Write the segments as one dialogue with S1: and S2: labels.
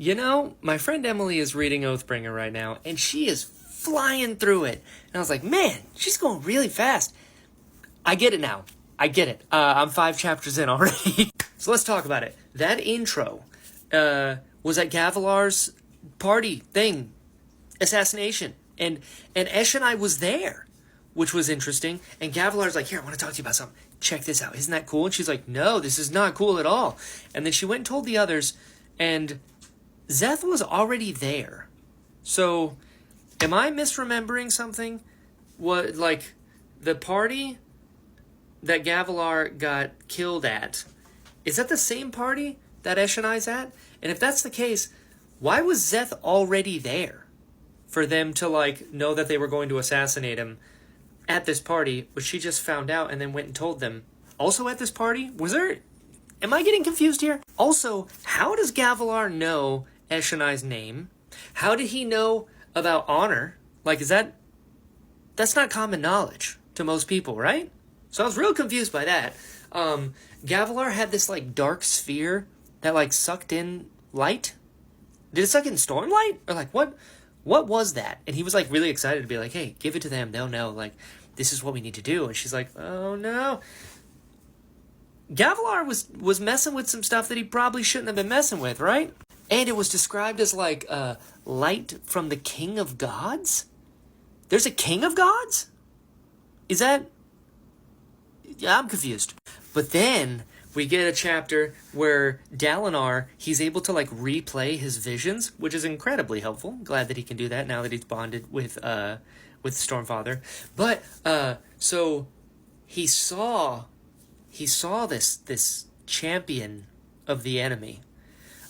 S1: You know, my friend Emily is reading Oathbringer right now, and she is flying through it. And I was like, man, she's going really fast. I get it now. I get it. I'm 5 chapters in already. So let's talk about it. That intro was at Gavilar's party thing, assassination. And Eshonai was there, which was interesting. And Gavilar's like, here, I want to talk to you about something. Check this out. Isn't that cool? And she's like, no, this is not cool at all. And then she went and told the others, and Szeth was already there. So, am I misremembering something? What, like, the party that Gavilar got killed at, is that the same party that Eshonai's at? And if that's the case, why was Szeth already there for them to, like, know that they were going to assassinate him at this party, which she just found out and then went and told them? Also at this party? Am I getting confused here? Also, how does Gavilar know Eshonai's name? How did he know about honor? Like, that's not common knowledge to most people, right? So I was real confused by that. Gavilar had this, like, dark sphere that, like, sucked in light. Did it suck in stormlight? Or, like, what was that? And he was, like, really excited to be like, hey, give it to them. They'll know, like, this is what we need to do. And she's like, oh, no. Gavilar was messing with some stuff that he probably shouldn't have been messing with, right? And it was described as, like, light from the King of Gods? There's a King of Gods? Is that... Yeah, I'm confused. But then we get a chapter where Dalinar, he's able to, like, replay his visions, which is incredibly helpful. Glad that he can do that now that he's bonded with Stormfather. But, so he saw this champion of the enemy.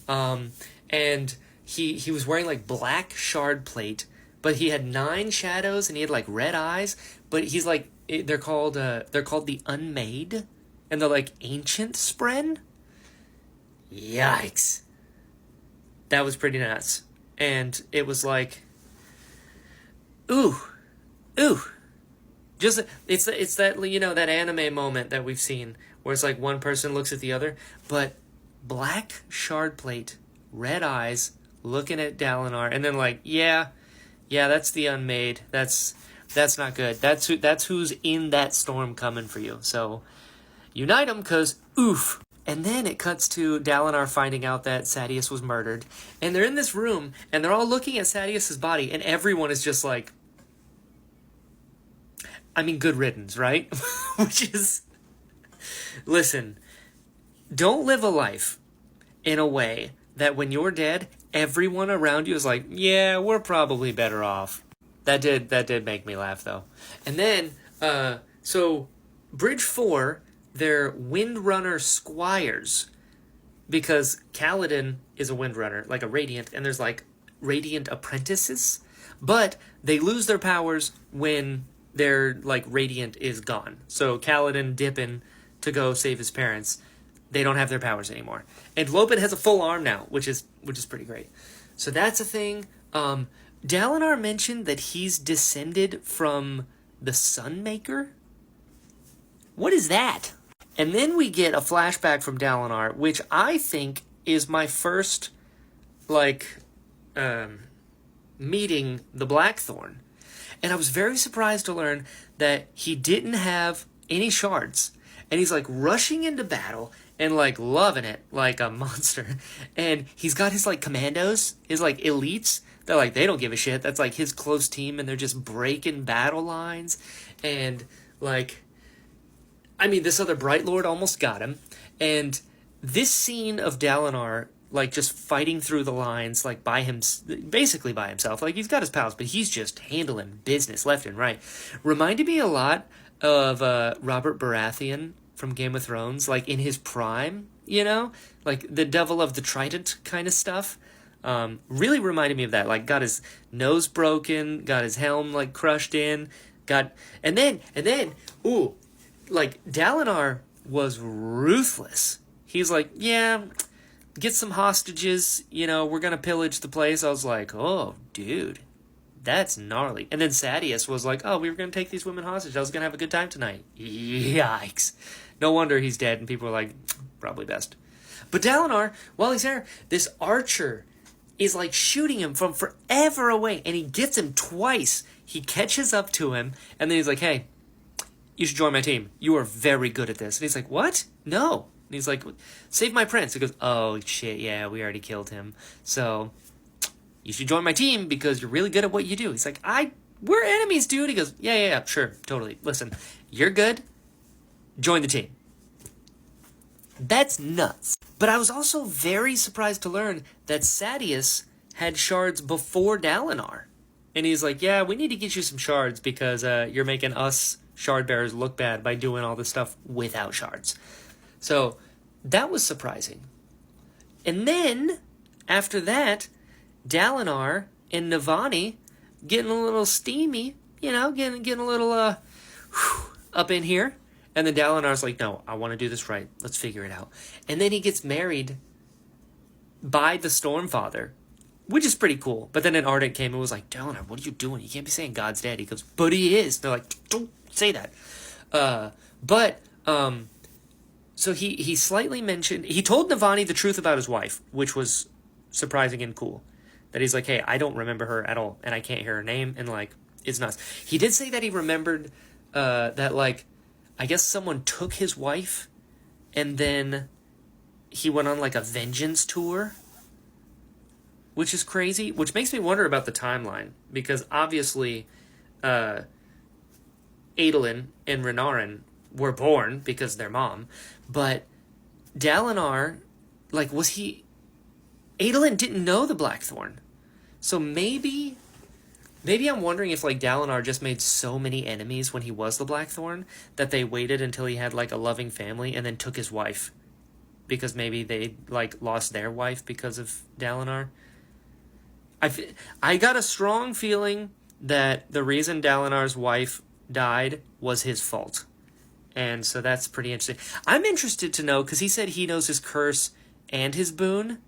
S1: And he was wearing, like, black shard plate, but he had 9 shadows and he had, like, red eyes, but he's like, they're called the Unmade, and they're like ancient spren. Yikes. That was pretty nuts. And it was like, ooh. Just, it's that, you know, that anime moment that we've seen where it's like one person looks at the other, but black shard plate, red eyes, looking at Dalinar, and then like, yeah, that's the Unmade. That's not good. That's who's in that storm coming for you. So unite them, cause oof. And then it cuts to Dalinar finding out that Sadeas was murdered, and they're in this room and they're all looking at Sadeas's body, and everyone is just like, I mean, good riddance, right? Which is, listen, don't live a life in a way that when you're dead, everyone around you is like, yeah, we're probably better off. That did make me laugh, though. And then, so, Bridge 4, they're Windrunner Squires, because Kaladin is a Windrunner, like a Radiant, and there's, like, Radiant Apprentices, but they lose their powers when their, like, Radiant is gone. So, Kaladin dipping to go save his parents, they don't have their powers anymore. And Lopin has a full arm now, which is pretty great. So that's a thing. Dalinar mentioned that he's descended from the Sunmaker? What is that? And then we get a flashback from Dalinar, which I think is my first, like, meeting the Blackthorn. And I was very surprised to learn that he didn't have any shards. And he's, like, rushing into battle and, like, loving it like a monster. And he's got his, like, commandos, his, like, elites. They're like, they don't give a shit. That's, like, his close team, and they're just breaking battle lines. And, like, I mean, this other Bright Lord almost got him. And this scene of Dalinar, like, just fighting through the lines, like, basically by himself. Like, he's got his pals, but he's just handling business left and right. Reminded me a lot of Robert Baratheon from Game of Thrones, like, in his prime, you know? Like, the Devil of the Trident kind of stuff. Really reminded me of that. Like, got his nose broken, got his helm, like, crushed in, and then, ooh, like, Dalinar was ruthless. He's like, yeah, get some hostages, you know, we're gonna pillage the place. I was like, oh, dude, that's gnarly. And then Sadeas was like, oh, we were gonna take these women hostage. I was gonna have a good time tonight. Yikes. No wonder he's dead, and people were like, probably best. But Dalinar, while he's there, this archer is like shooting him from forever away, and he gets him twice. He catches up to him, and then he's like, hey, you should join my team. You are very good at this. And he's like, what? No. And he's like, save my prince. He goes, oh, shit, yeah, we already killed him. So you should join my team because you're really good at what you do. He's like, we're enemies, dude. He goes, yeah, sure, totally. Listen, you're good. Join the team. That's nuts. But I was also very surprised to learn that Sadeas had shards before Dalinar. And he's like, yeah, we need to get you some shards because you're making us shard bearers look bad by doing all this stuff without shards. So that was surprising. And then, after that, Dalinar and Navani getting a little steamy, getting a little up in here. And then Dalinar's like, no, I want to do this right. Let's figure it out. And then he gets married by the Stormfather, which is pretty cool. But then an Ardent came and was like, Dalinar, what are you doing? You can't be saying God's dead. He goes, but he is. They're like, don't say that. So he slightly mentioned, he told Navani the truth about his wife, which was surprising and cool. That he's like, hey, I don't remember her at all, and I can't hear her name, and like, it's nuts. He did say that he remembered that, like, I guess someone took his wife, and then he went on, like, a vengeance tour, which is crazy, which makes me wonder about the timeline, because obviously Adolin and Renarin were born because their mom, but Dalinar, like, was he... Adolin didn't know the Blackthorn, so maybe I'm wondering if, like, Dalinar just made so many enemies when he was the Blackthorn that they waited until he had, like, a loving family and then took his wife. Because maybe they, like, lost their wife because of Dalinar. I got a strong feeling that the reason Dalinar's wife died was his fault. And so that's pretty interesting. I'm interested to know, because he said he knows his curse and his boon.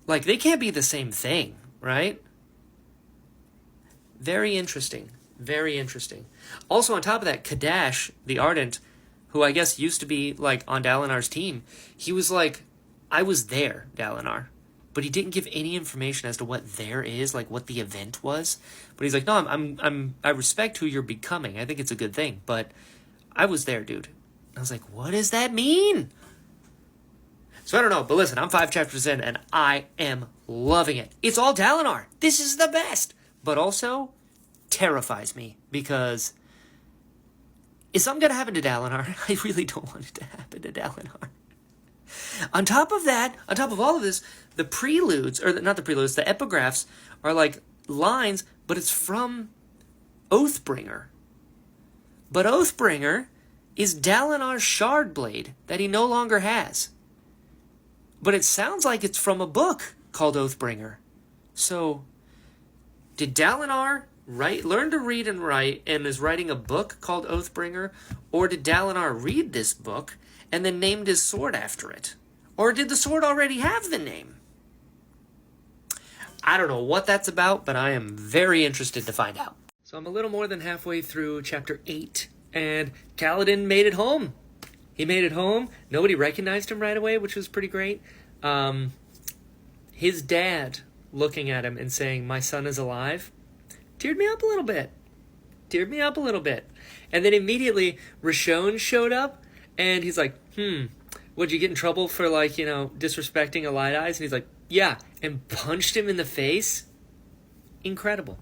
S1: Like, they can't be the same thing, right? Very interesting. Very interesting. Also, on top of that, Kadash, the Ardent, who I guess used to be, like, on Dalinar's team, he was like, I was there, Dalinar. But he didn't give any information as to what there is, like, what the event was. But he's like, no, I respect who you're becoming. I think it's a good thing. But I was there, dude. I was like, what does that mean? So I don't know, but listen, I'm 5 chapters in, and I am loving it. It's all Dalinar. This is the best. But also, terrifies me, because is something going to happen to Dalinar? I really don't want it to happen to Dalinar. On top of that, on top of all of this, the preludes, or not the preludes, the epigraphs are like lines, but it's from Oathbringer. But Oathbringer is Dalinar's shard blade that he no longer has. But it sounds like it's from a book called Oathbringer. So, did Dalinar learn to read and write and is writing a book called Oathbringer? Or did Dalinar read this book and then named his sword after it? Or did the sword already have the name? I don't know what that's about, but I am very interested to find out. So I'm a little more than halfway through chapter 8, and Kaladin made it home. He made it home. Nobody recognized him right away, which was pretty great. His dad looking at him and saying, my son is alive, teared me up a little bit. And then immediately, Rashon showed up, and he's like, would you get in trouble for, like, disrespecting a Light Eyes? And he's like, yeah, and punched him in the face. Incredible.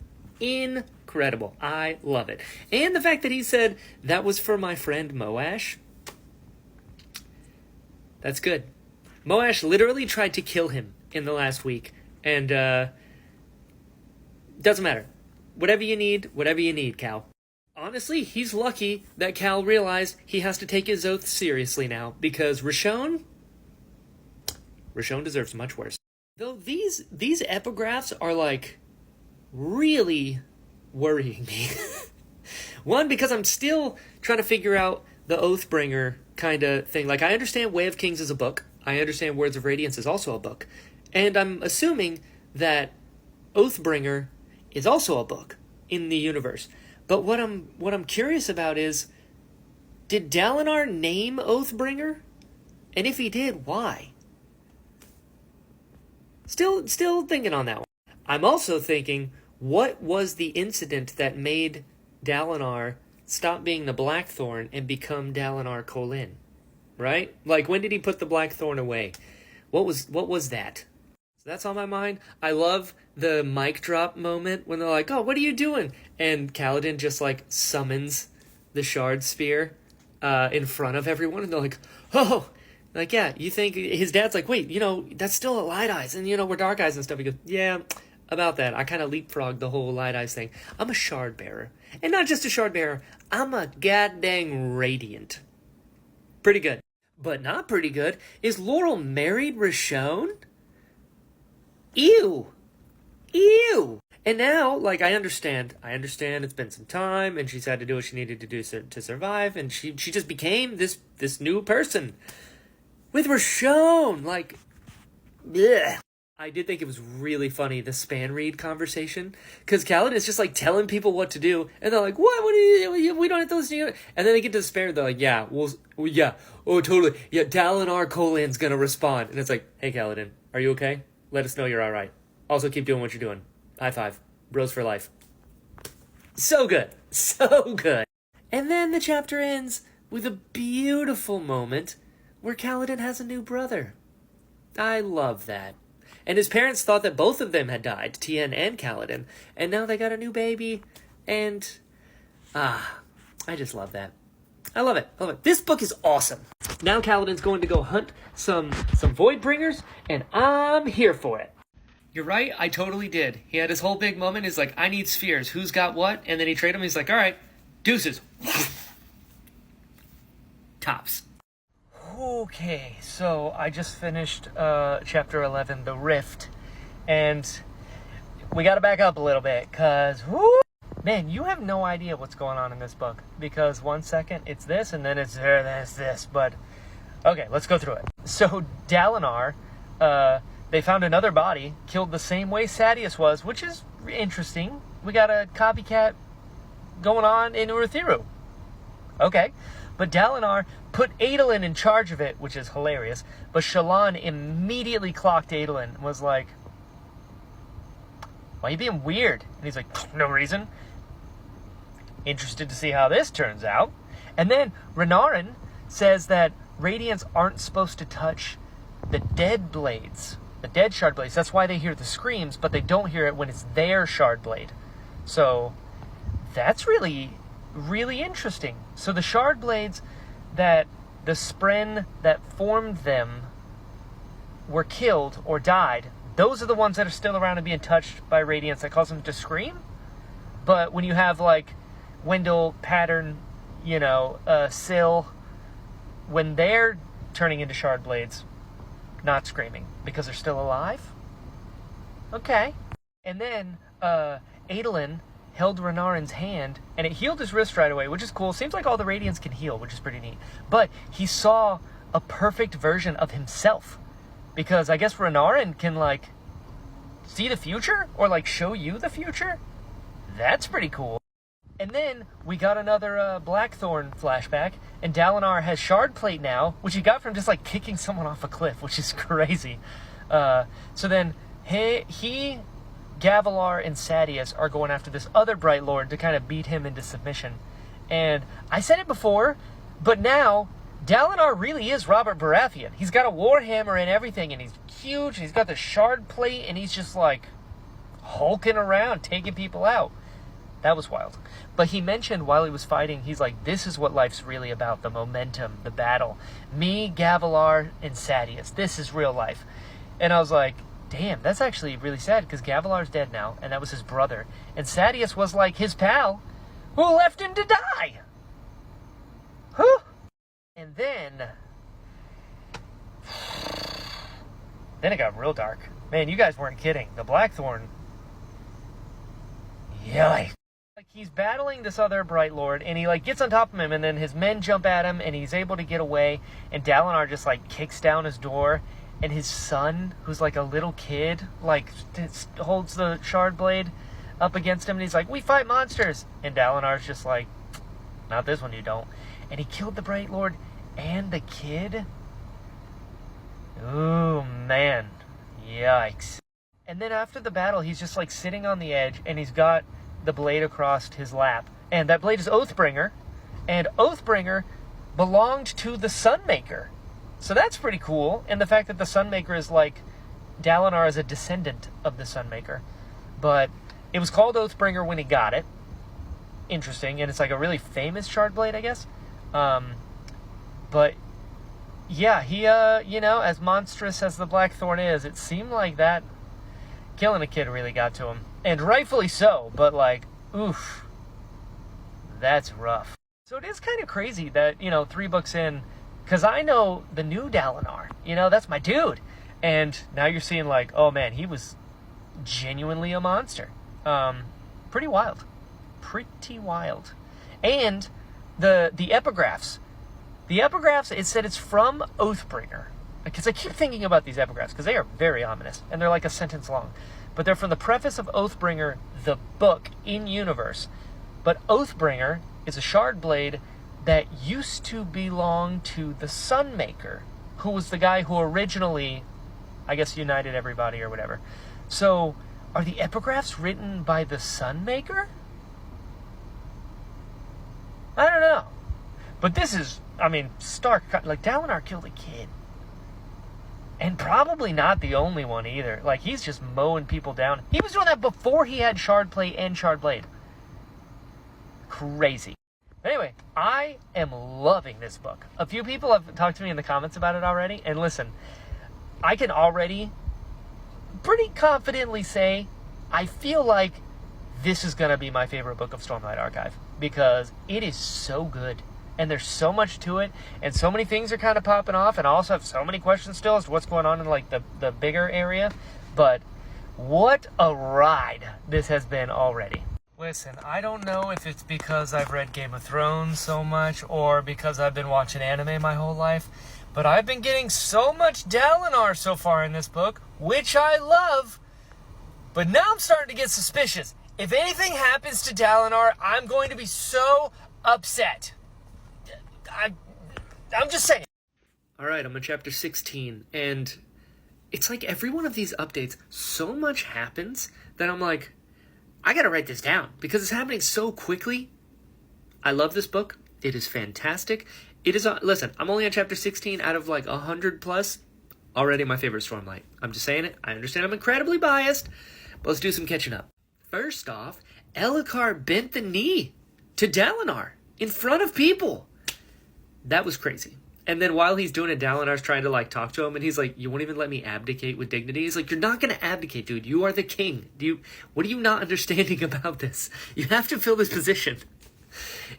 S1: I love it. And the fact that he said, that was for my friend Moash. That's good. Moash literally tried to kill him in the last week. And, doesn't matter. Whatever you need, Cal. Honestly, he's lucky that Cal realized he has to take his oath seriously now. Because Rashon deserves much worse. Though these epigraphs are, like, really worrying me. One, because I'm still trying to figure out the Oathbringer kind of thing. Like, I understand Way of Kings is a book. I understand Words of Radiance is also a book. And I'm assuming that Oathbringer is also a book in the universe. But what I'm curious about is, did Dalinar name Oathbringer? And if he did, why? Still thinking on that one. I'm also thinking, what was the incident that made Dalinar stop being the Blackthorn and become Dalinar Kholin? Right? Like, when did he put the Blackthorn away? What was that? So that's on my mind. I love the mic drop moment when they're like, "Oh, what are you doing?" And Kaladin just like summons the shard spear in front of everyone, and they're like, "Oh." Like, yeah, you think his dad's like, wait, that's still a Light Eyes, and, we're Dark Eyes and stuff. He goes, yeah, about that. I kind of leapfrogged the whole Light Eyes thing. I'm a shard bearer. And not just a shard bearer, I'm a goddamn Radiant. Pretty good. But not pretty good. Is Laurel married Rashone? Ew. And now, like, I understand it's been some time, and she's had to do what she needed to do to survive, and she just became this new person. With Rashone, like, bleh. I did think it was really funny, the span read conversation, because Kaladin is just like telling people what to do, and they're like, "What? We don't have to listen to you." And then they get to the span read, they're like, "Yeah, yeah, oh, totally, yeah, Dalinar Kholin's gonna respond," and it's like, "Hey, Kaladin, are you okay? Let us know you're all right. Also, keep doing what you're doing. High five, bros for life." So good, so good. And then the chapter ends with a beautiful moment where Kaladin has a new brother. I love that. And his parents thought that both of them had died, Tien and Kaladin, and now they got a new baby, and I just love that. I love it. This book is awesome. Now Kaladin's going to go hunt some Voidbringers, and I'm here for it. You're right, I totally did. He had his whole big moment. He's like, I need spheres. Who's got what? And then he traded them. He's like, all right, deuces. Tops. Okay, so I just finished chapter 11, The Rift, and we got to back up a little bit, because, man, you have no idea what's going on in this book, because 1 second it's this, and then it's there, then it's this, but, okay, let's go through it. So, Dalinar, they found another body, killed the same way Sadeas was, which is interesting. We got a copycat going on in Urithiru. Okay. But Dalinar put Adolin in charge of it, which is hilarious. But Shallan immediately clocked Adolin and was like, "Why are you being weird?" And he's like, "No reason." Interested to see how this turns out. And then Renarin says that Radiants aren't supposed to touch the dead blades, the dead shard blades. That's why they hear the screams, but they don't hear it when it's their shard blade. So that's really interesting. So the shard blades that the spren that formed them were killed or died, those are the ones that are still around and being touched by Radiance that cause them to scream. But when you have like Wendell, Pattern, Syl, when they're turning into shard blades, not screaming because they're still alive. Okay. And then Adolin held Renarin's hand, and it healed his wrist right away, which is cool. Seems like all the Radiants can heal, which is pretty neat. But he saw a perfect version of himself, because I guess Renarin can, like, see the future, or, like, show you the future. That's pretty cool. And then we got another Blackthorn flashback, and Dalinar has Shard Plate now, which he got from just, like, kicking someone off a cliff, which is crazy. So then he Gavilar and Sadeas are going after this other Bright Lord to kind of beat him into submission. And I said it before, but now Dalinar really is Robert Baratheon. He's got a Warhammer and everything, and he's huge, and he's got the Shard Plate, and he's just like hulking around, taking people out. That was wild. But he mentioned while he was fighting, he's like, this is what life's really about, the momentum, the battle. Me, Gavilar, and Sadeas. This is real life. And I was like, damn, that's actually really sad, because Gavilar's dead now, and that was his brother. And Sadeas was like his pal, who left him to die. Whew. And then it got real dark. Man, you guys weren't kidding. The Blackthorn. Yikes. Like, he's battling this other Bright Lord, and he, like, gets on top of him, and then his men jump at him, and he's able to get away, and Dalinar just, like, kicks down his door, and his son, who's like a little kid, like, holds the shard blade up against him, and he's like, "We fight monsters!" And Dalinar's just like, "Not this one, you don't." And he killed the Bright Lord and the kid. Ooh, man. Yikes. And then after the battle, he's just like sitting on the edge, and he's got the blade across his lap. And that blade is Oathbringer, and Oathbringer belonged to the Sunmaker. So that's pretty cool. And the fact that the Sunmaker is like, Dalinar is a descendant of the Sunmaker. But it was called Oathbringer when he got it. Interesting. And it's like a really famous shard blade, I guess. But yeah, he, as monstrous as the Blackthorn is, it seemed like that killing a kid really got to him. And rightfully so, but like, oof, that's rough. So it is kind of crazy that, 3 books in, because I know the new Dalinar, that's my dude. And now you're seeing like, oh man, he was genuinely a monster. Pretty wild. And the epigraphs. The epigraphs, it said it's from Oathbringer. Because I keep thinking about these epigraphs, because they are very ominous, and they're like a sentence long. But they're from the preface of Oathbringer, the book, in-universe. But Oathbringer is a shard blade that used to belong to the Sunmaker, who was the guy who originally, I guess, united everybody or whatever. So, are the epigraphs written by the Sunmaker? I don't know. But this is, stark. Like, Dalinar killed a kid. And probably not the only one either. Like, he's just mowing people down. He was doing that before he had shard plate and shard blade. Crazy. Anyway, I am loving this book. A few people have talked to me in the comments about it already. And listen, I can already pretty confidently say I feel like this is going to be my favorite book of Stormlight Archive. Because it is so good. And there's so much to it, and so many things are kind of popping off, and I also have so many questions still as to what's going on in, like, the bigger area. But what a ride this has been already. Listen, I don't know if it's because I've read Game of Thrones so much, or because I've been watching anime my whole life, but I've been getting so much Dalinar so far in this book, which I love, but now I'm starting to get suspicious. If anything happens to Dalinar, I'm going to be so upset. I'm just saying. Alright, I'm on chapter 16, and it's like every one of these updates, so much happens that I'm like, I gotta write this down, because it's happening so quickly. I love this book. It is fantastic. It is, listen, I'm only on chapter 16 out of like 100 plus. Already my favorite Stormlight. I'm just saying it. I understand I'm incredibly biased, but let's do some catching up. First off, Elhokar bent the knee to Dalinar in front of people. That was crazy. And then while he's doing it, Dalinar's trying to, like, talk to him, and he's like, you won't even let me abdicate with dignity? He's like, you're not going to abdicate, dude. You are the king. What are you not understanding about this? You have to fill this position.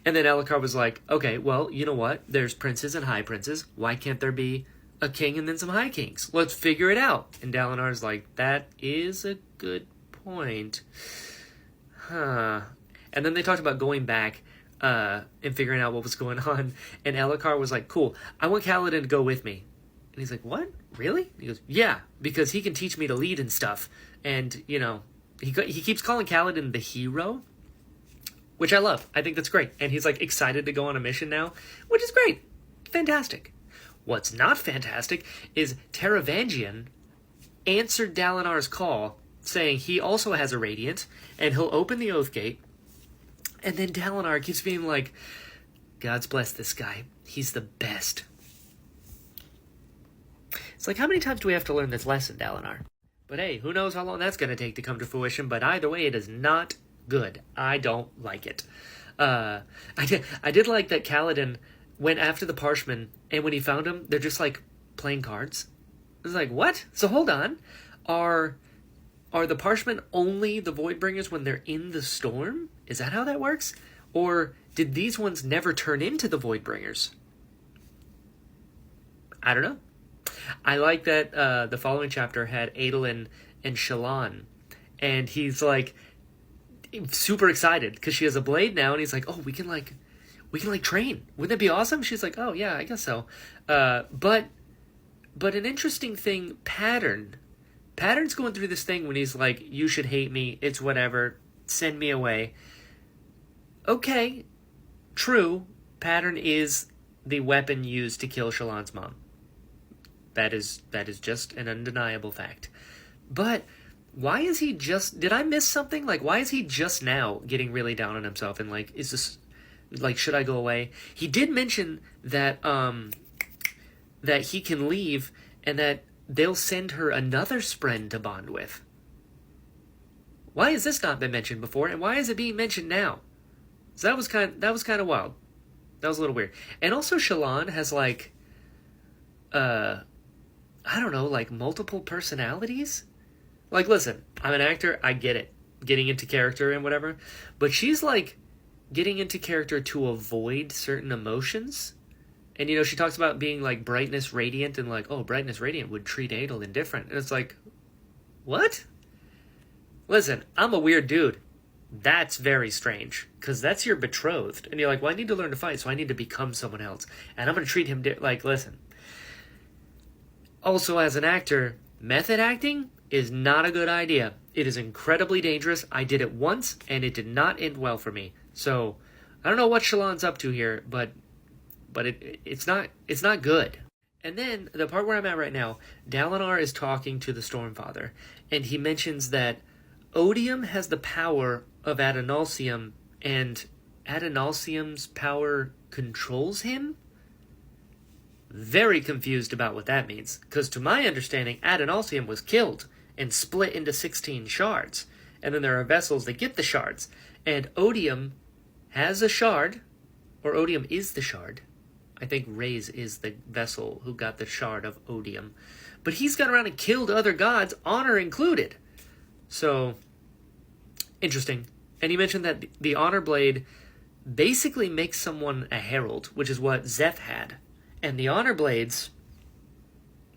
S1: And then Elhokar was like, okay, well, you know what? There's princes and high princes. Why can't there be a king and then some high kings? Let's figure it out. And Dalinar's like, that is a good point. Huh. And then they talked about going back and figuring out what was going on. And Elhokar was like, cool, I want Kaladin to go with me. And he's like, what? Really? He goes, yeah, because he can teach me to lead and stuff. And, he keeps calling Kaladin the hero, which I love. I think that's great. And he's, like, excited to go on a mission now, which is great. Fantastic. What's not fantastic is Taravangian answered Dalinar's call, saying he also has a Radiant, and he'll open the Oath Gate. And then Dalinar keeps being like, God's bless this guy. He's the best. It's like, how many times do we have to learn this lesson, Dalinar? But hey, who knows how long that's going to take to come to fruition, but either way, it is not good. I don't like it. I did like that Kaladin went after the Parshmen, and when he found him, they're just, like, playing cards. I was like, what? So hold on. Are the Parshmen only the Voidbringers when they're in the storm? Is that how that works? Or did these ones never turn into the Voidbringers? I don't know. I like that the following chapter had Adolin and Shallan. And he's like super excited because she has a blade now. And he's like, oh, we can train. Wouldn't that be awesome? She's like, oh, yeah, I guess so. But an interesting thing, Pattern's going through this thing when he's like, you should hate me. It's whatever. Send me away. Okay, true. Pattern is the weapon used to kill Shallan's mom. That is just an undeniable fact. But why is he just... Did I miss something? Like, why is he just now getting really down on himself? And, like, is this... Like, should I go away? He did mention that, that he can leave and that they'll send her another spren to bond with. Why has this not been mentioned before? And why is it being mentioned now? So that was kind of wild. That was a little weird. And also Shallan has, like, I don't know, like, multiple personalities? Like, listen, I'm an actor, I get it. Getting into character and whatever. But she's, like, getting into character to avoid certain emotions. And, you know, she talks about being, like, brightness radiant and, like, oh, brightness radiant would treat Adel indifferent. And it's like, what? Listen, I'm a weird dude. That's very strange, because that's your betrothed. And you're like, well, I need to learn to fight, so I need to become someone else. And I'm going to treat him like, listen. Also, as an actor, method acting is not a good idea. It is incredibly dangerous. I did it once, and it did not end well for me. So, I don't know what Shallan's up to here, but it's not good. And then, the part where I'm at right now, Dalinar is talking to the Stormfather, and he mentions that Odium has the power of Adonalsium, and Adonalsium's power controls him? Very confused about what that means, because to my understanding, Adonalsium was killed and split into 16 shards, and then there are vessels that get the shards, and Odium has a shard, or Odium is the shard. I think Reyes is the vessel who got the shard of Odium, but he's gone around and killed other gods, Honor included. So, interesting. And he mentioned that the Honor Blade basically makes someone a herald, which is what Zeth had. And the Honor Blades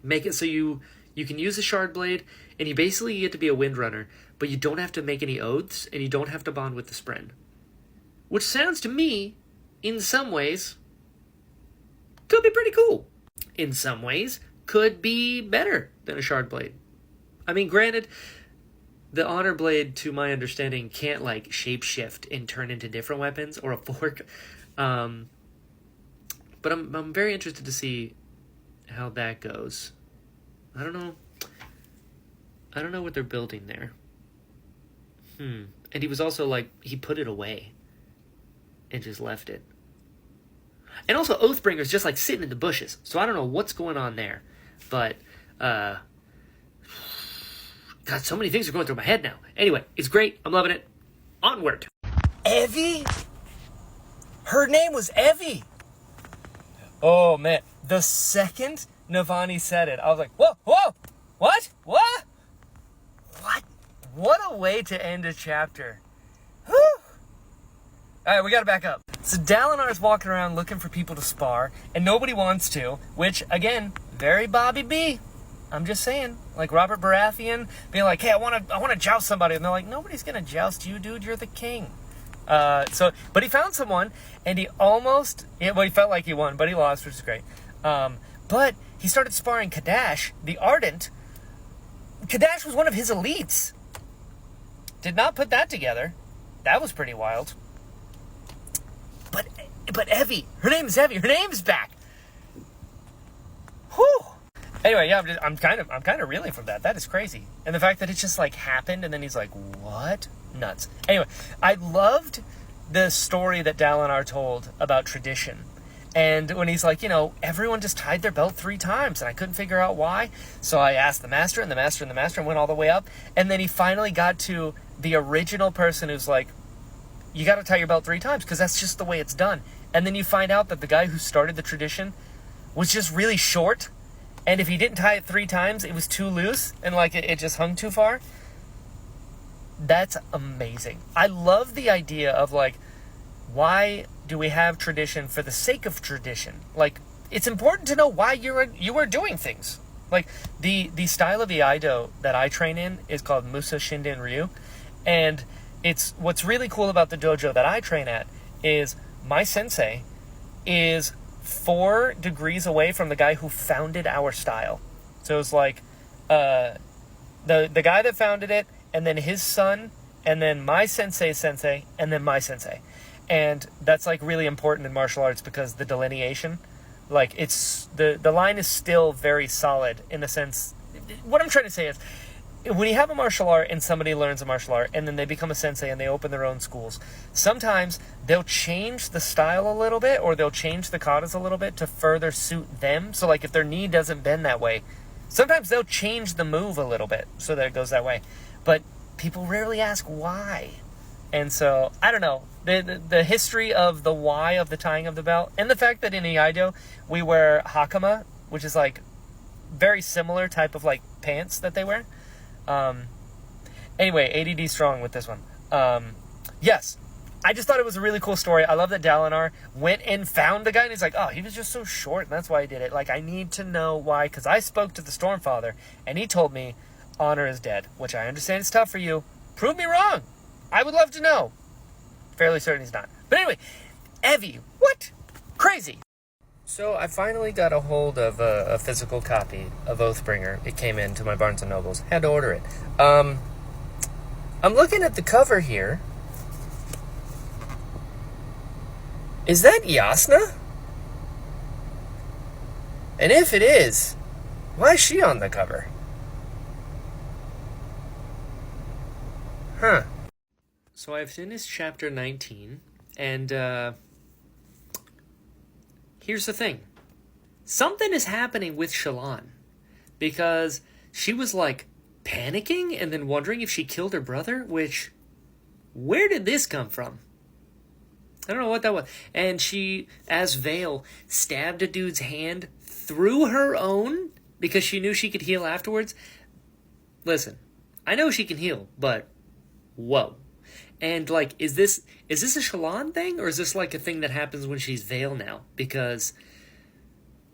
S1: make it so you can use a Shard Blade, and you basically get to be a Windrunner, but you don't have to make any oaths, and you don't have to bond with the Spren. Which sounds to me, in some ways, could be pretty cool. In some ways, could be better than a Shard Blade. I mean, granted, the Honor Blade, to my understanding, can't, like, shapeshift and turn into different weapons, or a fork. But I'm very interested to see how that goes. I don't know what they're building there. And he was also, like, he put it away and just left it. And also, Oathbringer's just, like, sitting in the bushes, so I don't know what's going on there. But, God, so many things are going through my head now. Anyway, it's great. I'm loving it. Onward. Evie? Her name was Evie. Oh, man. The second Navani said it, I was like, whoa, what? What a way to end a chapter. Whew. All right, we got to back up. So Dalinar's walking around looking for people to spar, and nobody wants to, which, again, very Bobby B. I'm just saying, like Robert Baratheon being like, hey, I want to joust somebody. And they're like, nobody's going to joust you, dude. You're the king. But he found someone, and he he felt like he won, but he lost, which is great. But he started sparring Kadash, the Ardent. Kadash was one of his elites. Did not put that together. That was pretty wild. But Evie, her name is Evie. Her name's back. Whew. Anyway, yeah, I'm kind of reeling from that. That is crazy. And the fact that it just, like, happened, and then he's like, what? Nuts. Anyway, I loved the story that Dalinar told about tradition. And when he's like, everyone just tied their belt 3 times, and I couldn't figure out why. So I asked the master, and the master, and the master, and went all the way up. And then he finally got to the original person who's like, you got to tie your belt 3 times, because that's just the way it's done. And then you find out that the guy who started the tradition was just really short. And if he didn't tie it 3 times, it was too loose, and, like, it just hung too far. That's amazing. I love the idea of, like, why do we have tradition for the sake of tradition? Like, it's important to know why you are doing things. Like, the style of Iaido that I train in is called Muso Shinden Ryu. And what's really cool about the dojo that I train at is my sensei is 4 degrees away from the guy who founded our style. So it's like the guy that founded it, and then his son, and then my sensei's sensei, and then my sensei. And that's, like, really important in martial arts because the delineation, like, it's the line is still very solid in the sense. What I'm trying to say is, when you have a martial art and somebody learns a martial art and then they become a sensei and they open their own schools, sometimes they'll change the style a little bit, or they'll change the katas a little bit to further suit them. So like if their knee doesn't bend that way, sometimes they'll change the move a little bit so that it goes that way. But people rarely ask why. And so, I don't know, the history of the why of the tying of the belt, and the fact that in Iaido we wear hakama, which is like very similar type of like pants that they wear. Anyway, ADD strong with this one. Yes, I just thought it was a really cool story. I love that Dalinar went and found the guy, and he's like, oh, he was just so short, and that's why he did it. Like, I need to know why, because I spoke to the Stormfather, and he told me Honor is dead, which I understand is tough for you. Prove me wrong. I would love to know. Fairly certain he's not. But anyway, Evie, what? Crazy. So I finally got a hold of a physical copy of Oathbringer. It came into my Barnes & Nobles. Had to order it. I'm looking at the cover here. Is that Yasna? And if it is, why is she on the cover? Huh. So I've finished chapter 19, and here's the thing. Something is happening with Shallan, because she was like panicking and then wondering if she killed her brother, which, where did this come from? I don't know what that was. And she, as Vale, stabbed a dude's hand through her own because she knew she could heal afterwards. Listen, I know she can heal, but whoa. And like, is this a Shallan thing, or is this like a thing that happens when she's Vale now? Because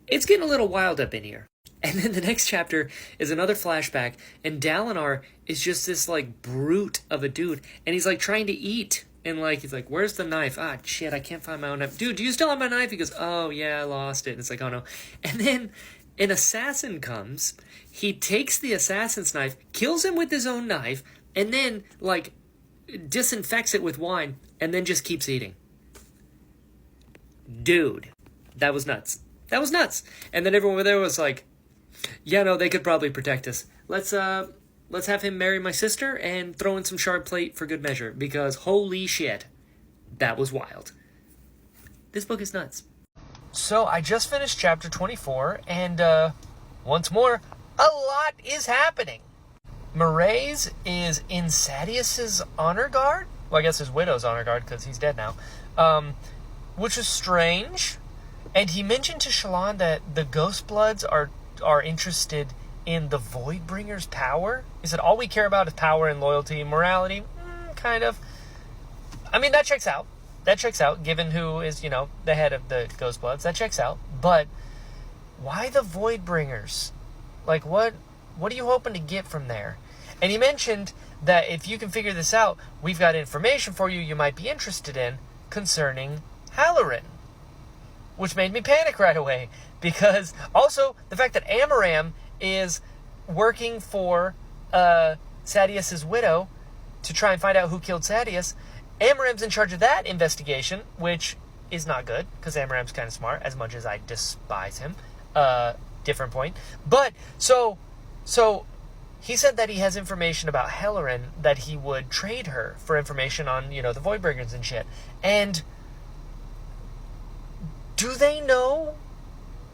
S1: it's getting a little wild up in here. And then the next chapter is another flashback, and Dalinar is just this like brute of a dude, and he's like trying to eat, and like he's like, where's the knife? Ah, shit, I can't find my own knife. Dude, do you still have my knife? He goes, oh yeah, I lost it. And it's like, oh no. And then an assassin comes, he takes the assassin's knife, kills him with his own knife, and then like disinfects it with wine, and then just keeps eating. Dude, that was nuts. That was nuts. And then everyone over there was like, yeah, no, they could probably protect us. Let's have him marry my sister and throw in some shard plate for good measure, because holy shit, that was wild. This book is nuts. So I just finished chapter 24, and once more, a lot is happening. Mraize is in Sadeas's honor guard. Well, I guess his widow's honor guard, because he's dead now. Which is strange. And he mentioned to Shallan that the Ghostbloods are interested in the Voidbringer's power. He said, all we care about is power and loyalty and morality. Kind of. I mean, that checks out. That checks out, given who is, the head of the Ghostbloods. That checks out. But why the Voidbringers? Like, what are you hoping to get from there? And he mentioned that if you can figure this out, we've got information for you might be interested in concerning Halloran. Which made me panic right away. Because also, the fact that Amaram is working for Sadeas's widow to try and find out who killed Sadeas. Amaram's in charge of that investigation, which is not good, because Amaram's kind of smart, as much as I despise him. Different point. But, so he said that he has information about Halloran, that he would trade her for information on, the Voidbringers and shit. And do they know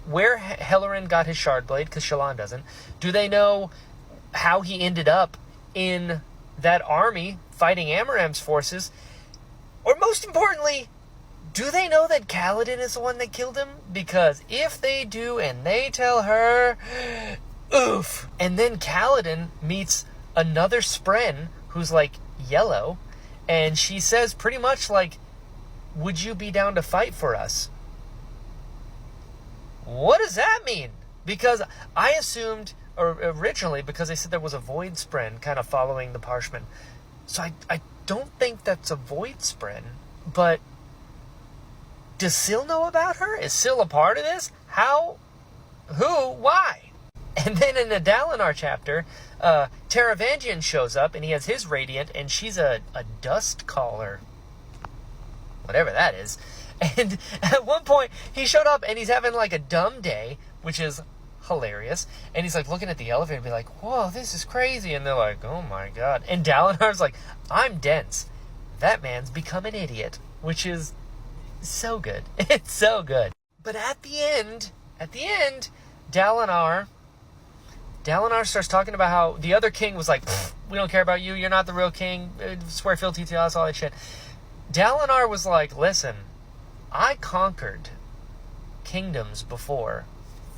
S1: where Halloran got his shard blade? Because Shallan doesn't. Do they know how he ended up in that army fighting Amaram's forces? Or most importantly, do they know that Kaladin is the one that killed him? Because if they do and they tell her, oof. And then Kaladin meets another Spren who's like yellow, and she says pretty much like, would you be down to fight for us? What does that mean? Because I assumed, or originally, because they said there was a Void Spren kind of following the Parshmen. So I don't think that's a Void Spren. But does Syl know about her? Is Syl a part of this? How? Who? Why? And then in the Dalinar chapter, Taravangian shows up, and he has his Radiant, and she's a Dust Caller. Whatever that is. And at one point, he showed up, and he's having like a dumb day, which is hilarious. And he's like looking at the elevator and be like, whoa, this is crazy. And they're like, oh my god. And Dalinar's like, I'm dense. That man's become an idiot. Which is so good. It's so good. But at the end, Dalinar starts talking about how the other king was like, we don't care about you. You're not the real king. Swear fealty to us, all that shit. Dalinar was like, listen, I conquered kingdoms before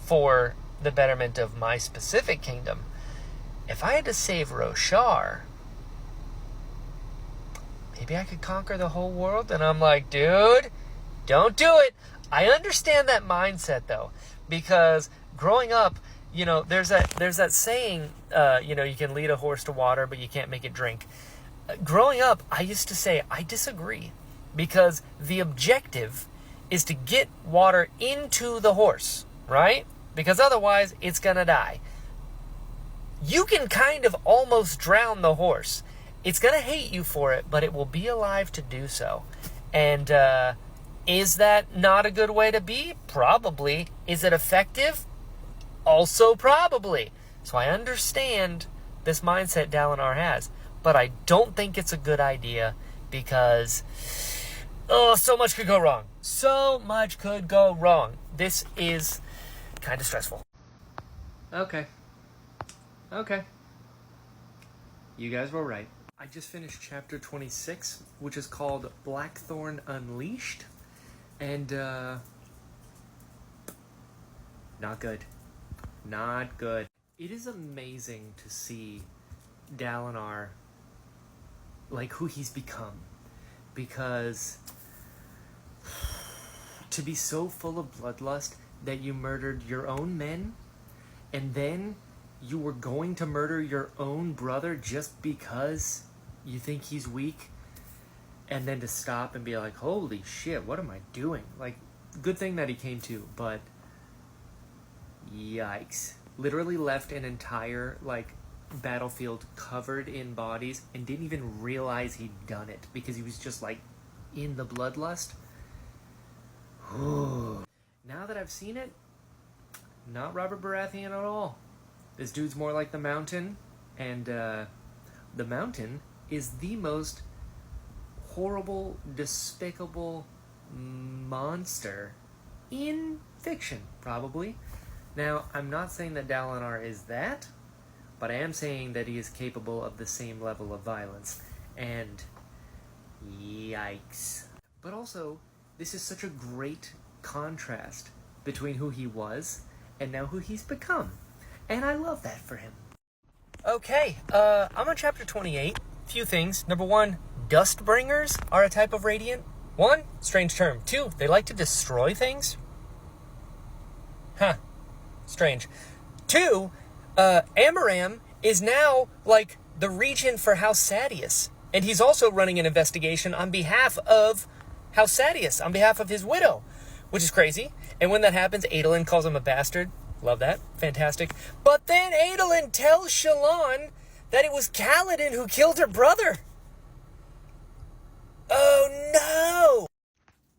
S1: for the betterment of my specific kingdom. If I had to save Roshar, maybe I could conquer the whole world. And I'm like, dude, don't do it. I understand that mindset though, because growing up, you know, there's that saying, you know, you can lead a horse to water, but you can't make it drink. Growing up, I used to say, I disagree, because the objective is to get water into the horse, right? Because otherwise, it's going to die. You can kind of almost drown the horse. It's going to hate you for it, but it will be alive to do so. And is that not a good way to be? Probably. Is it effective? Also probably. So I understand this mindset Dalinar has, but I don't think it's a good idea because, so much could go wrong. So much could go wrong. This is kind of stressful. Okay. You guys were right. I just finished chapter 26, which is called Blackthorn Unleashed, and not good. Not good. It is amazing to see Dalinar, like, who he's become, because to be so full of bloodlust that you murdered your own men, and then you were going to murder your own brother just because you think he's weak, and then to stop and be like, holy shit, what am I doing? Like, good thing that he came to, but yikes. Literally left an entire, like, battlefield covered in bodies and didn't even realize he'd done it because he was just, like, in the bloodlust. Now that I've seen it, not Robert Baratheon at all. This dude's more like the Mountain, and the Mountain is the most horrible, despicable monster in fiction, probably. Now, I'm not saying that Dalinar is that, but I am saying that he is capable of the same level of violence. And yikes. But also, this is such a great contrast between who he was and now who he's become. And I love that for him. Okay, I'm on chapter 28. Few things. Number one, Dustbringers are a type of Radiant. One, strange term. Two, they like to destroy things. Huh. Strange. Two, Amaram is now, like, the regent for House Sadeas. And he's also running an investigation on behalf of House Sadeas, on behalf of his widow, which is crazy. And when that happens, Adolin calls him a bastard. Love that. Fantastic. But then Adolin tells Shallan that it was Kaladin who killed her brother. Oh, no!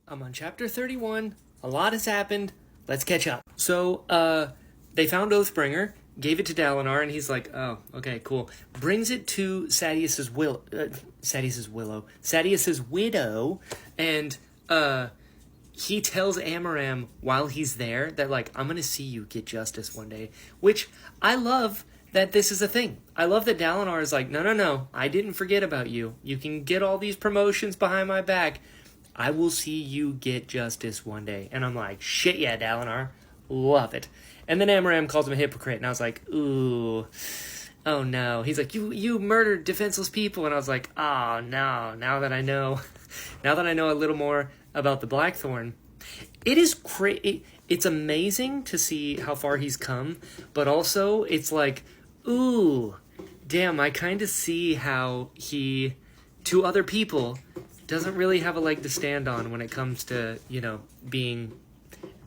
S1: I'm on chapter 31. A lot has happened. Let's catch up. So, they found Oathbringer, gave it to Dalinar, and he's like, oh, okay, cool. Brings it to Sadeas's widow, and, he tells Amaram while he's there that, like, I'm gonna see you get justice one day. Which, I love that this is a thing. I love that Dalinar is like, no, I didn't forget about you. You can get all these promotions behind my back. I will see you get justice one day. And I'm like, shit yeah, Dalinar. Love it. And then Amaram calls him a hypocrite, and I was like, ooh, oh no. He's like, you murdered defenseless people. And I was like, oh no, now that I know a little more about the Blackthorn, it is it's amazing to see how far he's come, but also it's like, ooh, damn, I kind of see how he, to other people, doesn't really have a leg to stand on when it comes to, you know, being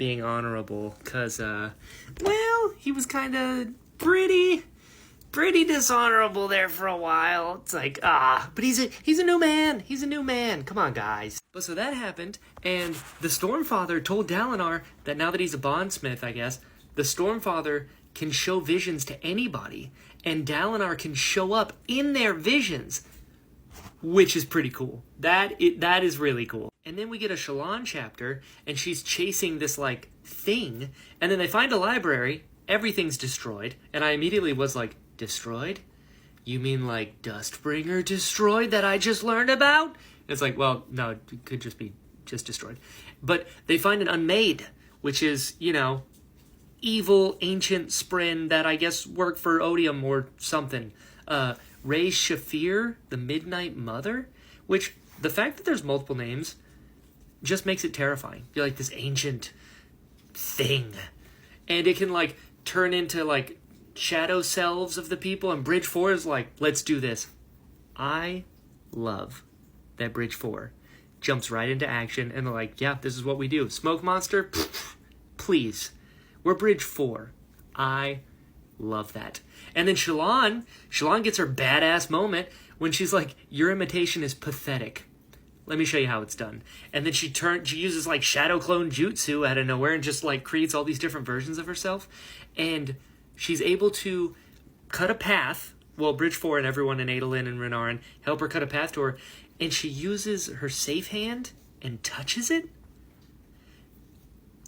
S1: honorable, because, well, he was kind of pretty dishonorable there for a while. It's like, but he's a new man. Come on, guys. But so that happened, and the Stormfather told Dalinar that now that he's a bondsmith, I guess, the Stormfather can show visions to anybody, and Dalinar can show up in their visions, which is pretty cool. That is really cool. And then we get a Shallan chapter, and she's chasing this, like, thing, and then they find a library, everything's destroyed, and I immediately was like, destroyed? You mean like Dustbringer destroyed that I just learned about? It's like, well, no, it could just be just destroyed. But they find an unmade, which is, you know, evil ancient Spren that I guess worked for Odium or something. Ray Shafir, the Midnight Mother, which the fact that there's multiple names just makes it terrifying. You're like this ancient thing. And it can like turn into like shadow selves of the people, and Bridge 4 is like, let's do this. I love that Bridge 4 jumps right into action, and they're like, yeah, this is what we do. Smoke monster? Pfft, please. We're Bridge 4. I love that. And then Shallan gets her badass moment when she's like, your imitation is pathetic. Let me show you how it's done. And then she uses like shadow clone jutsu out of nowhere and just like creates all these different versions of herself. And she's able to cut a path. Well, Bridge 4 and everyone in Adolin and Renarin help her cut a path to her. And she uses her safe hand and touches it.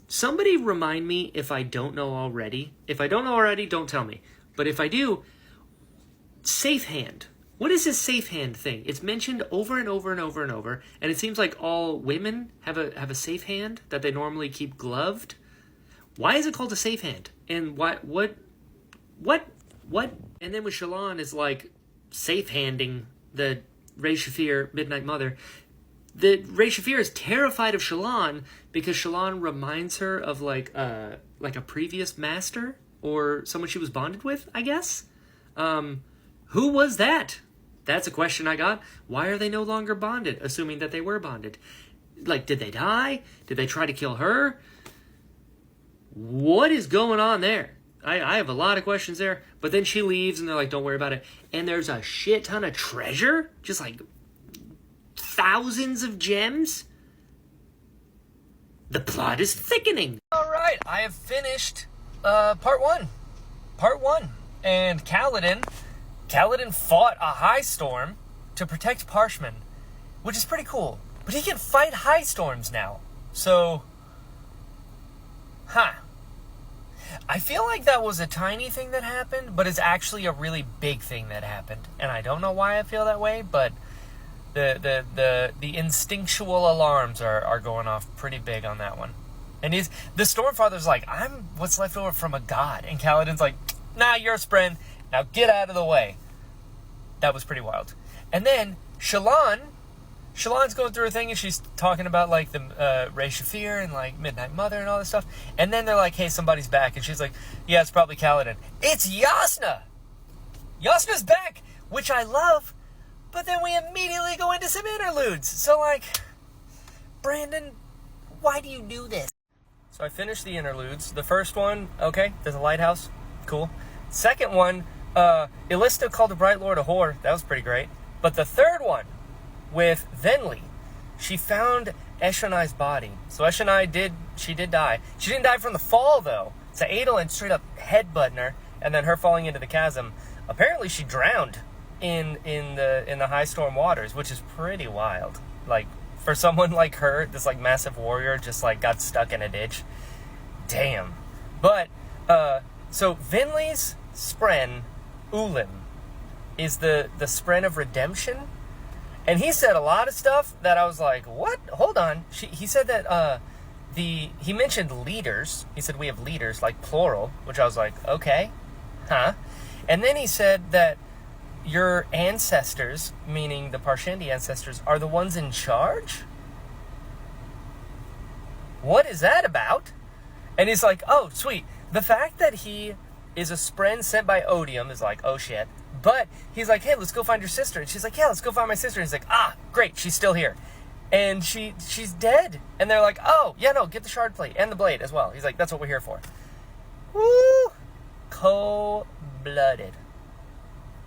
S1: Somebody remind me if I don't know already. If I don't know already, don't tell me. But if I do, safe hand. What is this safe hand thing? It's mentioned over and over and over and over, and it seems like all women have a safe hand that they normally keep gloved. Why is it called a safe hand? And what? And then when Shallan is like safe handing the Ray Shafir Midnight Mother, the Ray Shafir is terrified of Shallan because Shallan reminds her of like a previous master or someone she was bonded with, I guess. Who was that? That's a question I got. Why are they no longer bonded, assuming that they were bonded? Like, did they die? Did they try to kill her? What is going on there? I have a lot of questions there. But then she leaves, and they're like, don't worry about it. And there's a shit ton of treasure. Just like thousands of gems. The plot is thickening. All right, I have finished part one. And Kaladin fought a high storm to protect Parshman, which is pretty cool. But he can fight high storms now. So, I feel like that was a tiny thing that happened, but it's actually a really big thing that happened. And I don't know why I feel that way, but the instinctual alarms are going off pretty big on that one. And the Stormfather's like, I'm what's left over from a god. And Kaladin's like, nah, you're a Spren. Now get out of the way. That was pretty wild. And then Shallan's going through a thing, and she's talking about like the Ray Shafir and like Midnight Mother and all this stuff. And then they're like, hey, somebody's back. And she's like, yeah, it's probably Kaladin. It's Yasna! Yasna's back, which I love. But then we immediately go into some interludes. So like, Brandon, why do you do this? So I finished the interludes. The first one, okay, there's a lighthouse. Cool. Second one, Illista called the Bright Lord a whore. That was pretty great. But the third one, with Venli, she found Eshonai's body. So Eshonai did die. She didn't die from the fall, though. So Adolin straight up headbutting her, and then her falling into the chasm. Apparently she drowned in the high storm waters, which is pretty wild. Like, for someone like her, this like massive warrior just like got stuck in a ditch. Damn. But, so Venli's Spren, Ulim, is the Spren of redemption. And he said a lot of stuff that I was like, what? Hold on. He said that he mentioned leaders. He said we have leaders, like plural, which I was like, okay. Huh? And then he said that your ancestors, meaning the Parshendi ancestors, are the ones in charge? What is that about? And he's like, oh, sweet. The fact that he is a Spren sent by Odium is like, oh shit. But he's like, hey, let's go find your sister. And she's like, yeah, let's go find my sister. And he's like, great, she's still here. And she's dead. And they're like, oh, yeah, no, get the shard plate and the blade as well. He's like, that's what we're here for. Woo! Cold-blooded.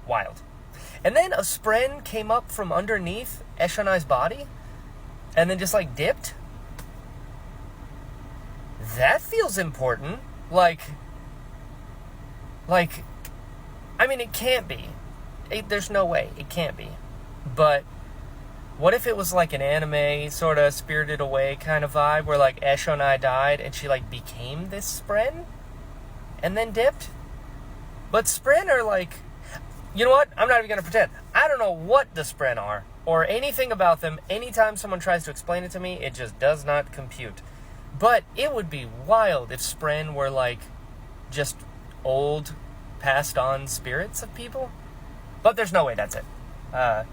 S1: Wild. And then a Spren came up from underneath Eshonai's body and then just like dipped. That feels important. Like, Like, I mean, it can't be. There's no way. It can't be. But what if it was like an anime, sort of Spirited Away kind of vibe, where like Eshonai died and she like became this Spren and then dipped? But Spren are like, you know what? I'm not even going to pretend. I don't know what the Spren are or anything about them. Anytime someone tries to explain it to me, it just does not compute. But it would be wild if Spren were like just old, passed on spirits of people. But there's no way that's it. But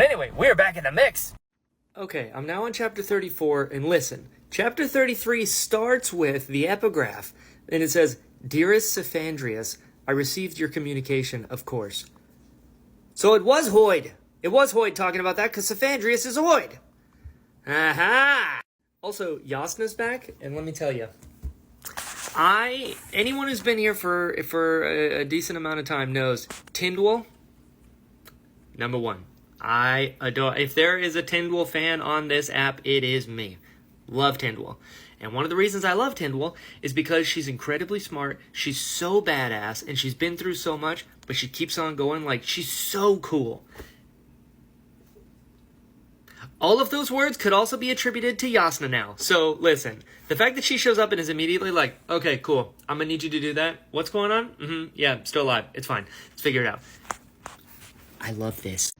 S1: anyway, we're back in the mix. Okay, I'm now on chapter 34, and listen. Chapter 33 starts with the epigraph, and it says, "Dearest Cephandrius, I received your communication, of course." So it was Hoid. It was Hoid talking about that, because Cephandrius is Hoid. Aha! Also, Yasna's back, and let me tell you, anyone who's been here for a decent amount of time knows Tindwell, number one. I adore, if there is a Tindwell fan on this app, it is me. Love Tindwell. And one of the reasons I love Tindwell is because she's incredibly smart, she's so badass, and she's been through so much, but she keeps on going. Like, she's so cool. All of those words could also be attributed to Yasna now. So, listen. The fact that she shows up and is immediately like, okay, cool, I'm gonna need you to do that. What's going on? Yeah, still alive. It's fine. Let's figure it out. I love this.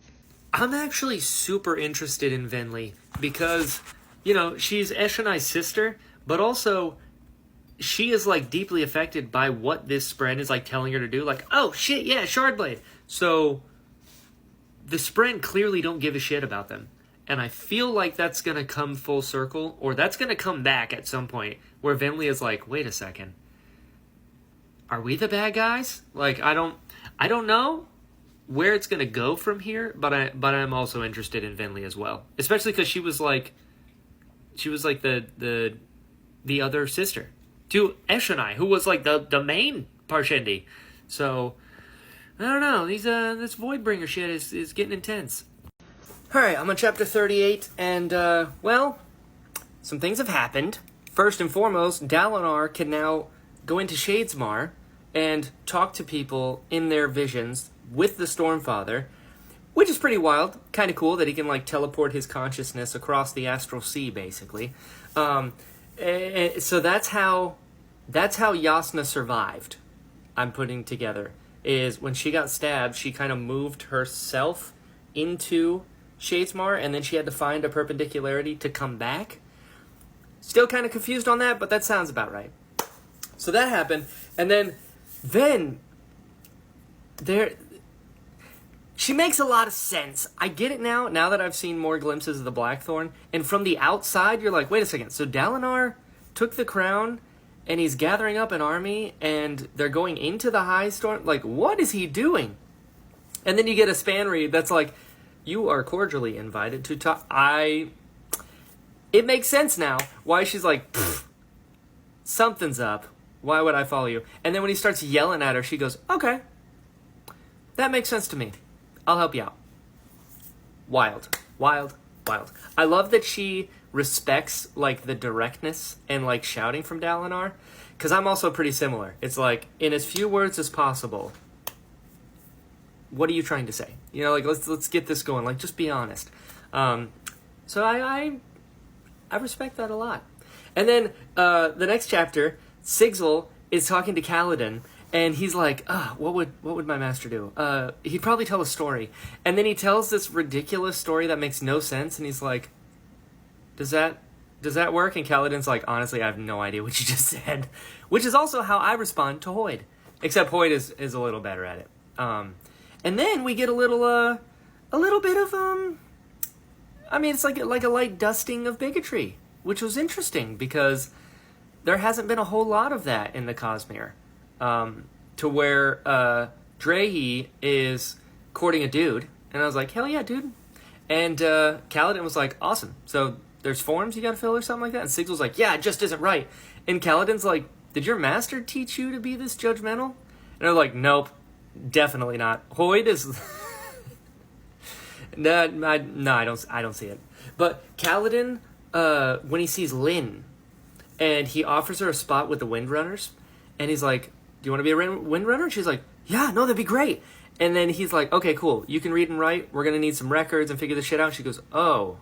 S1: I'm actually super interested in Venli because, you know, she's Eshonai's sister, but also she is, like, deeply affected by what this Spren is, like, telling her to do. Like, oh, shit, yeah, Shardblade. So, the Spren clearly don't give a shit about them. And I feel like that's going to come full circle, or that's going to come back at some point, where Venli is like, wait a second. Are we the bad guys? Like, I don't know where it's going to go from here, but I'm also interested in Venli as well. Especially because she was like the other sister to Eshonai, who was like the main Parshendi. So, I don't know. This Voidbringer shit is getting intense. Alright, I'm on chapter 38, and, well, some things have happened. First and foremost, Dalinar can now go into Shadesmar and talk to people in their visions with the Stormfather, which is pretty wild. Kind of cool that he can, like, teleport his consciousness across the astral sea, basically. So that's how Yasna survived, I'm putting together, is when she got stabbed, she kind of moved herself into Shadesmar, and then she had to find a perpendicularity to come back. Still kind of confused on that, but that sounds about right. So that happened, and then she makes a lot of sense. I get it now that I've seen more glimpses of the Blackthorn, and from the outside, you're like, wait a second, so Dalinar took the crown, and he's gathering up an army, and they're going into the High Storm? Like, what is he doing? And then you get a span read that's like, you are cordially invited to talk. It makes sense now why she's like, something's up. Why would I follow you? And then when he starts yelling at her, she goes, okay, that makes sense to me. I'll help you out. Wild. I love that she respects, like, the directness and, like, shouting from Dalinar, because I'm also pretty similar. It's like, in as few words as possible, what are you trying to say? You know, like, let's get this going. Like, just be honest. So I respect that a lot. And then the next chapter, Sigil is talking to Kaladin, and he's like, what would my master do? He'd probably tell a story. And then he tells this ridiculous story that makes no sense, and he's like, does that work? And Kaladin's like, honestly, I have no idea what you just said. Which is also how I respond to Hoid. Except Hoid is a little better at it. And then we get a little bit of, I mean, it's like a light dusting of bigotry, which was interesting because there hasn't been a whole lot of that in the Cosmere, to where Drehy is courting a dude, and I was like, hell yeah, dude. And Kaladin was like, awesome. So there's forms you gotta fill or something like that? And Sigil's like, yeah, it just isn't right. And Kaladin's like, did your master teach you to be this judgmental? And I'm like, nope. Definitely not. Hoid is no, I don't see it. But Kaladin, when he sees Lyn, and he offers her a spot with the Windrunners, and he's like, do you want to be a windrunner? She's like, yeah, no, that'd be great. And then he's like, okay, cool. You can read and write. We're going to need some records and figure this shit out. She goes, oh,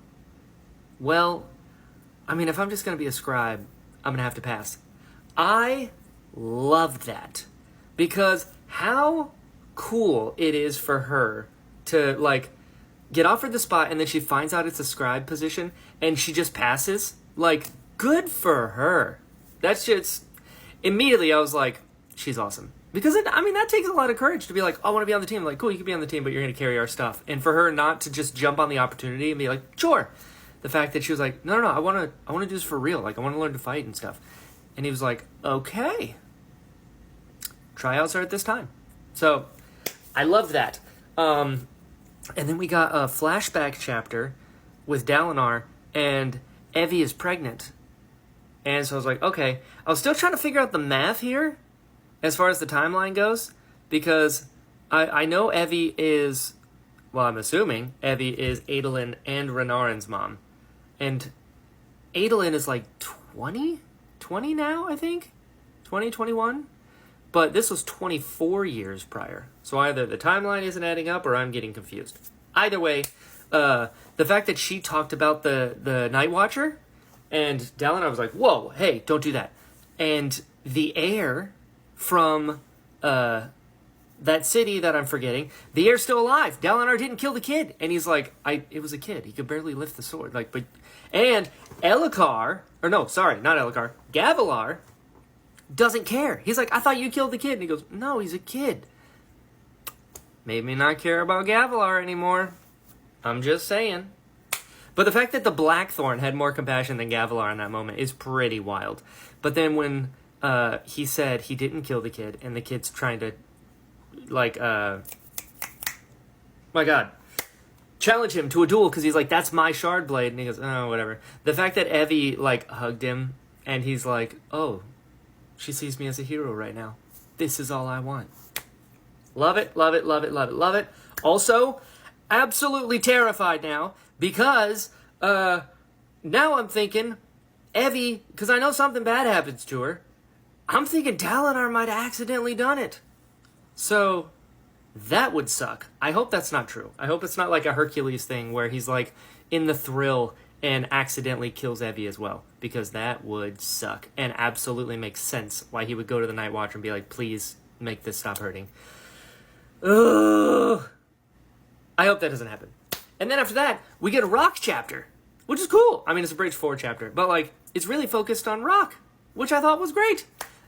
S1: well, I mean, if I'm just going to be a scribe, I'm going to have to pass. I loved that because how cool it is for her to like get offered the spot and then she finds out it's a scribe position and she just passes. Like, good for her. That's just, immediately I was like, she's awesome. Because, that takes a lot of courage to be like, I want to be on the team. Like, cool, you can be on the team, but you're going to carry our stuff. And for her not to just jump on the opportunity and be like, sure. The fact that she was like, no, I want to do this for real. Like, I want to learn to fight and stuff. And he was like, okay. Tryouts are at this time. So, I love that. And then we got a flashback chapter with Dalinar, and Evie is pregnant. And so I was like, okay. I was still trying to figure out the math here as far as the timeline goes, because I know Evie is, well, I'm assuming Evie is Adolin and Renarin's mom. And Adolin is like 20 now, I think? 21? But this was 24 years prior. So either the timeline isn't adding up or I'm getting confused. Either way, the fact that she talked about the Night Watcher, and Dalinar was like, whoa, hey, don't do that. And the heir from that city that I'm forgetting, the heir's still alive. Dalinar didn't kill the kid. And he's like, it was a kid. He could barely lift the sword. And Elhokar, or no, sorry, not Elhokar, Gavilar doesn't care. He's like, I thought you killed the kid. And he goes, no, he's a kid. Made me not care about Gavilar anymore. I'm just saying. But the fact that the Blackthorn had more compassion than Gavilar in that moment is pretty wild. But then when he said he didn't kill the kid, and the kid's trying to, my God, challenge him to a duel because he's like, that's my shard blade. And he goes, oh, whatever. The fact that Evie, hugged him, and he's like, oh, she sees me as a hero right now. This is all I want. Love it, love it, love it, love it, love it. Also, absolutely terrified now because now I'm thinking Evie, because I know something bad happens to her, I'm thinking Dalinar might have accidentally done it. So that would suck. I hope that's not true. I hope it's not like a Hercules thing where he's in the thrill and accidentally kills Evie as well, because that would suck and absolutely makes sense why he would go to the Night Watcher and be like, please make this stop hurting. Ugh. I hope that doesn't happen. And then after that, we get a Rock chapter, which is cool. It's a Bridge 4 chapter, but it's really focused on Rock, which I thought was great.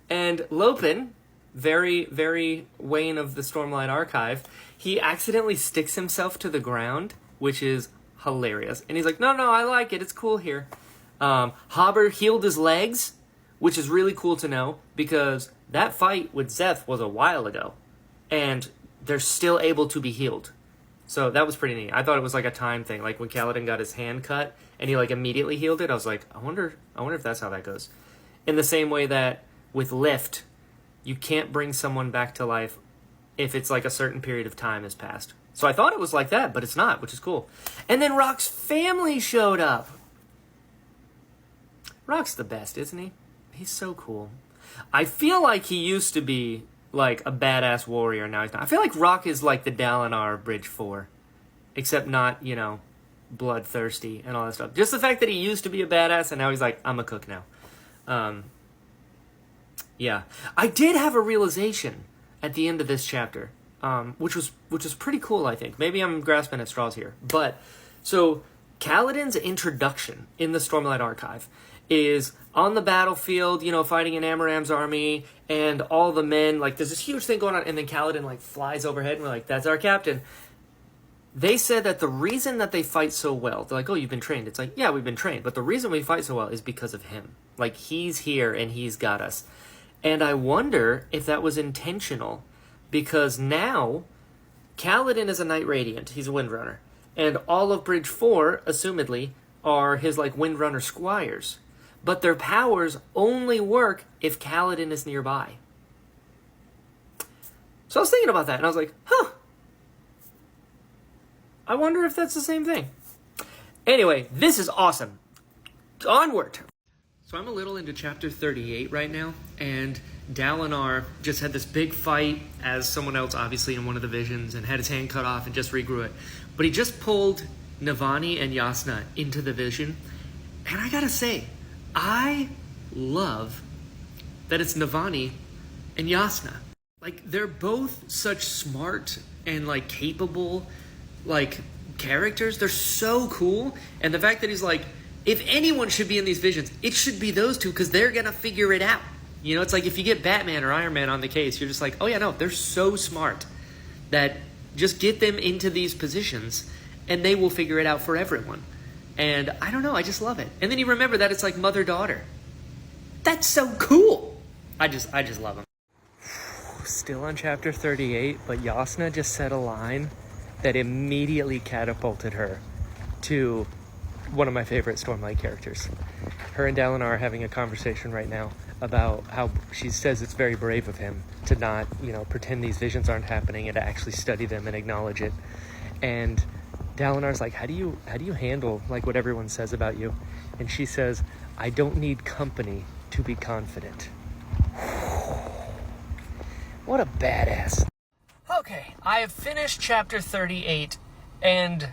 S1: And Lopin, very, very Wayne of the Stormlight Archive, he accidentally sticks himself to the ground, which is hilarious. And he's like, no, I like it. It's cool here. Haber healed his legs, which is really cool to know because that fight with Zeth was a while ago. And they're still able to be healed. So that was pretty neat. I thought it was a time thing. When Kaladin got his hand cut and he immediately healed it, I was like, I wonder if that's how that goes. In the same way that with Lift, you can't bring someone back to life if it's a certain period of time has passed. So I thought it was like that, but it's not, which is cool. And then Rock's family showed up. Rock's the best, isn't he? He's so cool. I feel like he used to be a badass warrior. Now he's not. I feel like Rock is the Dalinar of Bridge 4. Except not, bloodthirsty and all that stuff. Just the fact that he used to be a badass and now he's I'm a cook now. Yeah. I did have a realization at the end of this chapter. Which was pretty cool, I think. Maybe I'm grasping at straws here. But, so, Kaladin's introduction in the Stormlight Archive is on the battlefield, fighting in Amaram's army, and all the men, there's this huge thing going on, and then Kaladin, flies overhead, and we're like, that's our captain. They said that the reason that they fight so well, they're like, oh, you've been trained. It's yeah, we've been trained, but the reason we fight so well is because of him. He's here, and he's got us. And I wonder if that was intentional, because now, Kaladin is a Knight Radiant. He's a Windrunner. And all of Bridge 4, assumedly, are his, Windrunner squires. But their powers only work if Kaladin is nearby. So I was thinking about that, and I was like, huh. I wonder if that's the same thing. Anyway, this is awesome. Onward. So I'm a little into chapter 38 right now, and Dalinar just had this big fight as someone else, obviously, in one of the visions, and had his hand cut off and just regrew it. But he just pulled Navani and Yasna into the vision. And I gotta say, I love that it's Navani and Yasna. Like, they're both such smart and, like, capable, like, characters. They're so cool. And the fact that he's like, if anyone should be in these visions, it should be those two, because they're gonna figure it out. You know, it's like if you get Batman or Iron Man on the case, you're just like, oh yeah, no, they're so smart that just get them into these positions and they will figure it out for everyone. And I don't know, I just love it. And then you remember that it's like mother-daughter. That's so cool. I just love them. Still on chapter 38, but Yasna just said a line that immediately catapulted her to one of my favorite Stormlight characters. Her and Dalinar are having a conversation right now about how she says it's very brave of him to not, pretend these visions aren't happening and to actually study them and acknowledge it. And Dalinar's like, how do you handle like what everyone says about you? And she says, I don't need company to be confident. What a badass. Okay, I have finished chapter 38 and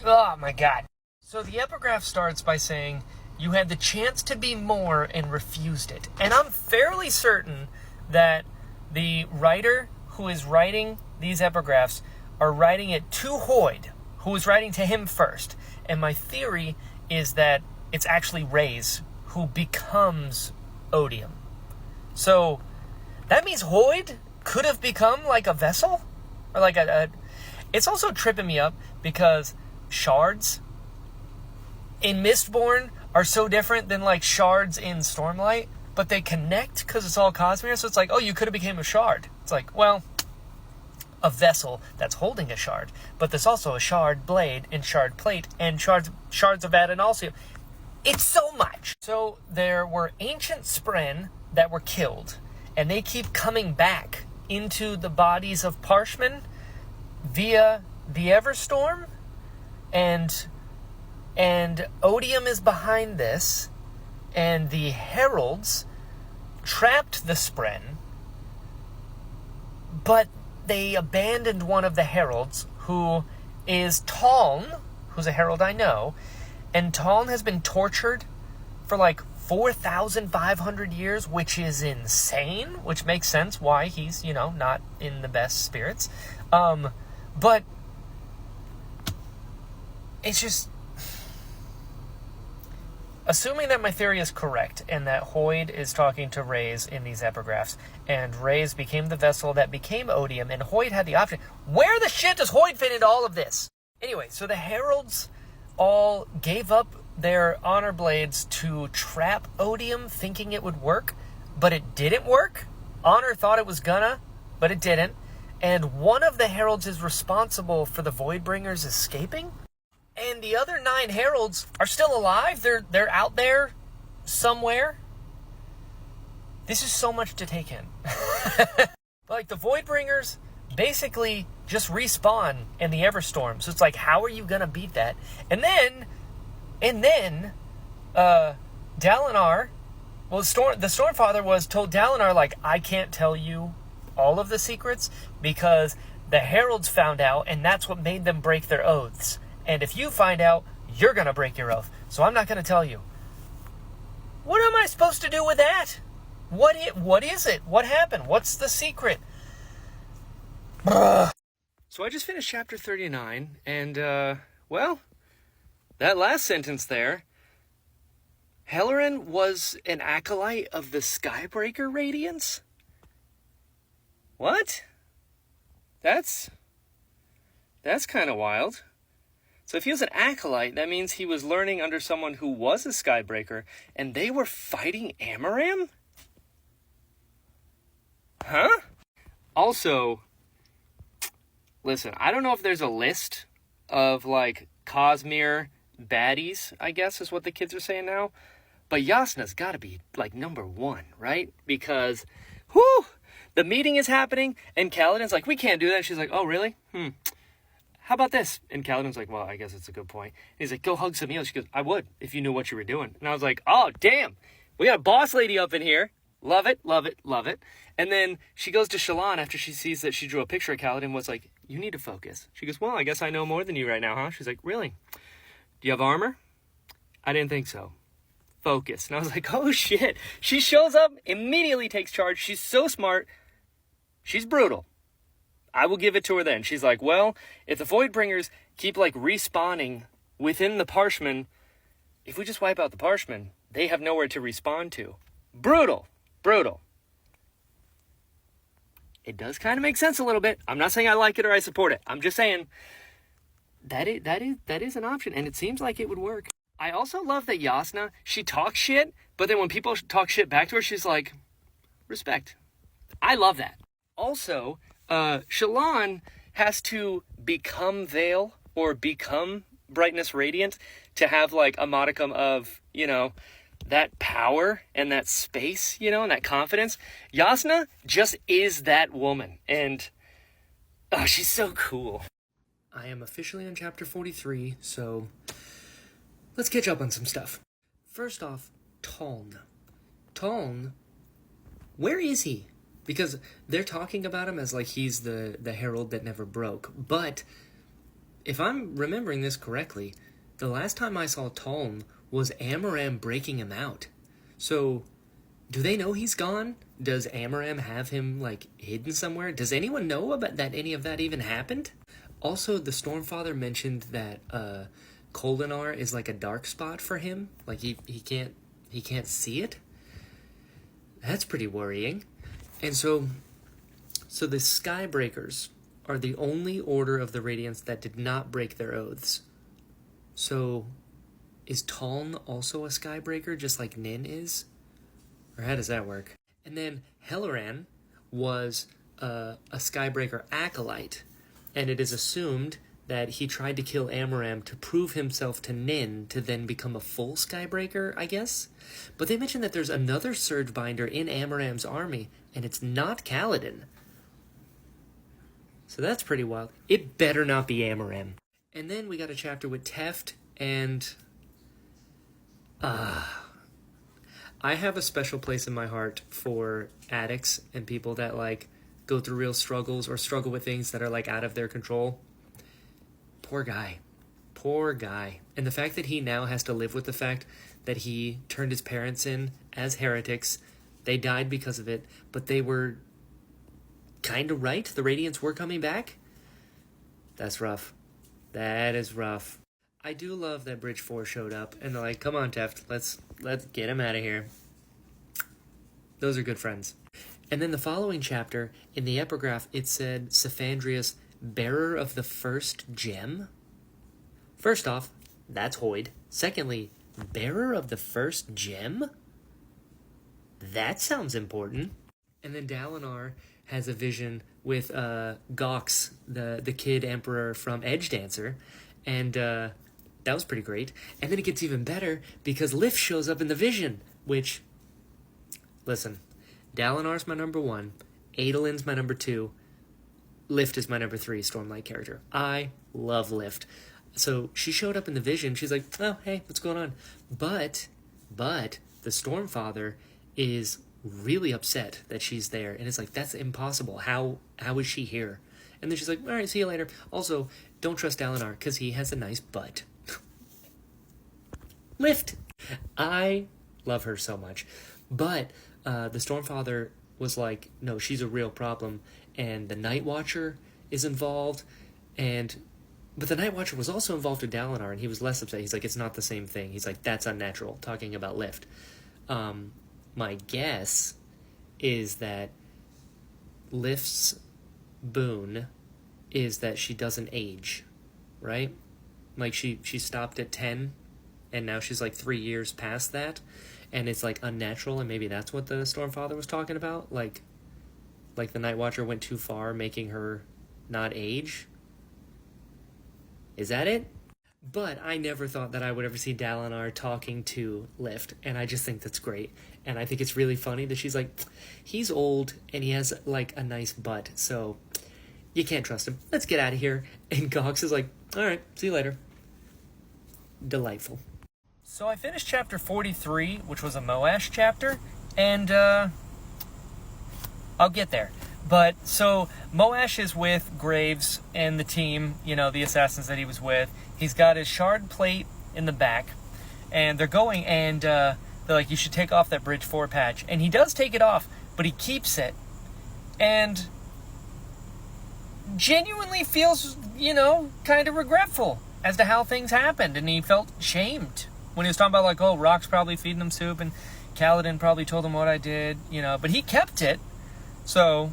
S1: oh my god. So the epigraph starts by saying, you had the chance to be more and refused it. And I'm fairly certain that the writer who is writing these epigraphs are writing it to Hoid, who is writing to him first. And my theory is that it's actually Reyes who becomes Odium. So that means Hoid could have become like a vessel? Or like it's also tripping me up because shards in Mistborn are so different than like shards in Stormlight, but they connect because it's all Cosmere. So it's like, oh, you could have became a shard. It's like, well, a vessel that's holding a shard, but there's also a shard blade and shard plate and shards of Adonalsium. It's so much. So there were ancient Spren that were killed, and they keep coming back into the bodies of Parshmen via the Everstorm, and Odium is behind this, and the Heralds trapped the Spren, but they abandoned one of the Heralds, who is Taln, who's a Herald I know, and Taln has been tortured for like 4,500 years, which is insane, which makes sense why he's, not in the best spirits. But it's just, assuming that my theory is correct and that Hoid is talking to Reyes in these epigraphs, and Reyes became the vessel that became Odium, and Hoid had the option. Where the shit does Hoid fit into all of this? Anyway, so the Heralds all gave up their honor blades to trap Odium, thinking it would work, but it didn't work. Honor thought it was gonna, but it didn't. And one of the Heralds is responsible for the Voidbringers escaping. And the other 9 Heralds are still alive. They're out there somewhere. This is so much to take in. Like, the Voidbringers basically just respawn in the Everstorm. So it's like, how are you going to beat that? And then Dalinar, well, the Stormfather was told Dalinar, like, I can't tell you all of the secrets because the Heralds found out, and that's what made them break their oaths. And if you find out, you're going to break your oath. So I'm not going to tell you. What am I supposed to do with that? What is it? What happened? What's the secret? So I just finished chapter 39, and, well, that last sentence there, Hellerin was an acolyte of the Skybreaker Radiance? What? That's kind of wild. So if he was an acolyte, that means he was learning under someone who was a Skybreaker, and they were fighting Amaram? Huh? Also, listen, I don't know if there's a list of, like, Cosmere baddies, I guess is what the kids are saying now, but Yasna's got to be, like, number 1, right? Because, whew, the meeting is happening, and Kaladin's like, we can't do that. And she's like, oh, really? How about this? And Kaladin's like, well, I guess it's a good point. And he's like, go hug Samil. She goes, I would, if you knew what you were doing. And I was like, oh, damn. We got a boss lady up in here. Love it, love it, love it. And then she goes to Shallan after she sees that she drew a picture of Kaladin and was like, you need to focus. She goes, well, I guess I know more than you right now, huh? She's like, really? Do you have armor? I didn't think so. Focus. And I was like, oh shit. She shows up, immediately takes charge. She's so smart. She's brutal. I will give it to her then. She's like, well, if the Voidbringers keep like respawning within the Parshmen, if we just wipe out the Parshmen, they have nowhere to respawn to. Brutal. Brutal. It does kind of make sense a little bit. I'm not saying I like it or I support it. I'm just saying that is an option, and it seems like it would work. I also love that Yasna, she talks shit, but then when people talk shit back to her, she's like, respect. I love that. Also, Shallan has to become Veil or become Brightness Radiant to have like a modicum of, you know, that power and that space, you know, and that confidence. Yasna just is that woman, and oh, she's so cool. I am officially on chapter 43, so let's catch up on some stuff. First off, Taln. Taln, where is he? Because they're talking about him as like he's the herald that never broke. But if I'm remembering this correctly, the last time I saw Taln was Amaram breaking him out. So, do they know he's gone? Does Amaram have him like hidden somewhere? Does anyone know about that? Any of that even happened? Also, the Stormfather mentioned that Kholinar is like a dark spot for him. Like he can't see it. That's pretty worrying. And so the Skybreakers are the only order of the Radiants that did not break their oaths. So, is Taln also a Skybreaker, just like Nin is? Or how does that work? And then Helleran was a Skybreaker acolyte, and it is assumed that he tried to kill Amaram to prove himself to Nin to then become a full Skybreaker, I guess? But they mentioned that there's another Surgebinder in Amaram's army, and it's not Kaladin. So that's pretty wild. It better not be Amaram. And then we got a chapter with Teft, and I have a special place in my heart for addicts and people that like go through real struggles or struggle with things that are like out of their control. Poor guy. Poor guy. And the fact that he now has to live with the fact that he turned his parents in as heretics. They died because of it, but they were kind of right. The Radiants were coming back. That's rough. That is rough. I do love that Bridge 4 showed up, and they're like, come on, Teft, let's get him out of here. Those are good friends. And then the following chapter, in the epigraph, it said, Sephandrius, bearer of the first gem? First off, that's Hoyd. Secondly, bearer of the first gem? That sounds important. And then Dalinar has a vision with Gox, the kid emperor from Edge Dancer, and that was pretty great. And then it gets even better because Lift shows up in the vision, which, listen, Dalinar's my number 1, Adolin's my number 2, Lift is my number 3 Stormlight character. I love Lift. So she showed up in the vision. She's like, oh, hey, what's going on? But the Stormfather is really upset that she's there. And it's like, that's impossible. How is she here? And then she's like, all right, see you later. Also, don't trust Dalinar because he has a nice butt. Lift. I love her so much. But the Stormfather was like, no, she's a real problem. And the Night Watcher is involved. But the Night Watcher was also involved with Dalinar, and he was less upset. He's like, it's not the same thing. He's like, that's unnatural, talking about Lift. My guess is that Lift's boon is that she doesn't age, right? Like, she stopped at 10, and now she's like 3 years past that, and it's like unnatural, and maybe that's what the Stormfather was talking about, like the Night Watcher went too far, making her not age. Is that it? But I never thought that I would ever see Dalinar talking to Lift, and I just think that's great. And I think it's really funny that she's like, he's old, and he has, like, a nice butt, so you can't trust him. Let's get out of here. And Gox is like, all right, see you later. Delightful. So I finished chapter 43, which was a Moash chapter, and I'll get there. But, so, Moash is with Graves and the team, the assassins that he was with. He's got his shard plate in the back, and they're going, and they're like, you should take off that Bridge 4 patch. And he does take it off, but he keeps it, and genuinely feels, kind of regretful as to how things happened, and he felt shamed when he was talking about, like, oh, Rock's probably feeding him soup, and Kaladin probably told him what I did, but he kept it, so...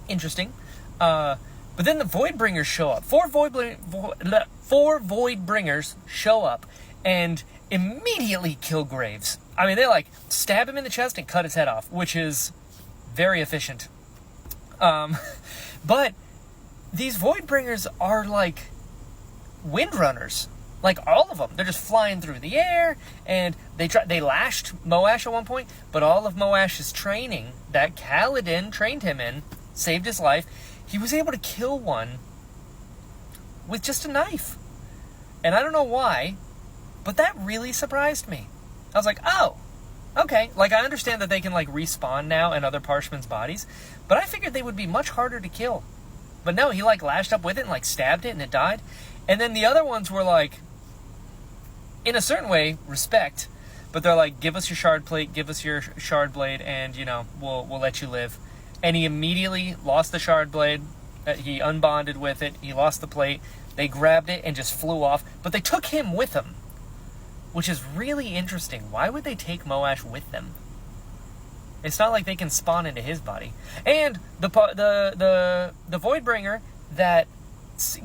S1: interesting. But then the Voidbringers show up. Four Voidbringers show up and immediately kill Graves. I mean, they stab him in the chest and cut his head off, which is very efficient. But these Voidbringers are like windrunners. Like, all of them. They're just flying through the air, and they lashed Moash at one point, but all of Moash's training that Kaladin trained him in saved his life. He was able to kill one with just a knife. And I don't know why, but that really surprised me. I was like, oh, okay. Like, I understand that they can, respawn now in other Parshman's bodies, but I figured they would be much harder to kill. But no, he, lashed up with it and, stabbed it, and it died. And then the other ones were, in a certain way, respect. But they're like, give us your shard plate, give us your shard blade, and, we'll let you live. And he immediately lost the shard blade. He unbonded with it. He lost the plate. They grabbed it and just flew off. But they took him with them, which is really interesting. Why would they take Moash with them? It's not like they can spawn into his body. And the Voidbringer that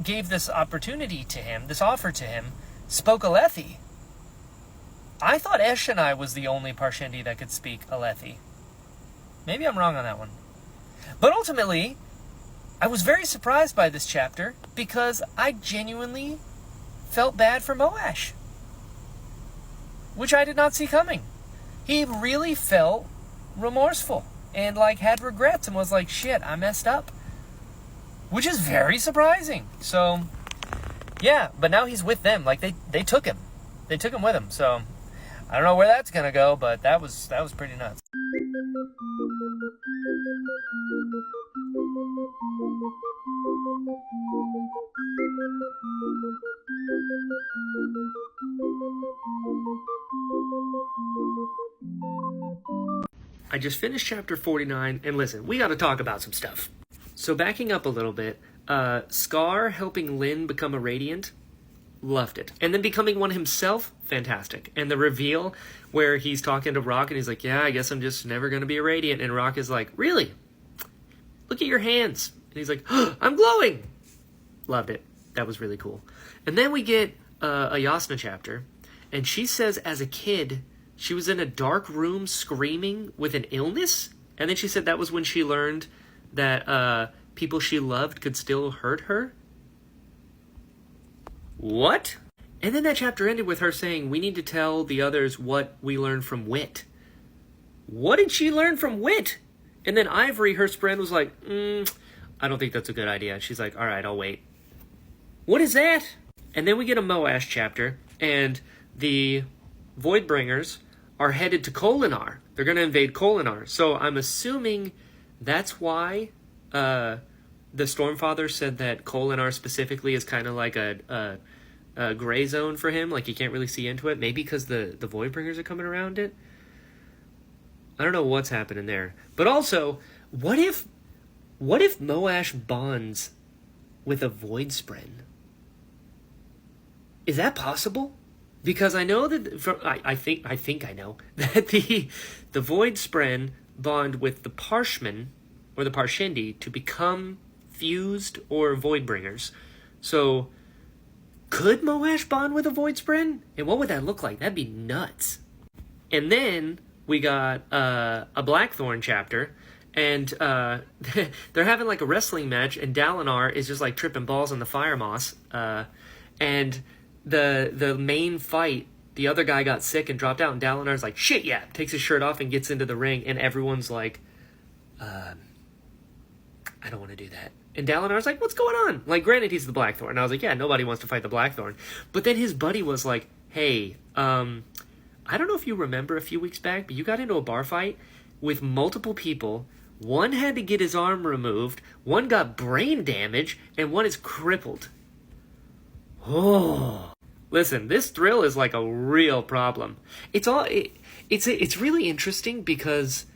S1: gave this opportunity to him, this offer to him, spoke Alethi. I thought Eshonai was the only Parshendi that could speak Alethi. Maybe I'm wrong on that one. But ultimately, I was very surprised by this chapter because I genuinely felt bad for Moash, which I did not see coming. He really felt remorseful and had regrets and was like, shit, I messed up, which is very surprising. So, yeah, but now he's with them. They took him. They took him with them. So, I don't know where that's going to go, but that was pretty nuts. I just finished chapter 49, and listen, we got to talk about some stuff. So backing up a little bit, Scar helping Lynn become a Radiant, loved it. And then becoming one himself, fantastic. And the reveal where he's talking to Rock and he's like, yeah, I guess I'm just never going to be a Radiant. And Rock is like, really? Look at your hands. And he's like, oh, I'm glowing. Loved it. That was really cool. And then we get a Yasna chapter, and she says as a kid, she was in a dark room screaming with an illness. And then she said that was when she learned that people she loved could still hurt her. What? And then that chapter ended with her saying, we need to tell the others what we learned from Wit. What did she learn from Wit? And then Ivory, her friend, was like, I don't think that's a good idea. She's like, all right, I'll wait. What is that? And then we get a Moash chapter, and the Voidbringers are headed to Kholinar. They're going to invade Kholinar. So I'm assuming that's why the Stormfather said that Kholinar specifically is kind of like a gray zone for him. Like, he can't really see into it. Maybe because the Voidbringers are coming around it. I don't know what's happening there. But also, what if Moash bonds with a Voidspren? Is that possible? Because I know that I think I know that the Voidspren bond with the Parshman or the Parshendi to become fused or Voidbringers. So could Moash bond with a Voidspren? And what would that look like? That'd be nuts. And then we got a Blackthorn chapter, and they're having like a wrestling match, and Dalinar is just like tripping balls on the fire moss. And the main fight, the other guy got sick and dropped out, and Dalinar's like, shit, yeah, takes his shirt off and gets into the ring, and everyone's like, I don't want to do that. And Dalinar's like, what's going on? Like, granted, he's the Blackthorn. And I was like, yeah, nobody wants to fight the Blackthorn. But then his buddy was like, hey, I don't know if you remember a few weeks back, but you got into a bar fight with multiple people, One had to get his arm removed, one got brain damage, and one is crippled. Oh. Listen, this thrill is like a real problem. It's really interesting because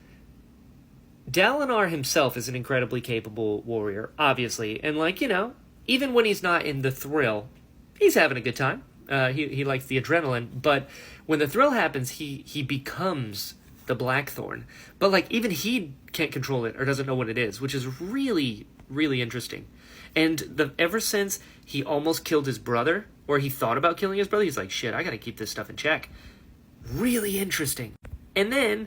S1: Dalinar himself is an incredibly capable warrior, obviously. And even when he's not in the thrill, he's having a good time. He likes the adrenaline. But when the thrill happens, he becomes the Blackthorn. But even he can't control it or doesn't know what it is, which is really, really interesting. And ever since he almost killed his brother, or he thought about killing his brother, he's like, shit, I gotta keep this stuff in check. Really interesting. And then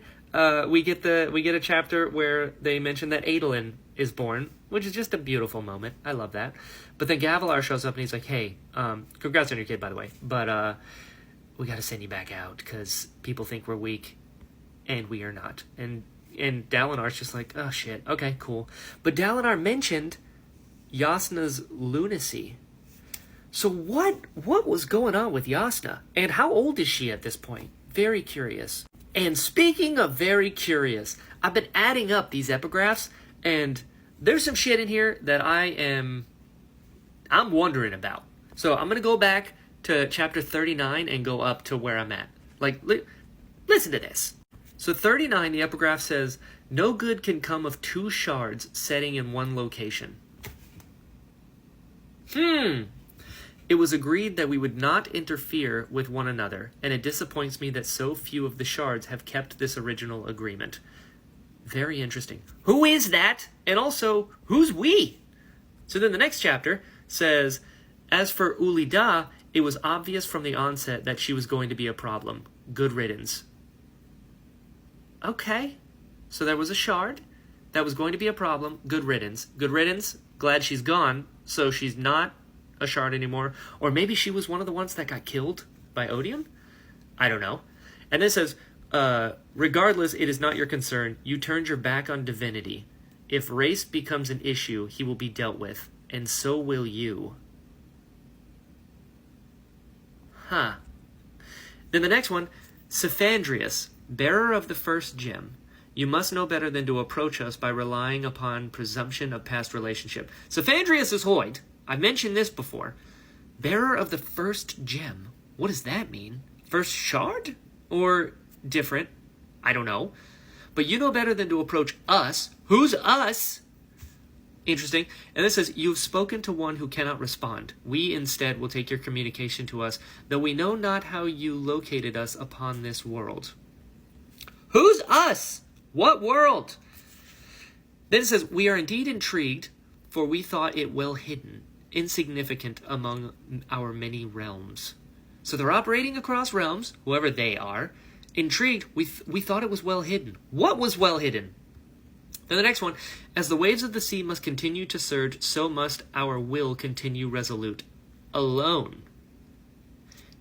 S1: we get a chapter where they mention that Adolin is born, which is just a beautiful moment. I love that. But then Gavilar shows up and he's like, hey, congrats on your kid, by the way, but we gotta send you back out because people think we're weak, and we are not. And Dalinar's just like, oh shit, okay, cool. But Dalinar mentioned Yasna's lunacy. So what was going on with Yasna? And how old is she at this point? Very curious. And speaking of very curious, I've been adding up these epigraphs, and there's some shit in here that I'm wondering about. So I'm going to go back to chapter 39 and go up to where I'm at. Listen to this. So 39, the epigraph says, no good can come of two shards setting in one location. It was agreed that we would not interfere with one another, and it disappoints me that so few of the shards have kept this original agreement. Very interesting. Who is that? And also, who's we? So then the next chapter says, as for Ulida, it was obvious from the onset that she was going to be a problem. Good riddance. Okay. So there was a shard that was going to be a problem. Good riddance. Good riddance. Glad she's gone, so she's not a shard anymore. Or maybe she was one of the ones that got killed by Odium? I don't know. And then it says, regardless, it is not your concern. You turned your back on divinity. If race becomes an issue, he will be dealt with. And so will you. Huh. Then the next one, Cephandrius, bearer of the first gem. You must know better than to approach us by relying upon presumption of past relationship. Cephandrius is Hoid. I mentioned this before. Bearer of the first gem. What does that mean? First shard? Or different? I don't know. But you know better than to approach us. Who's us? Interesting. And this says, you've spoken to one who cannot respond. We instead will take your communication to us, though we know not how you located us upon this world. Who's us? What world? Then it says, we are indeed intrigued, for we thought it well hidden, insignificant among our many realms. So they're operating across realms, whoever they are. Intrigued, we thought it was well hidden. What was well hidden? Then the next one, as the waves of the sea must continue to surge, so must our will continue resolute. Alone.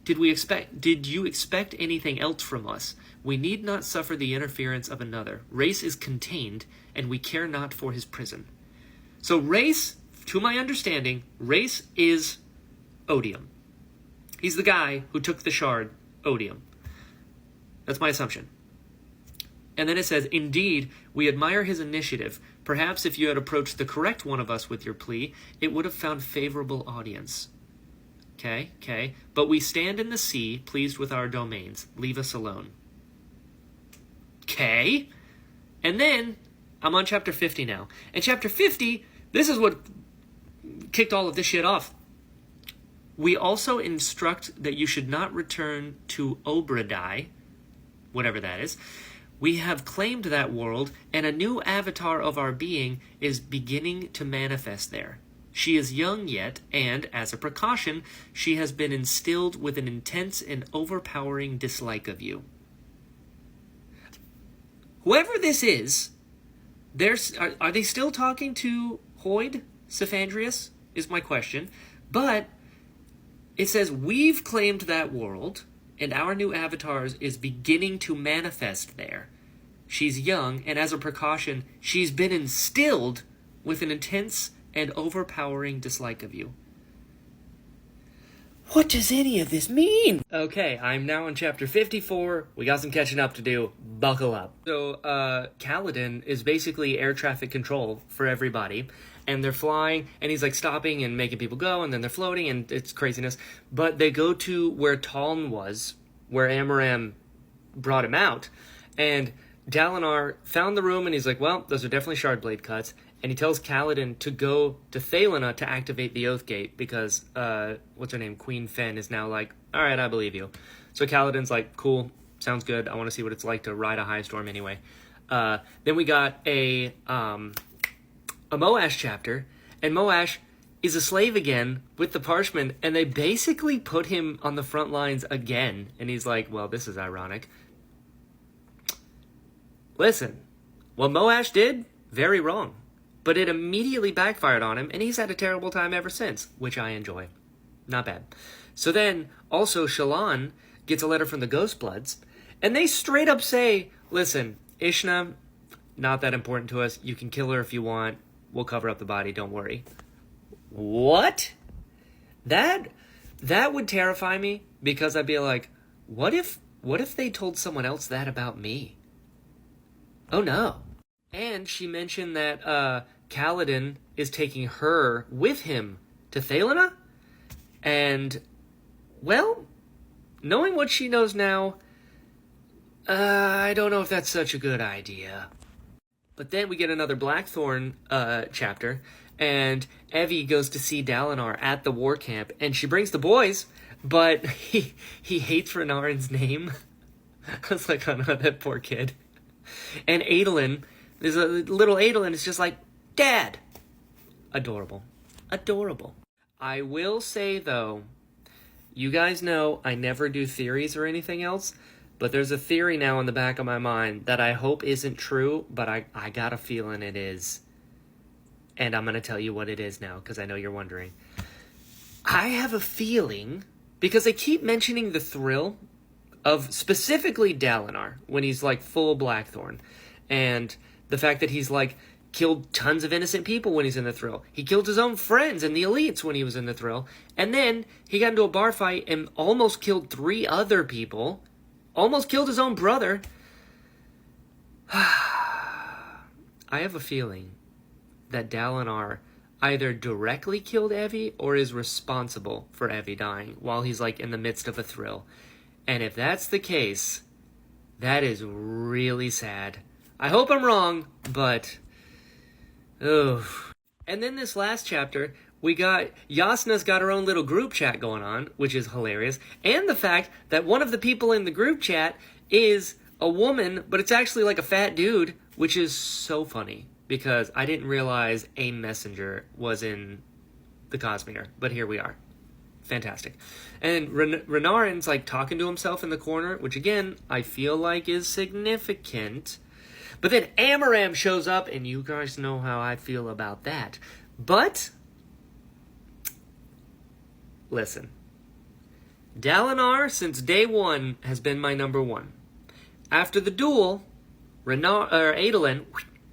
S1: Did you expect anything else from us? We need not suffer the interference of another. Race is contained, and we care not for his prison. So race, to my understanding, race is Odium. He's the guy who took the shard, Odium. That's my assumption. And then it says, indeed, we admire his initiative. Perhaps if you had approached the correct one of us with your plea, it would have found favorable audience. Okay. But we stand in the sea, pleased with our domains. Leave us alone. Okay. And then, I'm on chapter 50 now. And chapter 50, this is what kicked all of this shit off. We also instruct that you should not return to Obradai, whatever that is. We have claimed that world, and a new avatar of our being is beginning to manifest there. She is young yet, and, as a precaution, she has been instilled with an intense and overpowering dislike of you. Whoever this is, are they still talking to Hoid, Cephandrius, is my question. But it says, we've claimed that world, and our new avatar is beginning to manifest there. She's young, and as a precaution, she's been instilled with an intense and overpowering dislike of you. What does any of this mean? Okay, I'm now on chapter 54. We got some catching up to do. Buckle up. So, Kaladin is basically air traffic control for everybody. And they're flying, and he's, like, stopping and making people go, and then they're floating, and it's craziness. But they go to where Taln was, where Amaram brought him out. And Dalinar found the room, and he's like, well, those are definitely Shardblade cuts. And he tells Kaladin to go to Thalena to activate the Oath Gate because, what's her name? Queen Fen is now like, all right, I believe you. So Kaladin's like, cool, sounds good. I want to see what it's like to ride a high storm anyway. Then we got a Moash chapter, and Moash is a slave again with the Parshmen, and they basically put him on the front lines again. And he's like, well, this is ironic. Listen, what Moash did, very wrong. But it immediately backfired on him, and he's had a terrible time ever since, which I enjoy. Not bad. So then, also, Shallan gets a letter from the Ghostbloods, and they straight up say, listen, Ishna, not that important to us. You can kill her if you want. We'll cover up the body, don't worry. What? That would terrify me, because I'd be like, what if they told someone else that about me? Oh no. And she mentioned that Kaladin is taking her with him to Thalena. And, well, knowing what she knows now, I don't know if that's such a good idea. But then we get another Blackthorn chapter, and Evie goes to see Dalinar at the war camp, and she brings the boys, but he hates Renarin's name. I was like, oh no, that poor kid. And Adolin... There's a little Adolin is just like, Dad. Adorable. Adorable. I will say, though, you guys know I never do theories or anything else, but there's a theory now in the back of my mind that I hope isn't true, but I got a feeling it is. And I'm going to tell you what it is now, because I know you're wondering. I have a feeling, because they keep mentioning the thrill of specifically Dalinar, when he's like full Blackthorn, and... the fact that he's, like, killed tons of innocent people when he's in the thrill. He killed his own friends and the elites when he was in the thrill. And then he got into a bar fight and almost killed 3 other people. Almost killed his own brother. I have a feeling that Dalinar either directly killed Evie or is responsible for Evie dying while he's, like, in the midst of a thrill. And if that's the case, that is really sad. I hope I'm wrong, but... oh. And then this last chapter, we got... Yasna's got her own little group chat going on, which is hilarious. And the fact that one of the people in the group chat is a woman, but it's actually like a fat dude, which is so funny. Because I didn't realize a messenger was in the Cosmere. But here we are. Fantastic. And Renarin's like talking to himself in the corner, which again, I feel like is significant... But then Amaram shows up, and you guys know how I feel about that. But, listen. Dalinar, since day one, has been my number 1. After the duel, Adolin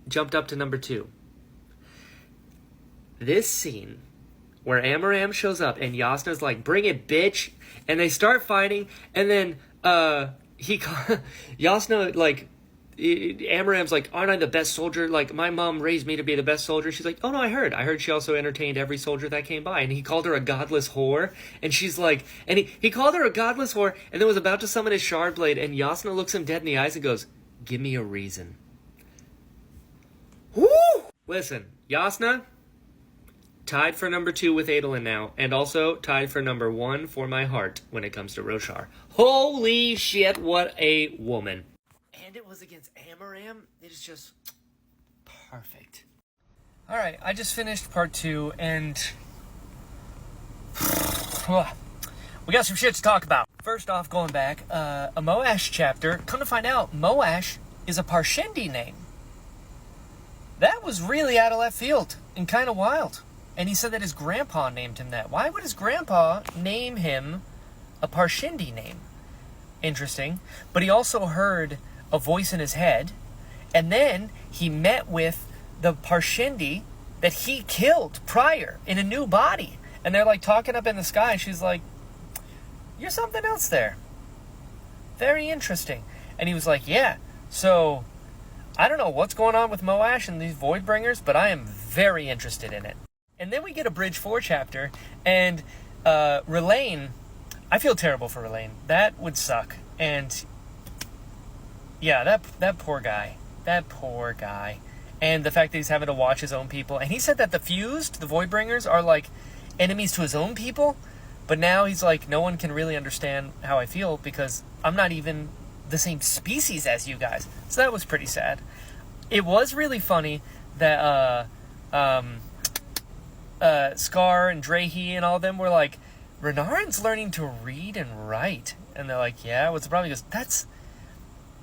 S1: jumped up to number 2. This scene, where Amaram shows up, and Yasna's like, bring it, bitch! And they start fighting, and then, Yasna, like... Amaram's like, aren't I the best soldier? Like, my mom raised me to be the best soldier. She's like, oh no, I heard she also entertained every soldier that came by. And he called her a godless whore. And she's like, and he called her a godless whore and then was about to summon his Shardblade. And Yasna looks him dead in the eyes and goes, give me a reason. Woo! Listen, Yasna, tied for number 2 with Adolin now. And also tied for number 1 for my heart when it comes to Roshar. Holy shit, what a woman. And it was against Amaram. It is just perfect. Alright, I just finished part 2, and we got some shit to talk about. First off, going back, a Moash chapter. Come to find out, Moash is a Parshendi name. That was really out of left field and kind of wild. And he said that his grandpa named him that. Why would his grandpa name him a Parshendi name? Interesting. But he also heard a voice in his head, and then he met with the Parshendi that he killed prior in a new body. And they're like talking up in the sky, and she's like, you're something else there. Very interesting. And he was like, yeah, so I don't know what's going on with Moash and these Voidbringers, but I am very interested in it. And then we get a Bridge 4 chapter, and Relaine, I feel terrible for Relaine. That would suck. And yeah, that poor guy. That poor guy. And the fact that he's having to watch his own people. And he said that the Fused, the Voidbringers, are like enemies to his own people. But now he's like, no one can really understand how I feel because I'm not even the same species as you guys. So that was pretty sad. It was really funny that Scar and Drahe and all of them were like, Renarin's learning to read and write. And they're like, yeah, what's the problem? He goes,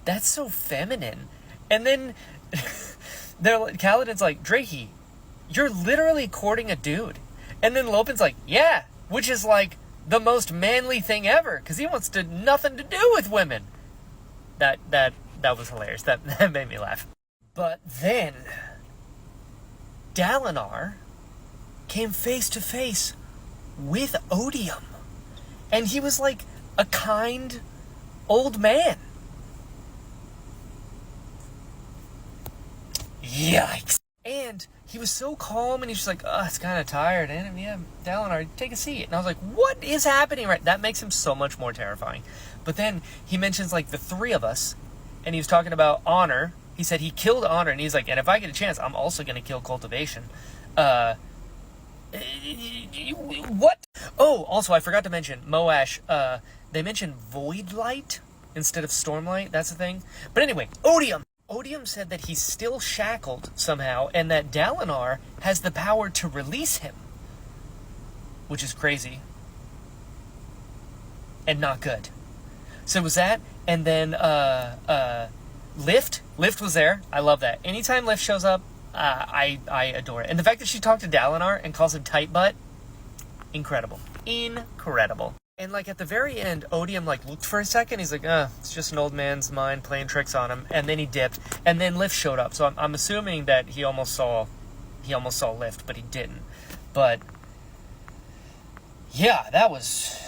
S1: that's so feminine. And then Kaladin's like, Drahe, you're literally courting a dude. And then Lopin's like, yeah, which is like the most manly thing ever, because he wants nothing to do with women. That was hilarious. That made me laugh. But then Dalinar came face to face with Odium, and he was like a kind old man. Yikes. And he was so calm, and he's just like, oh, it's kind of tired. And yeah, Dalinar, take a seat. And I was like, what is happening right? That makes him so much more terrifying. But then he mentions like the three of us, and he was talking about honor. He said he killed honor, and he's like, and if I get a chance, I'm also going to kill cultivation. What? Oh, also, I forgot to mention Moash. They mentioned Void Light instead of Stormlight. That's the thing. But anyway, Odium. Odium said that he's still shackled somehow, and that Dalinar has the power to release him, which is crazy and not good. So it was that, and then Lift was there. I love that. Anytime Lift shows up, I adore it. And the fact that she talked to Dalinar and calls him tight butt, incredible. And like at the very end, Odium like looked for a second. He's like, it's just an old man's mind playing tricks on him. And then he dipped. And then Lift showed up. So I'm assuming that he almost saw Lift, but he didn't. But yeah, that was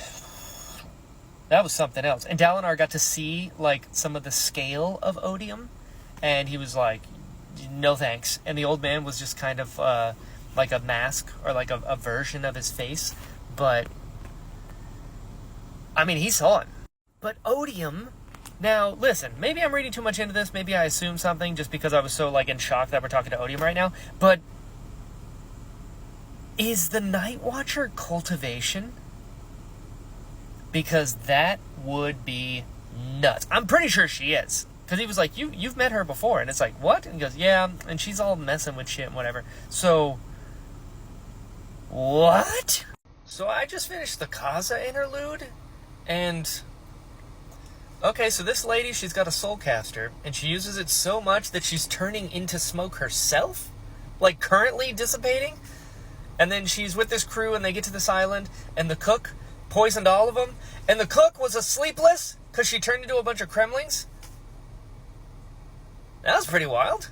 S1: something else. And Dalinar got to see like some of the scale of Odium, and he was like, no thanks. And the old man was just kind of like a mask or like a version of his face. But I mean, he saw it. But Odium, now listen, maybe I'm reading too much into this. Maybe I assumed something just because I was so like in shock that we're talking to Odium right now. But is the Night Watcher cultivation? Because that would be nuts. I'm pretty sure she is. Because he was like, you've met her before. And it's like, what? And he goes, yeah. And she's all messing with shit and whatever. So, what? So I just finished the Kaza interlude. And, okay, so this lady, she's got a soulcaster. And she uses it so much that she's turning into smoke herself. Like, currently dissipating. And then she's with this crew and they get to this island. And the cook poisoned all of them. And the cook was a sleepless because she turned into a bunch of Kremlings. That was pretty wild.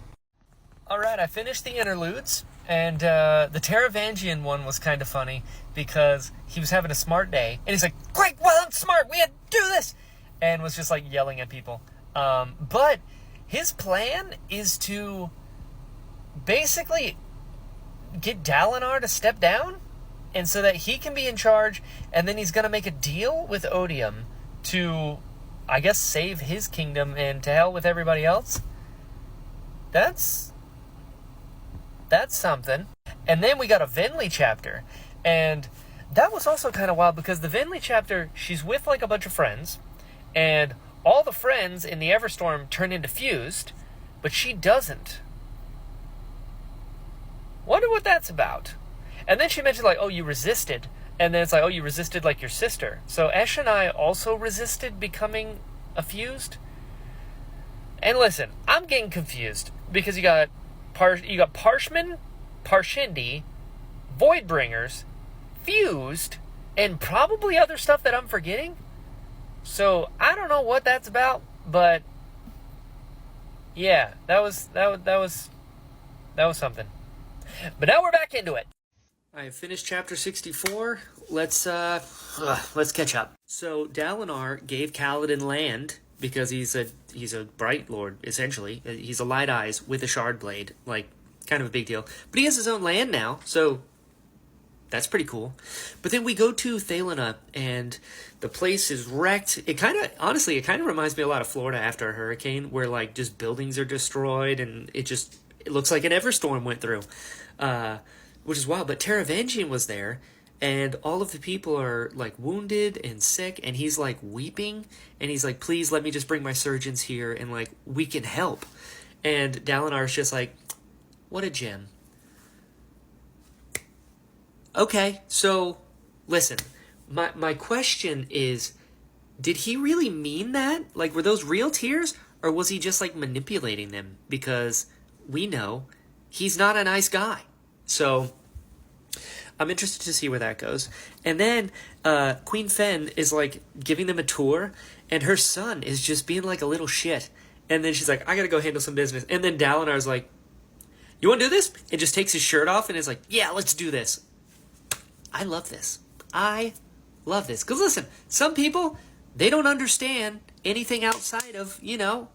S1: Alright, I finished the interludes. And the Taravangian one was kind of funny because he was having a smart day. And he's like, quick, well, I'm smart. We had to do this. And was just like yelling at people. But his plan is to basically get Dalinar to step down. And so that he can be in charge. And then he's going to make a deal with Odium to, I guess, save his kingdom and to hell with everybody else. That's something. And then we got a Venli chapter. And that was also kind of wild because the Venli chapter, she's with like a bunch of friends. And all the friends in the Everstorm turn into Fused. But she doesn't. Wonder what that's about. And then she mentioned like, oh, you resisted. And then it's like, oh, you resisted like your sister. So Eshonai also resisted becoming a Fused. And listen, I'm getting confused. Because you got Parshman, Parshindi, Voidbringers, Fused, and probably other stuff that I'm forgetting. So I don't know what that's about, but yeah, that was something. But now we're back into it. I have finished chapter 64. let's catch up. So Dalinar gave Kaladin land because he's a bright lord, essentially. He's a light eyes with a shard blade, like kind of a big deal. But he has his own land now, so that's pretty cool. But then we go to Thalena, and the place is wrecked. It kind of reminds me a lot of Florida after a hurricane, where like just buildings are destroyed, and it looks like an Everstorm went through, which is wild. But Taravangian was there, and all of the people are like wounded and sick, and he's like weeping, and he's like, please let me just bring my surgeons here, and like we can help. And Dalinar's just like, what a gem. Okay, so listen, my question is, did he really mean that? Like, were those real tears, or was he just like manipulating them? Because we know he's not a nice guy. So I'm interested to see where that goes. And then Queen Fen is like giving them a tour, and her son is just being like a little shit. And then she's like, I gotta go handle some business. And then Dalinar's like, you want to do this? And just takes his shirt off and is like, yeah, let's do this. I love this. I love this. Because listen, some people, they don't understand anything outside of, a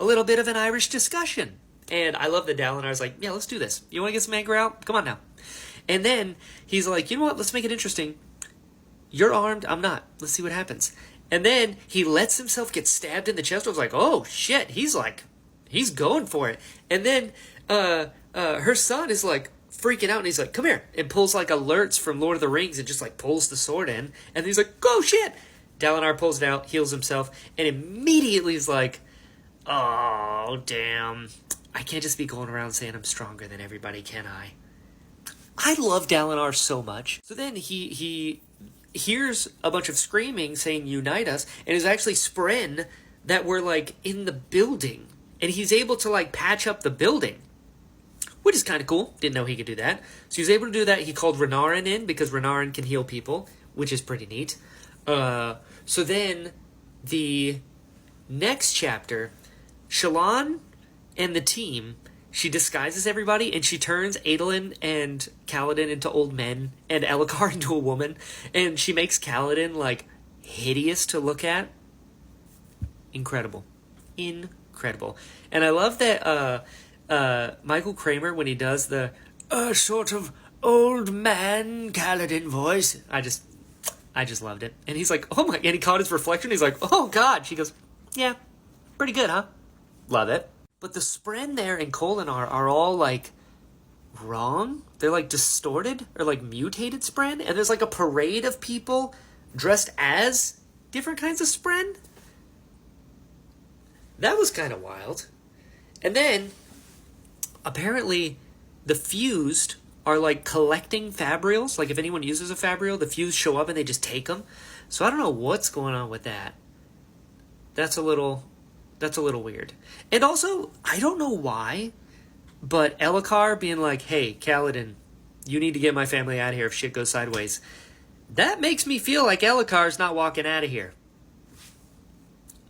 S1: little bit of an Irish discussion. And I love that Dalinar's like, yeah, let's do this. You want to get some anger out? Come on now. And then he's like, you know what? Let's make it interesting. You're armed. I'm not. Let's see what happens. And then he lets himself get stabbed in the chest. I was like, oh, shit. He's going for it. And then her son is like, freaking out, and he's like, come here, and pulls like alerts from Lord of the Rings and just like pulls the sword in, and he's like, oh shit. Dalinar pulls it out, heals himself, and immediately is like, oh damn, I can't just be going around saying I'm stronger than everybody, can I? I love Dalinar so much. So then he hears a bunch of screaming saying unite us, and it's actually Spren that were like in the building, and he's able to like patch up the building, which is kind of cool. Didn't know he could do that. So he was able to do that. He called Renarin in because Renarin can heal people, which is pretty neat. So then the next chapter, Shallan and the team, she disguises everybody and she turns Adolin and Kaladin into old men and Elhokar into a woman. And she makes Kaladin like hideous to look at. Incredible. And I love that Michael Kramer, when he does the sort of old man Kaladin voice, I just loved it. And he's like, oh my, and he caught his reflection. He's like, oh God. She goes, yeah, pretty good, huh? Love it. But the Spren there and Kholinar are all like wrong. They're like distorted or like mutated Spren. And there's like a parade of people dressed as different kinds of Spren. That was kind of wild. And then apparently the fused are like collecting fabrials. Like if anyone uses a fabrial, the fused show up and they just take them. So I don't know what's going on with that. That's a little weird. And also, I don't know why, but Elhokar being like, hey, Kaladin, you need to get my family out of here if shit goes sideways. That makes me feel like Elhokar's not walking out of here.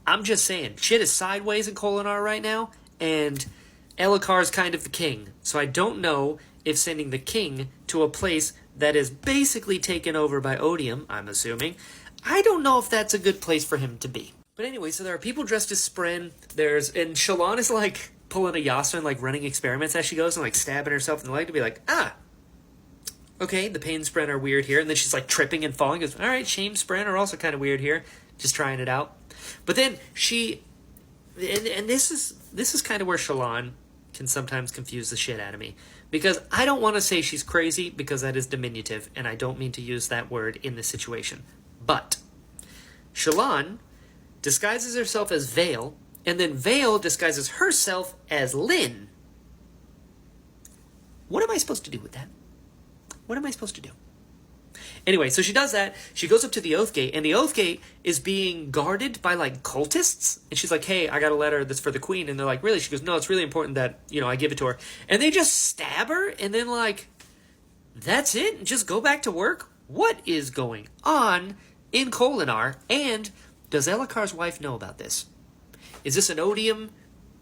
S1: I'm just saying, shit is sideways in Kholinar right now, and Elhokar's kind of the king. So I don't know if sending the king to a place that is basically taken over by Odium, I'm assuming, I don't know if that's a good place for him to be. But anyway, so there are people dressed as Spren. And Shallan is like pulling a Yasna and like running experiments as she goes and like stabbing herself in the leg to be like, okay, the pain Spren are weird here. And then she's like tripping and falling. Goes, all right, shame Spren are also kind of weird here. Just trying it out. But then and this is kind of where Shallan can sometimes confuse the shit out of me. Because I don't want to say she's crazy because that is diminutive. And I don't mean to use that word in this situation. But Shallan disguises herself as Vale, and then Vale disguises herself as Lyn. What am I supposed to do with that? What am I supposed to do? Anyway, so she does that. She goes up to the Oath Gate, and the Oath Gate is being guarded by, like, cultists. And she's like, hey, I got a letter that's for the queen. And they're like, really? She goes, no, it's really important that, I give it to her. And they just stab her, and then, like, that's it? And just go back to work? What is going on in Kholinar? And does Elhokar's wife know about this? Is this an Odium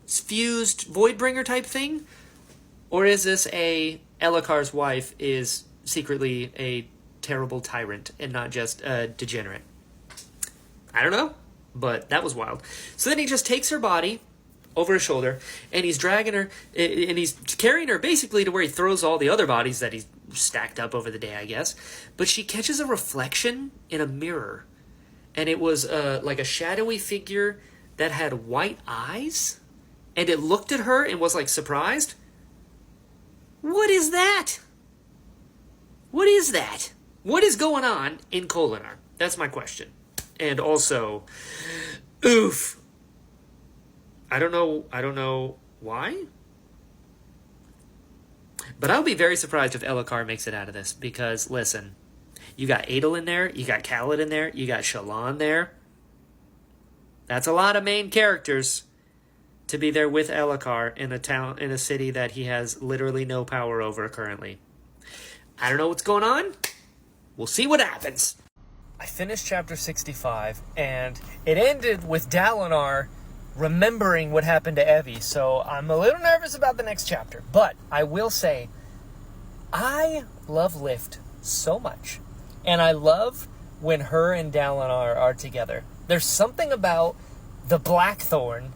S1: fused Voidbringer type thing? Or is this a Elhokar's wife is secretly a terrible tyrant and not just a degenerate. I don't know, but that was wild. So then he just takes her body over his shoulder, and he's dragging her, and he's carrying her basically to where he throws all the other bodies that he's stacked up over the day, I guess. But she catches a reflection in a mirror, and it was like a shadowy figure that had white eyes, and it looked at her and was like surprised. What is that? What is that? What is going on in Kholinar? That's my question. And also, oof. I don't know why. But I'll be very surprised if Elhokar makes it out of this, because listen, you got Adel in there, you got Khaled in there, you got Shallan there. That's a lot of main characters to be there with Elhokar in a city that he has literally no power over currently. I don't know what's going on. We'll see what happens. I finished chapter 65, and it ended with Dalinar remembering what happened to Evie, so I'm a little nervous about the next chapter. But I will say, I love Lift so much, and I love when her and Dalinar are together. There's something about the Blackthorn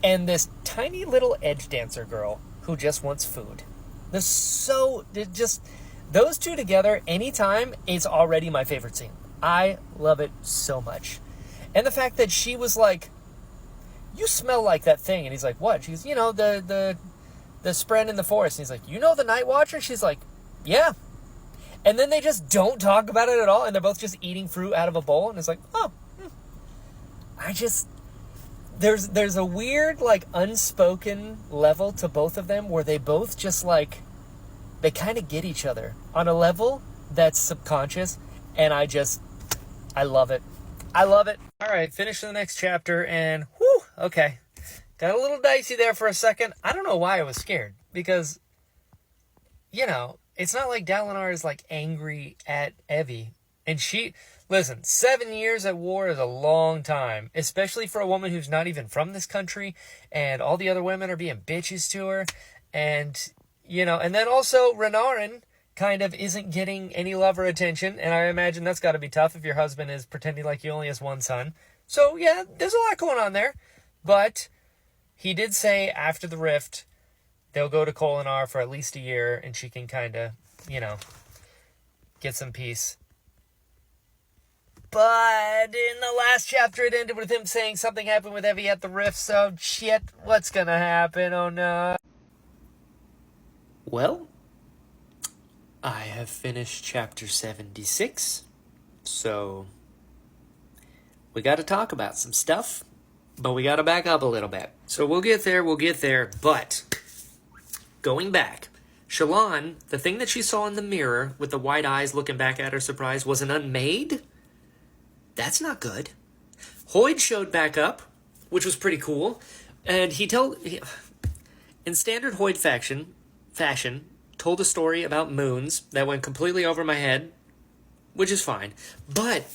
S1: and this tiny little edge dancer girl who just wants food. Those two together anytime is already my favorite scene. I love it so much. And the fact that she was like, you smell like that thing. And he's like, what? She's, the spren in the forest. And he's like, you know the Night Watcher? She's like, yeah. And then they just don't talk about it at all. And they're both just eating fruit out of a bowl. And it's like, oh. There's a weird, like, unspoken level to both of them where they both just, like, they kind of get each other on a level that's subconscious. And I love it. I love it. All right, finish the next chapter, and whew, okay. Got a little dicey there for a second. I don't know why I was scared, because, it's not like Dalinar is, like, angry at Evie. And listen, 7 years at war is a long time, especially for a woman who's not even from this country, and all the other women are being bitches to her, and, and then also Renarin kind of isn't getting any love or attention, and I imagine that's got to be tough if your husband is pretending like he only has one son. So, yeah, there's a lot going on there. But he did say after the rift, they'll go to Kholinar for at least a year, and she can kind of, get some peace. But in the last chapter, it ended with him saying something happened with Evie at the rift, so shit, what's gonna happen? Oh, no. Well, I have finished chapter 76, so we got to talk about some stuff, but we got to back up a little bit. So we'll get there, but going back, Shallan, the thing that she saw in the mirror with the white eyes looking back at her surprised was an unmade? That's not good. Hoid showed back up, which was pretty cool, and in standard Hoid fashion, told a story about moons that went completely over my head, which is fine. But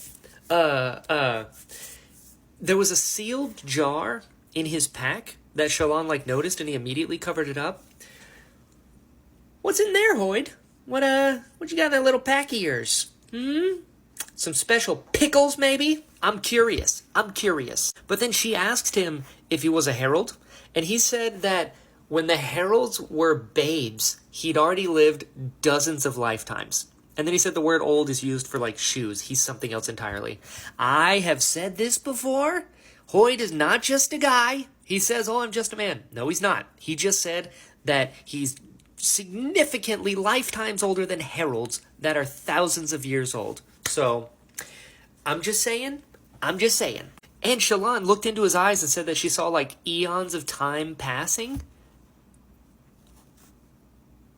S1: there was a sealed jar in his pack that Shallan noticed, and he immediately covered it up. What's in there, Hoid? What you got in that little pack of yours? Some special pickles, maybe? I'm curious. But then she asked him if he was a herald, and he said that when the heralds were babes, he'd already lived dozens of lifetimes. And then he said the word old is used for, shoes. He's something else entirely. I have said this before. Hoid is not just a guy. He says, oh, I'm just a man. No, he's not. He just said that he's significantly lifetimes older than heralds that are thousands of years old. So, I'm just saying. And Shallan looked into his eyes and said that she saw, eons of time passing.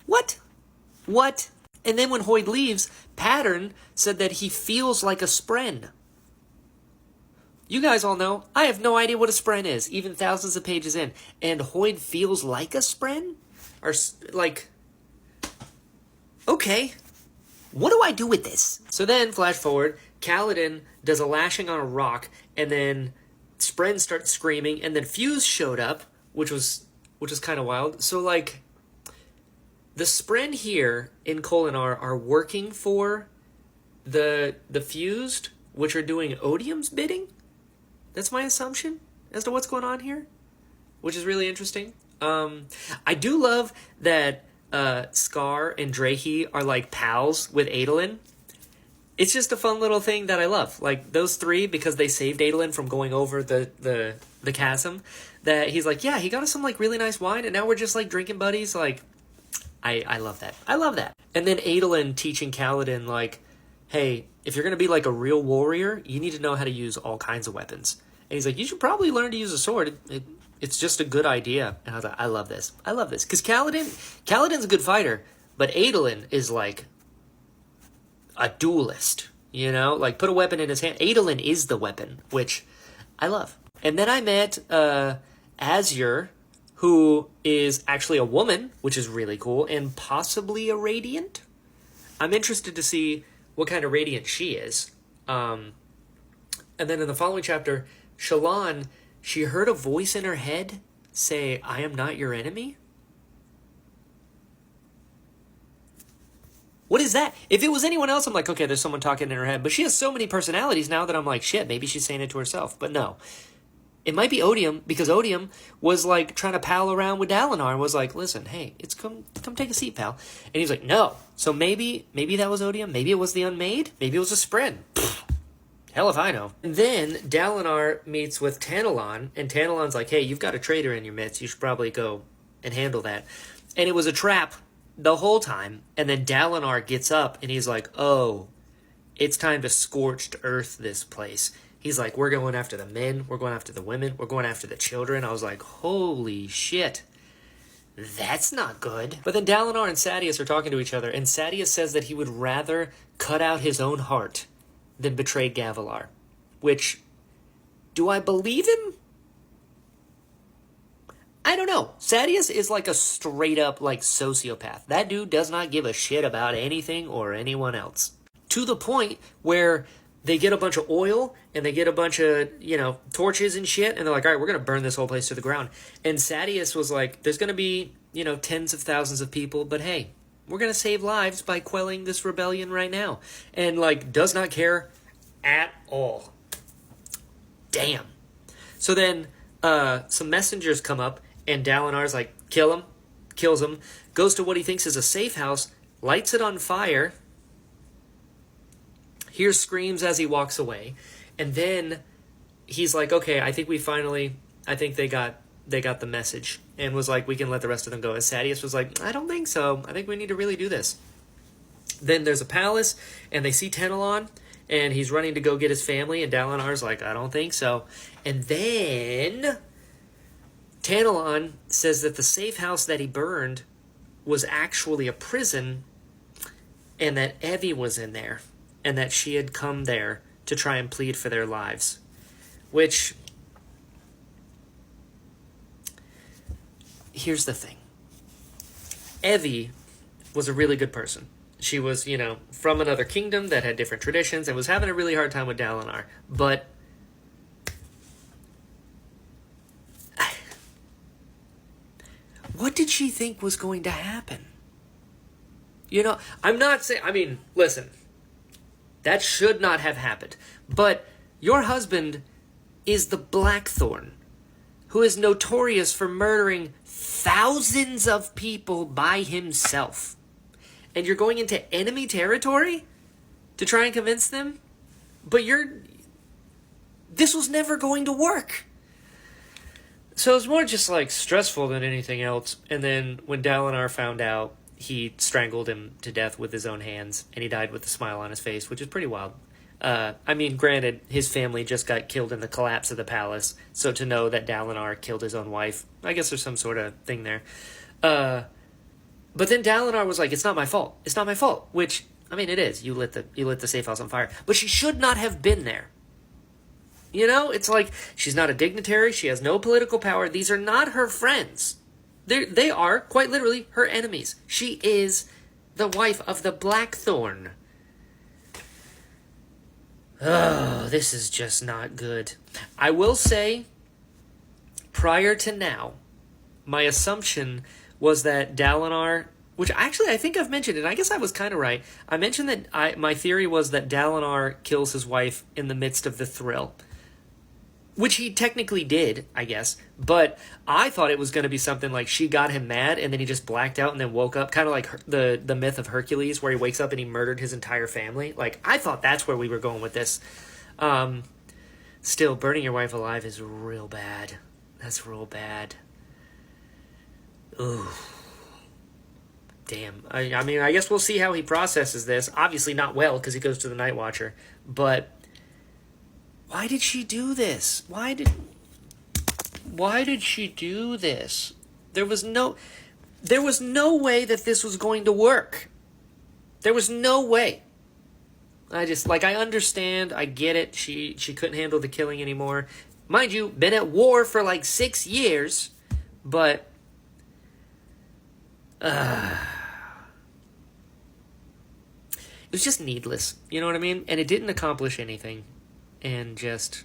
S1: What? And then when Hoid leaves, Pattern said that he feels like a spren. You guys all know, I have no idea what a spren is, even thousands of pages in. And Hoid feels like a spren? Or, okay, what do I do with this? So then, flash forward, Kaladin does a lashing on a rock, and then Spren starts screaming, and then Fuse showed up, which was kind of wild. So, the Spren here in Kholinar are working for the fused, which are doing Odium's bidding. That's my assumption as to what's going on here, which is really interesting. I do love that Scar and Drahe are like pals with Adolin. It's just a fun little thing that I love. Like those three, because they saved Adolin from going over the chasm, that he's like, yeah, he got us some like really nice wine, and now we're just like drinking buddies. Like, I love that. I love that. And then Adolin teaching Kaladin, like, hey, if you're going to be like a real warrior, you need to know how to use all kinds of weapons. And he's like, you should probably learn to use a sword. It's just a good idea. And I was like, I love this. I love this. Because Kaladin's a good fighter, but Adolin is like a duelist, you know? Like, put a weapon in his hand. Adolin is the weapon, which I love. And then I met Azure, who is actually a woman, which is really cool, and possibly a Radiant. I'm interested to see what kind of Radiant she is. And then in the following chapter, Shallan, she heard a voice in her head say, I am not your enemy? What is that? If it was anyone else, I'm like, okay, there's someone talking in her head. But she has so many personalities now that I'm like, shit, maybe she's saying it to herself. But no. It might be Odium, because Odium was like trying to pal around with Dalinar and was like, listen, hey, it's come take a seat, pal. And he's like, no. So maybe that was Odium. Maybe it was the Unmade. Maybe it was a Spren. Hell if I know. And then Dalinar meets with Tantalon, and Tantalon's like, hey, you've got a traitor in your midst. You should probably go and handle that. And it was a trap the whole time. And then Dalinar gets up, and he's like, oh, it's time to scorched earth this place. He's like, we're going after the men, we're going after the women, we're going after the children. I was like, holy shit. That's not good. But then Dalinar and Sadeas are talking to each other, and Sadeas says that he would rather cut out his own heart than betray Gavilar. Which, do I believe him? I don't know. Sadeas is like a straight up like sociopath. That dude does not give a shit about anything or anyone else. To the point where they get a bunch of oil and they get a bunch of, torches and shit, and they're like, all right, we're going to burn this whole place to the ground. And Sadeas was like, there's going to be, tens of thousands of people, but hey, we're going to save lives by quelling this rebellion right now. And, does not care at all. Damn. So then some messengers come up, and Dalinar's like, kill him, kills him, goes to what he thinks is a safe house, lights it on fire, hears screams as he walks away, and then he's like, okay, I think they got the message, and was like, we can let the rest of them go. And Sadeas was like, I don't think so. I think we need to really do this. Then there's a palace, and they see Tantalon, and he's running to go get his family, and Dalinar's like, I don't think so. And then Tantalon says that the safe house that he burned was actually a prison, and that Evie was in there, and that she had come there to try and plead for their lives. Which, here's the thing. Evie was a really good person. She was, from another kingdom that had different traditions and was having a really hard time with Dalinar. But what did she think was going to happen? I'm not saying, listen, that should not have happened. But your husband is the Blackthorn, who is notorious for murdering thousands of people by himself. And you're going into enemy territory to try and convince them? But this was never going to work. So it was more just stressful than anything else. And then when Dalinar found out, he strangled him to death with his own hands, and he died with a smile on his face, which is pretty wild. Granted, his family just got killed in the collapse of the palace, so to know that Dalinar killed his own wife, I guess there's some sort of thing there. But then Dalinar was like, it's not my fault. It's not my fault, which, it is. You lit the safe house on fire. But she should not have been there. It's like, she's not a dignitary, she has no political power, these are not her friends. They are, quite literally, her enemies. She is the wife of the Blackthorn. Oh, this is just not good. I will say, prior to now, my assumption was that Dalinar Which actually I think I've mentioned, and I guess I was kind of right. I mentioned that my theory was that Dalinar kills his wife in the midst of the thrill. Which he technically did, I guess. But I thought it was going to be something like she got him mad and then he just blacked out and then woke up. Kind of like the myth of Hercules where he wakes up and he murdered his entire family. Like, I thought that's where we were going with this. Still, burning your wife alive is real bad. That's real bad. Ooh. Damn. I mean, I guess we'll see how he processes this. Obviously not well because he goes to the Night Watcher. But why did she do this? Why did she do this? There was no way that this was going to work. There was no way. I understand, I get it. She couldn't handle the killing anymore. Mind you, been at war for like 6 years, but it was just needless. You know what I mean? And it didn't accomplish anything. And just,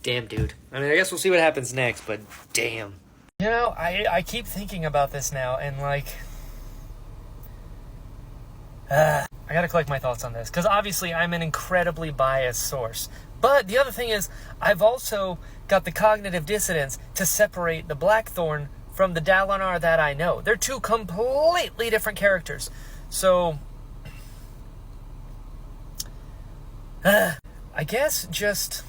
S1: damn, dude. I mean, I guess we'll see what happens next, but damn. You know, I keep thinking about this now, and like, I gotta collect my thoughts on this, because obviously I'm an incredibly biased source. But the other thing is, I've also got the cognitive dissonance to separate the Blackthorn from the Dalinar that I know. They're two completely different characters. So, I guess just,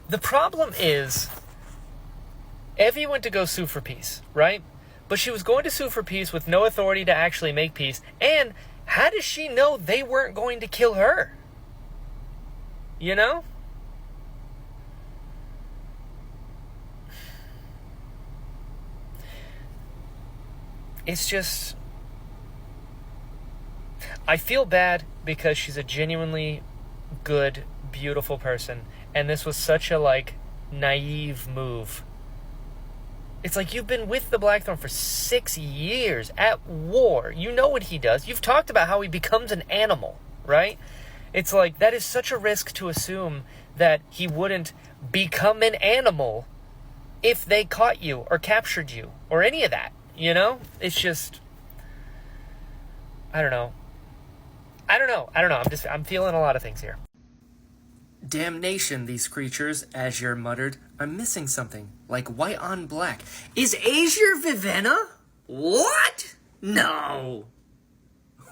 S1: the problem is, Evie went to go sue for peace, right? But she was going to sue for peace with no authority to actually make peace. And how does she know they weren't going to kill her? You know? It's just, I feel bad because she's a genuinely good, beautiful person. And this was such a, like, naive move. It's like, you've been with the Blackthorn for 6 years at war. You know what he does. You've talked about how he becomes an animal, right? It's like, that is such a risk to assume that he wouldn't become an animal if they caught you or captured you or any of that, you know? It's just, I don't know. I'm feeling a lot of things here. Damnation, these creatures, Azure muttered. I'm missing something, like white on black. Is Azure Vivenna? What? No.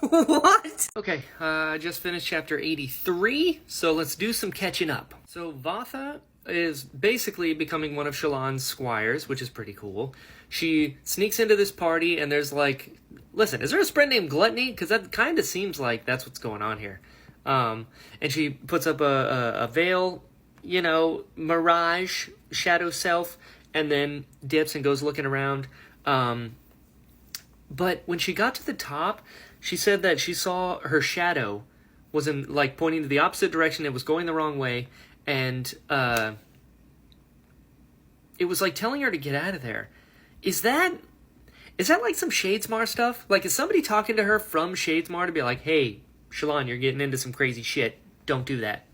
S1: What? Okay, I just finished chapter 83, so let's do some catching up. So Vatha is basically becoming one of Shallan's squires, which is pretty cool. She sneaks into this party, and there's like, listen, is there a spread named Gluttony? Because that kind of seems like that's what's going on here. And she puts up a veil, you know, mirage, shadow self, and then dips and goes looking around. But when she got to the top, she said that she saw her shadow was in, like, pointing to the opposite direction. It was going the wrong way, and it was like telling her to get out of there. Is that like some Shadesmar stuff? Like, is somebody talking to her from Shadesmar to be like, hey, Shallan, you're getting into some crazy shit. Don't do that.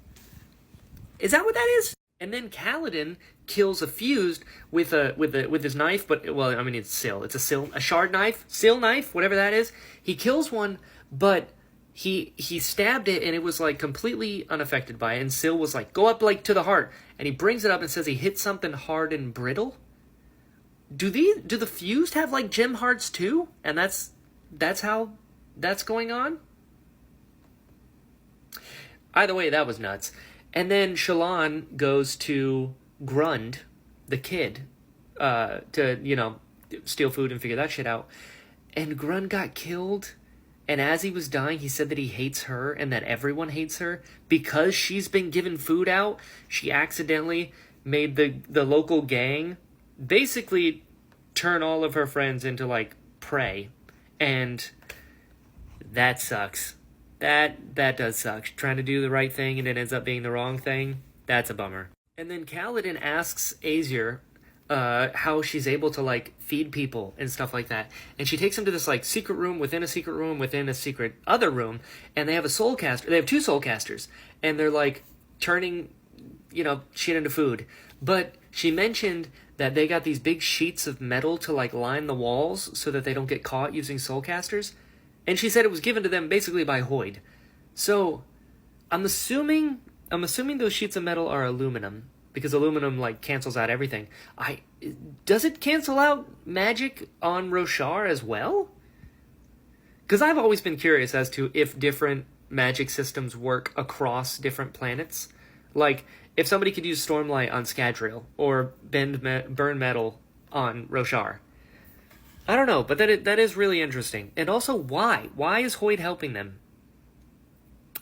S1: Is that what that is? And then Kaladin kills a fused with his knife, but, well, I mean, it's Syl. It's a shard knife, Syl knife, whatever that is. He kills one, but he stabbed it, and it was, like, completely unaffected by it. And Syl was like, go up, like, to the heart. And he brings it up and says he hit something hard and brittle. Do the fused have, like, gem hearts too? And that's how that's going on? Either way, that was nuts. And then Shallan goes to Grund, the kid, to, you know, steal food and figure that shit out. And Grund got killed. And as he was dying, he said that he hates her and that everyone hates her. Because she's been given food out, she accidentally made the local gang basically turn all of her friends into, like, prey. And that sucks. That does suck. Trying to do the right thing and it ends up being the wrong thing. That's a bummer. And then Kaladin asks Azure how she's able to, like, feed people and stuff like that. And she takes him to this, like, secret room within a secret room within a secret other room. And they have a soul caster. They have 2 soul casters. And they're, like, turning, you know, shit into food. But she mentioned that they got these big sheets of metal to like line the walls so that they don't get caught using soulcasters. And she said it was given to them basically by Hoyd. So I'm assuming those sheets of metal are aluminum, because aluminum like cancels out everything. Does it cancel out magic on Roshar as well? Because I've always been curious as to if different magic systems work across different planets. Like, if somebody could use Stormlight on Scadrial, or burn metal on Roshar. I don't know, but that is really interesting. And also, why? Why is Hoyd helping them?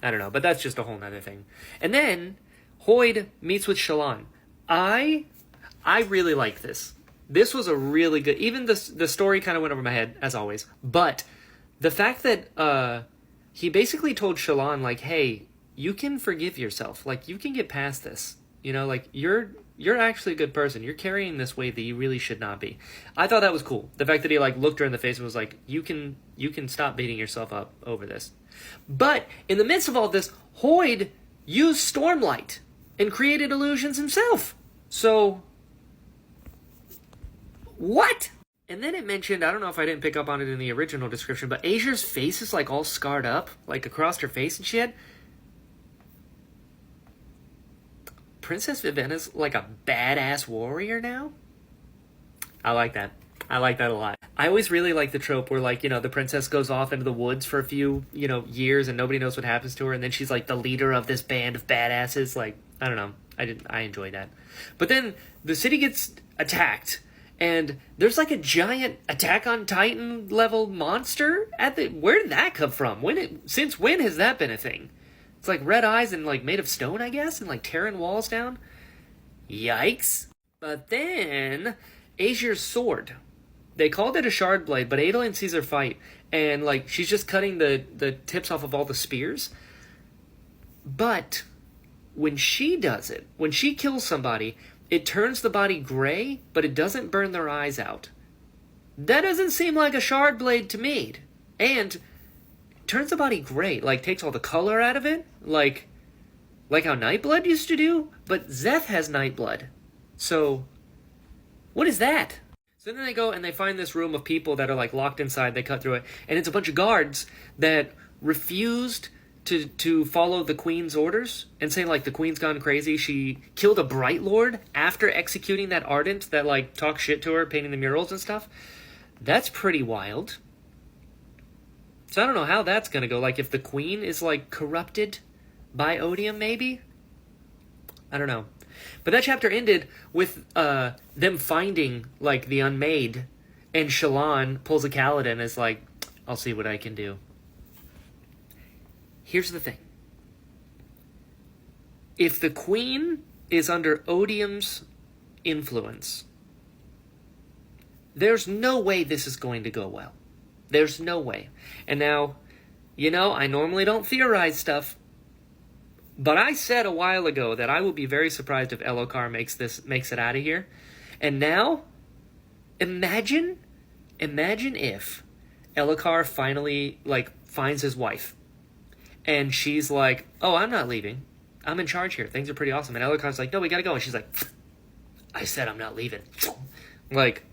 S1: I don't know, but that's just a whole nother thing. And then, Hoyd meets with Shallan. I really like this. This was a really good... Even the story kind of went over my head, as always. But the fact that he basically told Shallan, like, hey, you can forgive yourself. Like, you can get past this. You know, like, you're actually a good person. You're carrying this weight that you really should not be. I thought that was cool. The fact that he, like, looked her in the face and was like, you can stop beating yourself up over this. But in the midst of all this, Hoyd used Stormlight and created illusions himself. So, what? And then it mentioned, I don't know if I didn't pick up on it in the original description, but Azir's face is like all scarred up, like across her face and shit. Princess Vivenna's like a badass warrior now? I like that. I like that a lot. I always really like the trope where, like, you know, the princess goes off into the woods for a few, you know, years and nobody knows what happens to her, and then she's like the leader of this band of badasses. Like, I don't know. I enjoy that. But then the city gets attacked, and there's like a giant Attack on Titan level monster at the... Where did that come from? Since when has that been a thing? It's like red eyes and like made of stone, I guess, and like tearing walls down. Yikes. But then Azir's sword. They called it a shard blade, but Adolin sees her fight, and like she's just cutting the tips off of all the spears. But when she does it, when she kills somebody, it turns the body gray, but it doesn't burn their eyes out. That doesn't seem like a shard blade to me. And turns the body gray, like takes all the color out of it, like how Nightblood used to do, but Szeth has Nightblood. So, what is that? So then they go and they find this room of people that are like locked inside, they cut through it, and it's a bunch of guards that refused to follow the Queen's orders and say like the Queen's gone crazy. She killed a Bright Lord after executing that Ardent that like talked shit to her, painting the murals and stuff. That's pretty wild. So I don't know how that's going to go. Like, if the Queen is, like, corrupted by Odium, maybe? I don't know. But that chapter ended with them finding, like, the Unmade. And Shallan pulls a Kaladin and is like, I'll see what I can do. Here's the thing. If the Queen is under Odium's influence, there's no way this is going to go well. There's no way. And now, you know, I normally don't theorize stuff, but I said a while ago that I would be very surprised if Elhokar makes it out of here. And now, imagine if Elhokar finally, like, finds his wife. And she's like, oh, I'm not leaving. I'm in charge here. Things are pretty awesome. And Elhokar's like, no, we gotta go. And she's like, I said I'm not leaving. Like,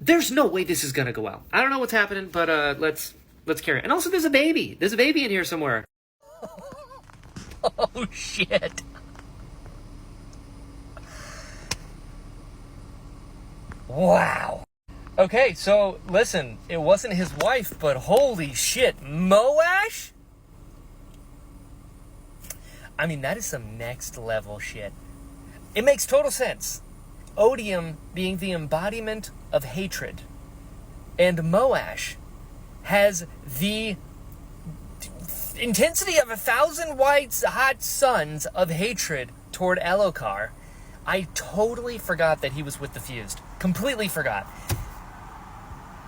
S1: there's no way this is gonna go well. I don't know what's happening, but let's carry it. And also, there's a baby. There's a baby in here somewhere. Oh, shit. Wow. Okay, so, listen. It wasn't his wife, but holy shit. Moash? I mean, that is some next level shit. It makes total sense. Odium being the embodiment of hatred. And Moash has the intensity of 1,000 white hot suns of hatred toward Elhokar. I totally forgot that he was with the Fused. Completely forgot.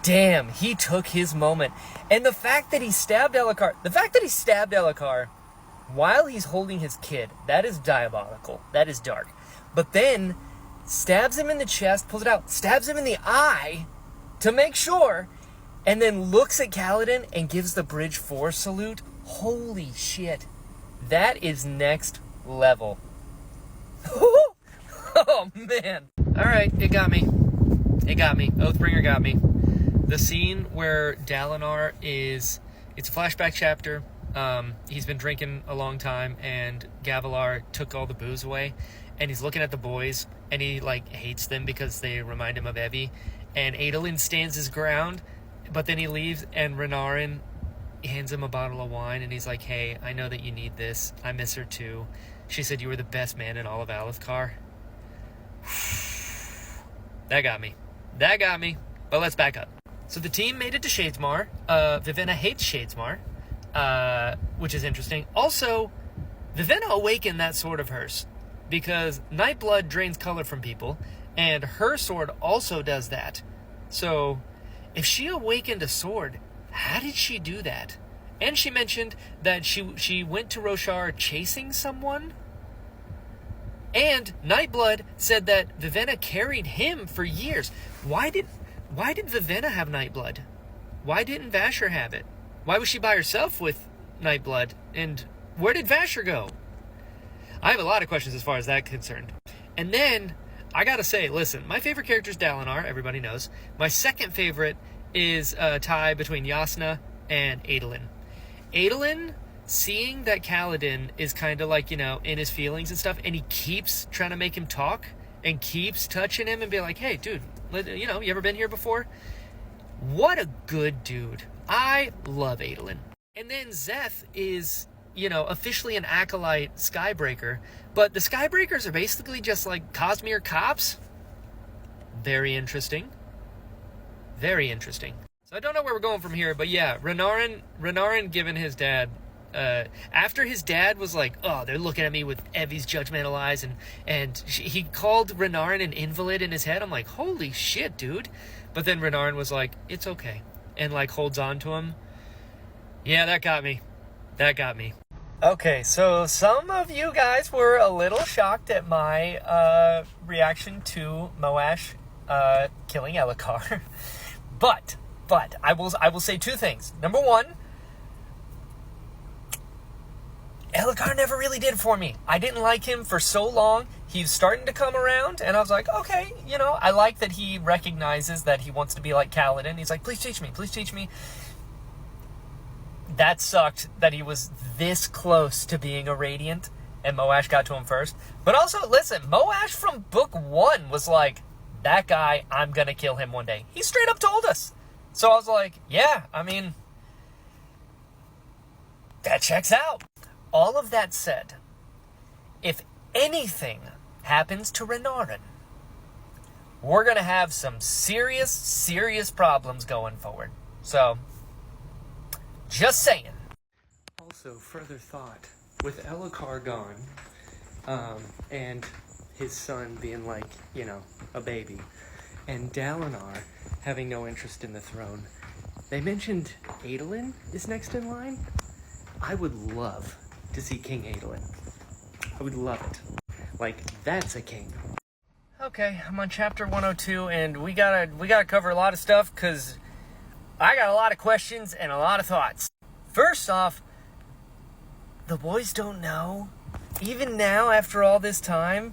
S1: Damn, he took his moment. And the fact that he stabbed Elhokar while he's holding his kid, that is diabolical. That is dark. But then stabs him in the chest, pulls it out, stabs him in the eye to make sure, and then looks at Kaladin and gives the Bridge 4 salute. Holy shit. That is next level. Oh, man. All right, it got me. It got me. Oathbringer got me. The scene where Dalinar is... It's a flashback chapter. He's been drinking a long time, and Gavilar took all the booze away, and he's looking at the boys, and he, like, hates them because they remind him of Evie, and Adolin stands his ground, but then he leaves, and Renarin hands him a bottle of wine, and he's like, hey, I know that you need this. I miss her too. She said you were the best man in all of Alethkar. That got me. That got me. But let's back up. So the team made it to Shadesmar. Vivenna hates Shadesmar, which is interesting. Also, Vivenna awakened that sword of hers, because Nightblood drains color from people, and her sword also does that. So, if she awakened a sword, how did she do that? And she mentioned that she went to Roshar chasing someone. And Nightblood said that Vivenna carried him for years. Why did Vivenna have Nightblood? Why didn't Vasher have it? Why was she by herself with Nightblood? And where did Vasher go? I have a lot of questions as far as that's concerned. And then, I gotta say, listen, my favorite character is Dalinar, everybody knows. My second favorite is a tie between Yasna and Adolin. Adolin, seeing that Kaladin is kind of like, in his feelings and stuff, and he keeps trying to make him talk, and keeps touching him and be like, hey, dude, you ever been here before? What a good dude. I love Adolin. And then Szeth is, officially an acolyte Skybreaker, but the Skybreakers are basically just like Cosmere cops. Very interesting. Very interesting. So I don't know where we're going from here, but yeah, Renarin given his dad, after his dad was like, oh, they're looking at me with Evie's judgmental eyes, and he called Renarin an invalid in his head. I'm like, holy shit, dude. But then Renarin was like, it's okay, and like holds on to him. Yeah, that got me. That got me. Okay, so some of you guys were a little shocked at my reaction to Moash killing Elhokar. But I will say two things. Number one, Elhokar never really did for me. I didn't like him for so long. He's starting to come around, and I was like, okay, I like that he recognizes that he wants to be like Kaladin. He's like, please teach me, please teach me. That sucked that he was this close to being a Radiant, and Moash got to him first. But also, listen, Moash from book 1 was like, that guy, I'm gonna kill him one day. He straight up told us. So I was like, yeah, that checks out. All of that said, if anything happens to Renarin, we're gonna have some serious, serious problems going forward. So, just saying. Also, further thought, with Elhokar gone, and his son being like, a baby, and Dalinar having no interest in the throne, they mentioned Adolin is next in line. I would love to see King Adolin. I would love it. Like, that's a king. Okay, I'm on chapter 102, and we gotta cover a lot of stuff, because I got a lot of questions and a lot of thoughts. First off, the boys don't know. Even now, after all this time,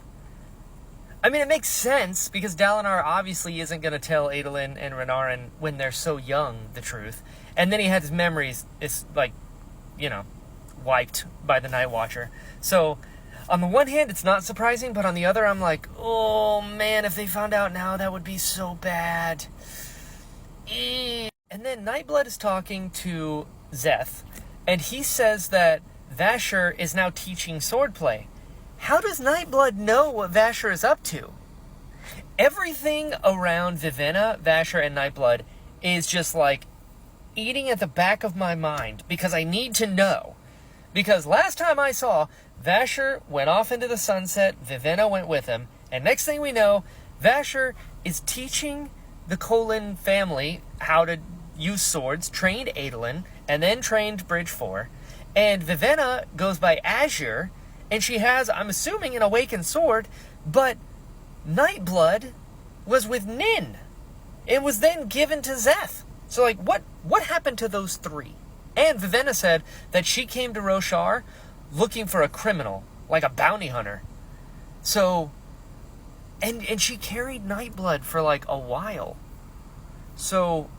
S1: it makes sense, because Dalinar obviously isn't going to tell Adolin and Renarin when they're so young the truth. And then he had his memories, wiped by the Night Watcher. So, on the one hand, it's not surprising, but on the other, I'm like, oh man, if they found out now, that would be so bad. And then Nightblood is talking to Szeth, and he says that Vasher is now teaching swordplay. How does Nightblood know what Vasher is up to? Everything around Vivenna, Vasher, and Nightblood is just like eating at the back of my mind, because I need to know. Because last time I saw, Vasher went off into the sunset, Vivenna went with him, and next thing we know, Vasher is teaching the Kholin family how to use swords, trained Adolin, and then trained Bridge 4, and Vivenna goes by Azure, and she has, I'm assuming, an awakened sword, but Nightblood was with Nin. It was then given to Szeth. So, like, what happened to those three? And Vivenna said that she came to Roshar looking for a criminal, like a bounty hunter. So, And she carried Nightblood for like a while. So,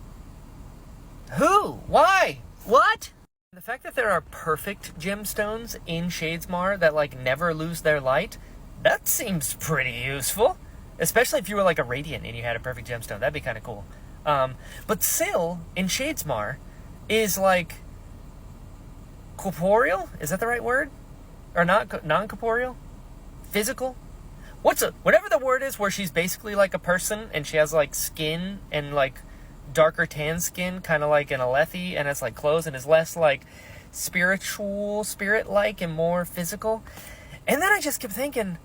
S1: who? Why? What? The fact that there are perfect gemstones in Shadesmar that like never lose their light, that seems pretty useful. Especially if you were like a Radiant and you had a perfect gemstone. That'd be kind of cool. But Syl in Shadesmar is like corporeal? Is that the right word? Or not non-corporeal? Physical? Whatever the word is where she's basically like a person and she has like skin and like darker tan skin, kind of like an Alethi, and it's like clothes and is less like spiritual, spirit-like and more physical. And then I just kept thinking,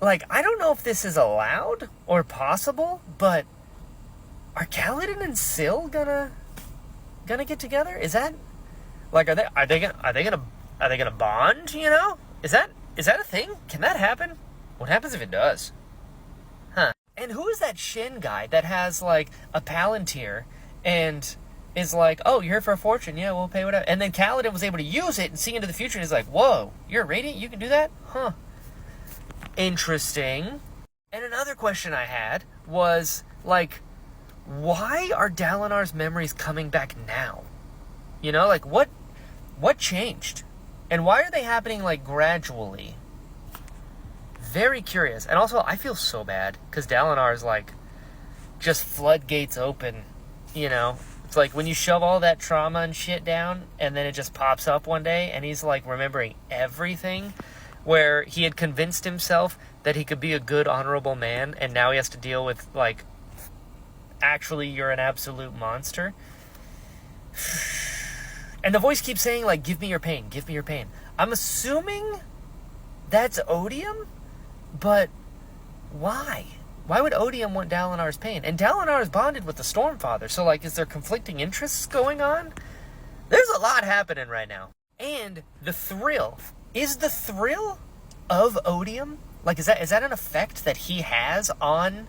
S1: like, I don't know if this is allowed or possible, but are Kaladin and Syl gonna get together? Is that like are they gonna bond? You know, is that a thing? Can that happen? What happens if it does? Huh? And who is that Shin guy that has like a Palantir and is like, oh, you're here for a fortune? Yeah, we'll pay whatever. And then Kaladin was able to use it and see into the future. And he's like, whoa, you're a Radiant? You can do that? Huh? Interesting. And another question I had was, like, why are Dalinar's memories coming back now? You know, like, what changed? And why are they happening, like, gradually? Very curious. And also, I feel so bad, because Dalinar is, like, just floodgates open, you know? It's like when you shove all that trauma and shit down, and then it just pops up one day, and he's, like, remembering everything, where he had convinced himself that he could be a good, honorable man, and now he has to deal with, like, actually, you're an absolute monster. And the voice keeps saying, like, give me your pain, give me your pain. I'm assuming that's Odium, but why? Why would Odium want Dalinar's pain? And Dalinar is bonded with the Stormfather, so, like, is there conflicting interests going on? There's a lot happening right now. And the thrill. Is the thrill of Odium, like, is that an effect that he has on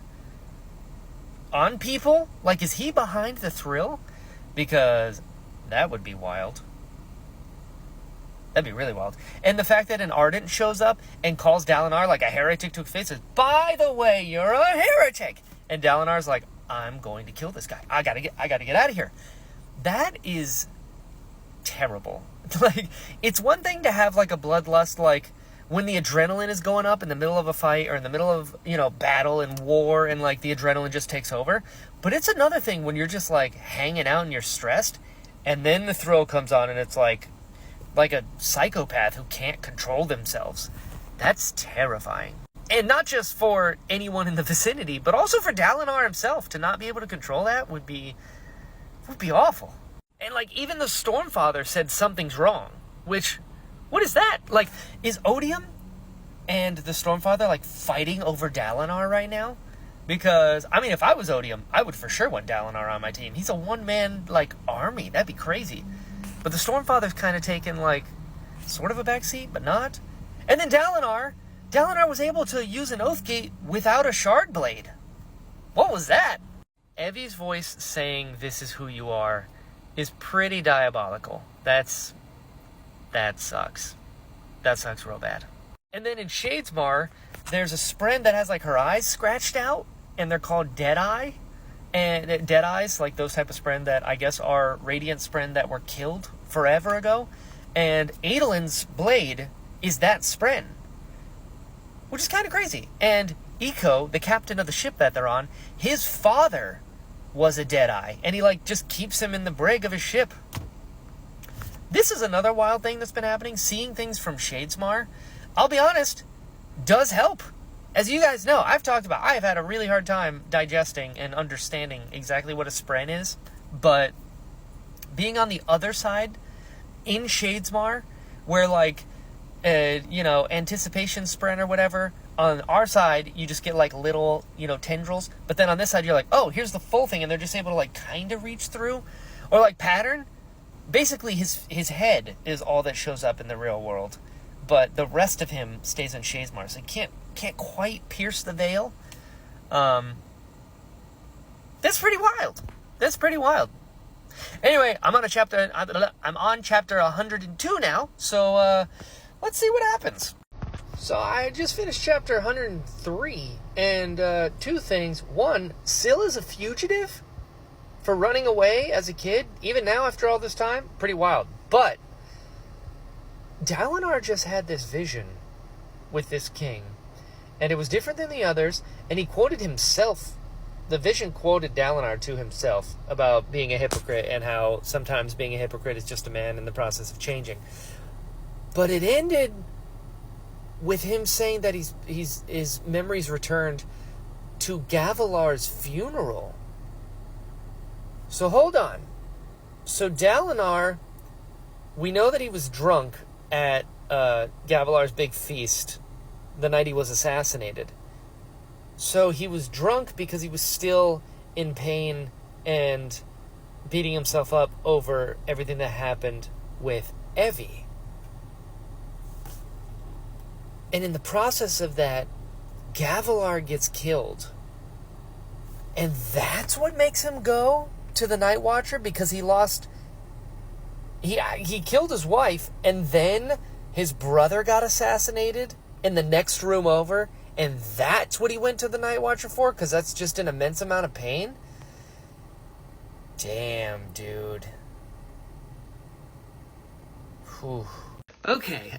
S1: people? Like, is he behind the thrill? Because that would be wild. That'd be really wild. And the fact that an Ardent shows up and calls Dalinar like a heretic to his face, says, by the way, you're a heretic. And Dalinar's like, I'm going to kill this guy. I gotta get out of here. That is terrible. Like, it's one thing to have, like, a bloodlust, like, when the adrenaline is going up in the middle of a fight or in the middle of, you know, battle and war and, like, the adrenaline just takes over. But it's another thing when you're just, like, hanging out and you're stressed, and then the thrill comes on and it's, like a psychopath who can't control themselves. That's terrifying. And not just for anyone in the vicinity, but also for Dalinar himself. To not be able to control that would be awful. And, like, even the Stormfather said something's wrong. Which, what is that? Like, is Odium and the Stormfather, like, fighting over Dalinar right now? Because, I mean, if I was Odium, I would for sure want Dalinar on my team. He's a one-man, like, army. That'd be crazy. But the Stormfather's kind of taken, like, sort of a backseat, but not. And then Dalinar was able to use an Oathgate without a Shard Blade. What was that? Evie's voice saying, this is who you are, is pretty diabolical. That sucks. That sucks real bad. And then in Shadesmar, there's a Spren that has, like, her eyes scratched out, and they're called Deadeye. And Deadeyes, like those type of Spren that I guess are Radiant Spren that were killed forever ago. And Adolin's blade is that Spren, which is kind of crazy. And Eco, the captain of the ship that they're on, his father was a Deadeye, and he, like, just keeps him in the brig of his ship. This is another wild thing that's been happening. Seeing things from Shadesmar, I'll be honest, does help. As you guys know, I've talked about, I have had a really hard time digesting and understanding exactly what a Spren is, but being on the other side, in Shadesmar, where, like, anticipation Spren or whatever, on our side, you just get, like, little, tendrils. But then on this side, you're like, oh, here's the full thing. And they're just able to, like, kind of reach through. Or, like, Pattern. Basically, his head is all that shows up in the real world. But the rest of him stays in Shadesmar. So he can't quite pierce the veil. That's pretty wild. That's pretty wild. Anyway, I'm on chapter 102 now. So, let's see what happens. So I just finished chapter 103, and two things. One, Syl is a fugitive for running away as a kid, even now after all this time. Pretty wild. But Dalinar just had this vision with this king, and it was different than the others, and he quoted himself. The vision quoted Dalinar to himself about being a hypocrite and how sometimes being a hypocrite is just a man in the process of changing. But it ended with him saying that his memories returned to Gavilar's funeral. So hold on. So Dalinar, we know that he was drunk at Gavilar's big feast the night he was assassinated. So he was drunk because he was still in pain and beating himself up over everything that happened with Evie. And in the process of that, Gavilar gets killed. And that's what makes him go to the Night Watcher, because he lost... He killed his wife, and then his brother got assassinated in the next room over, and that's what he went to the Night Watcher for, because that's just an immense amount of pain? Damn, dude. Whew. Okay.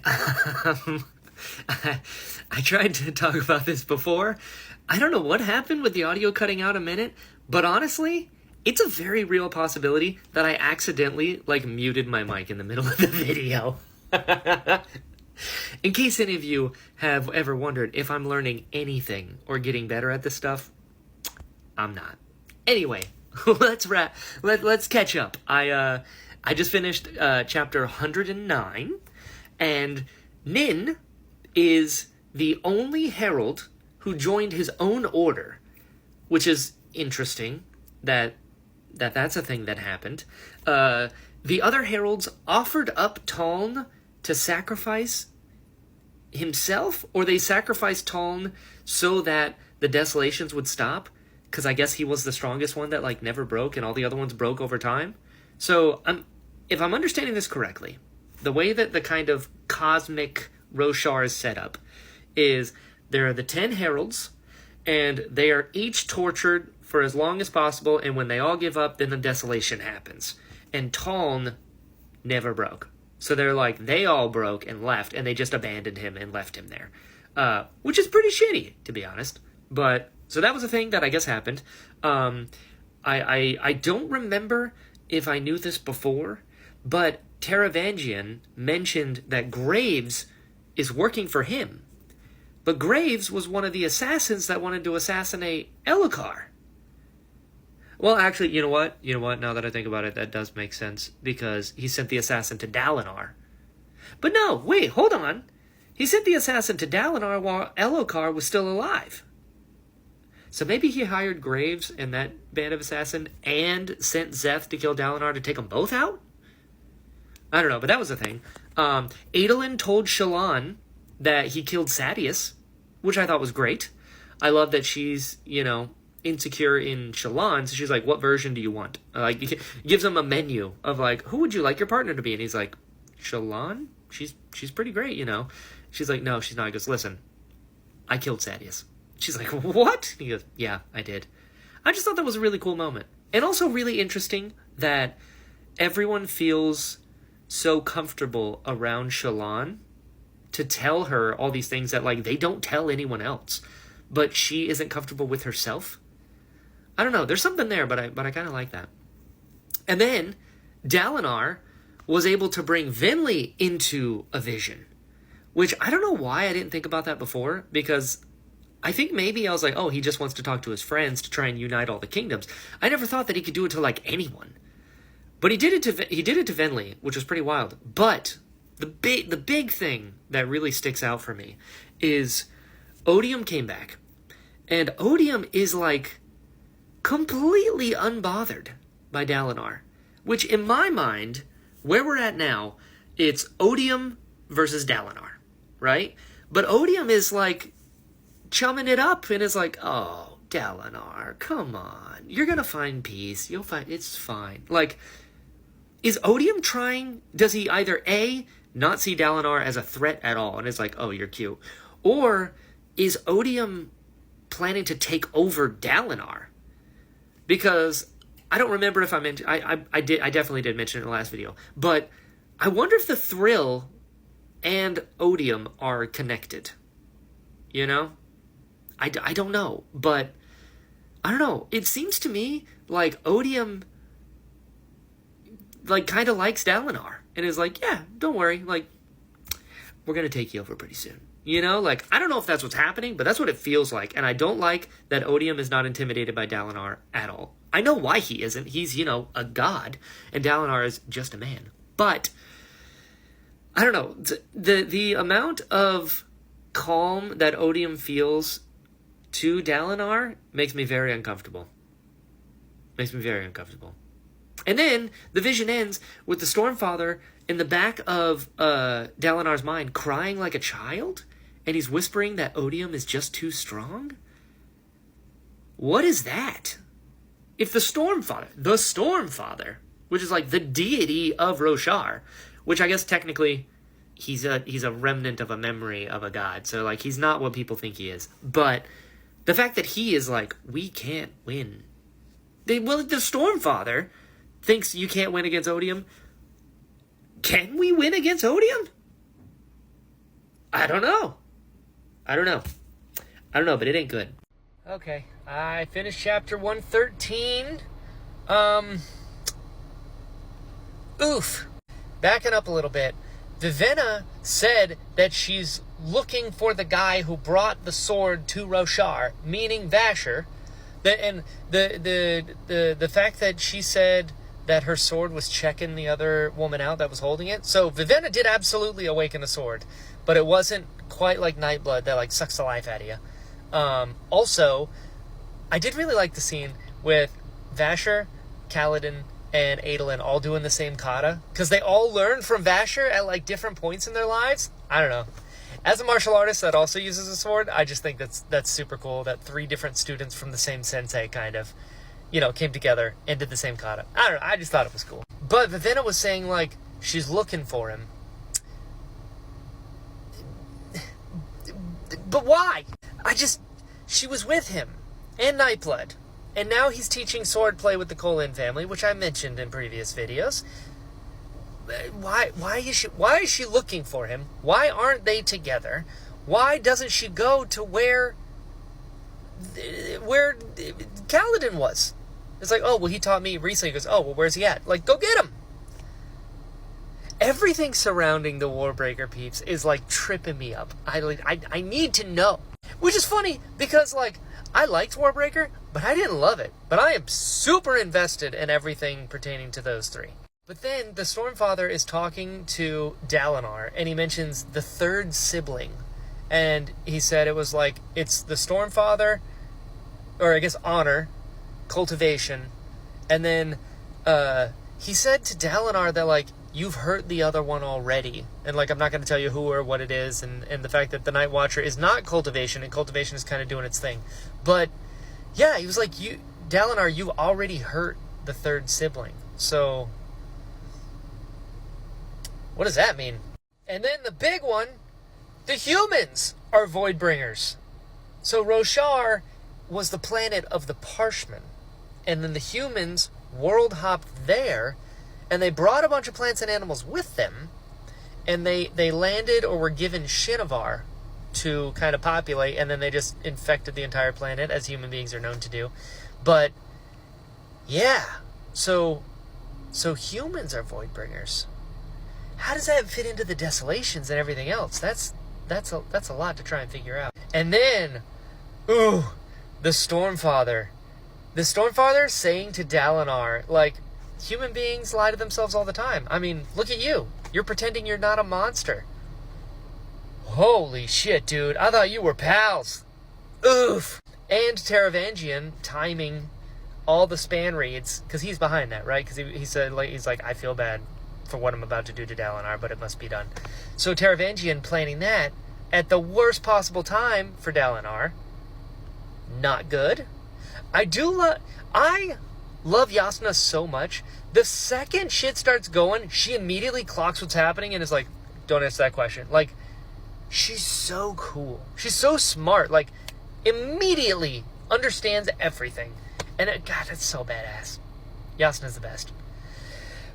S1: I tried to talk about this before. I don't know what happened with the audio cutting out a minute, but honestly, it's a very real possibility that I accidentally, muted my mic in the middle of the video. In case any of you have ever wondered if I'm learning anything or getting better at this stuff, I'm not. Anyway, let's catch up. I just finished chapter 109, and Nin is the only herald who joined his own order, which is interesting that's a thing that happened. The other heralds offered up Taln to sacrifice himself, or they sacrificed Taln so that the desolations would stop, because I guess he was the strongest one that never broke, and all the other ones broke over time. So if I'm understanding this correctly, the way that the kind of cosmic Roshar is set up is there are the 10 heralds, and they are each tortured for as long as possible, and when they all give up, then the desolation happens. And Taln never broke. So they all broke and left, and they just abandoned him and left him there. Which is pretty shitty, to be honest. But, so that was a thing that I guess happened. I don't remember if I knew this before, but Taravangian mentioned that Graves is working for him. But Graves was one of the assassins that wanted to assassinate Elhokar. Well, actually, you know what? Now that I think about it, that does make sense, because he sent the assassin to Dalinar. But no, wait, hold on. He sent the assassin to Dalinar while Elhokar was still alive. So maybe he hired Graves and that band of assassin and sent Szeth to kill Dalinar to take them both out? I don't know, but that was the thing. Adolin told Shallan that he killed Sadeas, which I thought was great. I love that she's, insecure in Shallan, so she's like, what version do you want? Gives him a menu of who would you like your partner to be? And he's like, Shallan? She's pretty great, She's like, no, she's not. He goes, listen, I killed Sadeas. She's like, what? He goes, yeah, I did. I just thought that was a really cool moment. And also really interesting that everyone feels so comfortable around Shallan to tell her all these things that they don't tell anyone else, but she isn't comfortable with herself. I don't know, there's something there, but I kind of like that. And then Dalinar was able to bring Venli into a vision, which I don't know why I didn't think about that before, because I think maybe I was like, oh, he just wants to talk to his friends to try and unite all the kingdoms. I never thought that he could do it to anyone. But he did it to Venli, which was pretty wild. But the big thing that really sticks out for me is Odium came back, and Odium is completely unbothered by Dalinar, which in my mind, where we're at now, it's Odium versus Dalinar, right? But Odium is chumming it up and is oh, Dalinar, come on, you're gonna find peace, you'll find, it's fine. Is Odium trying, does he either A, not see Dalinar as a threat at all, and is oh, you're cute, Or is Odium planning to take over Dalinar? Because I don't remember if I mentioned... I definitely did mention it in the last video. But I wonder if the Thrill and Odium are connected. You know? I don't know. But I don't know. It seems to me like Odium like kind of likes Dalinar. And is like, yeah, don't worry. Like, we're going to take you over pretty soon. You know, like, I don't know if that's what's happening, but that's what it feels like. And I don't like that Odium is not intimidated by Dalinar at all. I know why he isn't. He's, you know, a god, and Dalinar is just a man. But, I don't know, the amount of calm that Odium feels to Dalinar makes me very uncomfortable. Makes me very uncomfortable. And then, the vision ends with the Stormfather in the back of Dalinar's mind crying like a child, and he's whispering that Odium is just too strong? What is that? If the Stormfather, which is like the deity of Roshar, which I guess technically he's a remnant of a memory of a god, so like he's not what people think he is. But the fact that he is like, we can't win. The Stormfather thinks you can't win against Odium. Can we win against Odium? I don't know, but it ain't good. Okay, I finished chapter 113. Oof. Backing up a little bit. Vivenna said that she's looking for the guy who brought the sword to Roshar, meaning Vasher. And the fact that she said that her sword was checking the other woman out that was holding it. So Vivenna did absolutely awaken a sword, but it wasn't quite like Nightblood that like sucks the life out of you. Also, I did really like the scene with Vasher, Kaladin, and Adolin all doing the same kata, because they all learned from Vasher at like different points in their lives. I don't know. As a martial artist that also uses a sword, I just think that's super cool that 3 different students from the same sensei kind of, you know, came together and did the same kata. I don't know. I just thought it was cool. But Vivenna was saying like she's looking for him. But why? She was with him and Nightblood. And now he's teaching swordplay with the Colin family, which I mentioned in previous videos. Why is she looking for him? Why aren't they together? Why doesn't she go to where Kaladin was? It's like, oh, well, he taught me recently. He goes, oh, well, where's he at? Like, go get him. Everything surrounding the Warbreaker peeps is like tripping me up. I need to know. Which is funny because like I liked Warbreaker, but I didn't love it. But I am super invested in everything pertaining to those 3. But then the Stormfather is talking to Dalinar, and he mentions the 3rd sibling. And he said it was like, it's the Stormfather, or I guess Honor, Cultivation, and then he said to Dalinar that like, you've hurt the other one already. And like, I'm not going to tell you who or what it is, and the fact that the Night Watcher is not Cultivation, and Cultivation is kind of doing its thing. But yeah, he was like, Dalinar, you already hurt the 3rd sibling. So what does that mean? And then the big one, the humans are Voidbringers. So Roshar was the planet of the Parshmen. And then the humans world hopped there, and they brought a bunch of plants and animals with them, and they landed or were given Shinovar to kind of populate, and then they just infected the entire planet, as human beings are known to do. But yeah, so humans are Voidbringers. How does that fit into the Desolations and everything else? That's a lot to try and figure out. And then, the Stormfather. The Stormfather saying to Dalinar, like, human beings lie to themselves all the time. I mean, look at you. You're pretending you're not a monster. Holy shit, dude. I thought you were pals. Oof. And Taravangian timing all the span reads, because he's behind that, right? Because he said, like, he's like, I feel bad for what I'm about to do to Dalinar, but it must be done. So Taravangian planning that at the worst possible time for Dalinar. Not good. I love Yasna so much. The second shit starts going, she immediately clocks what's happening and is like, don't answer that question. Like, She's so cool. She's so smart. Like, immediately understands everything. And, God, that's so badass. Yasna's the best.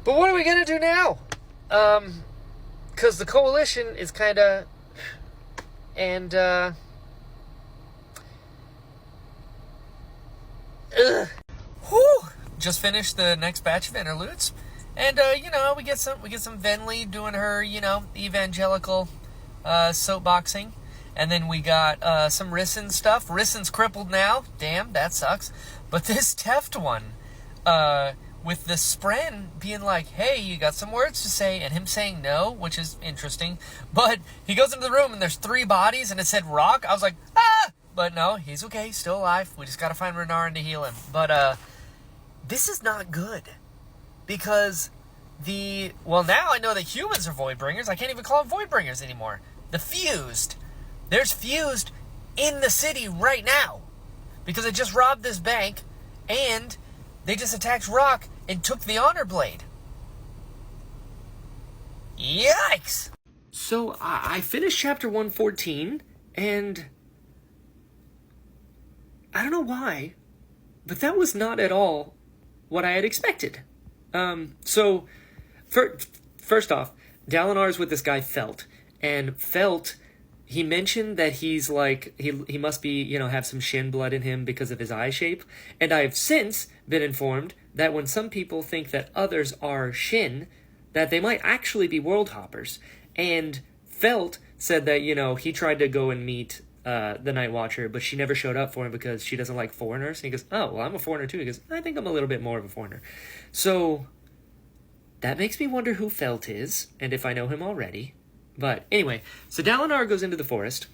S1: But what are we going to do now? Because the coalition is kind of... And, Whew! Just finished the next batch of interludes. And, we get some Venli doing her, evangelical soapboxing. And then we got some Rissyn stuff. Rissyn's crippled now. Damn, that sucks. But this Teft one, with the Spren being like, hey, you got some words to say, and him saying no, which is interesting. But he goes into the room and there's 3 bodies and it said rock. I was like, ah! But no, he's okay, he's still alive. We just gotta find Renarin to heal him. But this is not good. Because now I know that humans are Voidbringers. I can't even call them Voidbringers anymore. The Fused. There's Fused in the city right now. Because they just robbed this bank and they just attacked Rock and took the Honor Blade. Yikes! So I finished chapter 114 and I don't know why, but that was not at all what I had expected. So, first off, Dalinar's with this guy Felt, and Felt, he mentioned that he's like, he must be, have some Shin blood in him because of his eye shape, and I've since been informed that when some people think that others are Shin, that they might actually be World Hoppers, and Felt said that, he tried to go and meet the Night Watcher, but she never showed up for him because she doesn't like foreigners. And he goes, oh, well, I'm a foreigner too. He goes, I think I'm a little bit more of a foreigner. So that makes me wonder who Felt is, and if I know him already. But anyway, so Dalinar goes into the forest,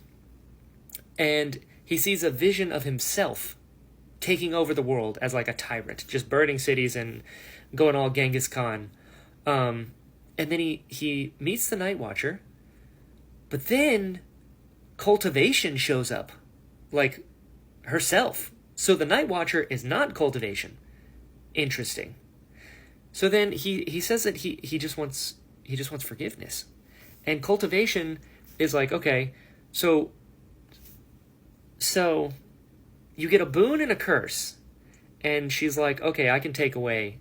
S1: and he sees a vision of himself taking over the world as like a tyrant, just burning cities and going all Genghis Khan. And then he meets the Night Watcher, but then Cultivation shows up, like herself. So the Night Watcher is not Cultivation. Interesting. So then he says that he just wants forgiveness, and Cultivation is like, okay, so you get a boon and a curse, and she's like, okay, I can take away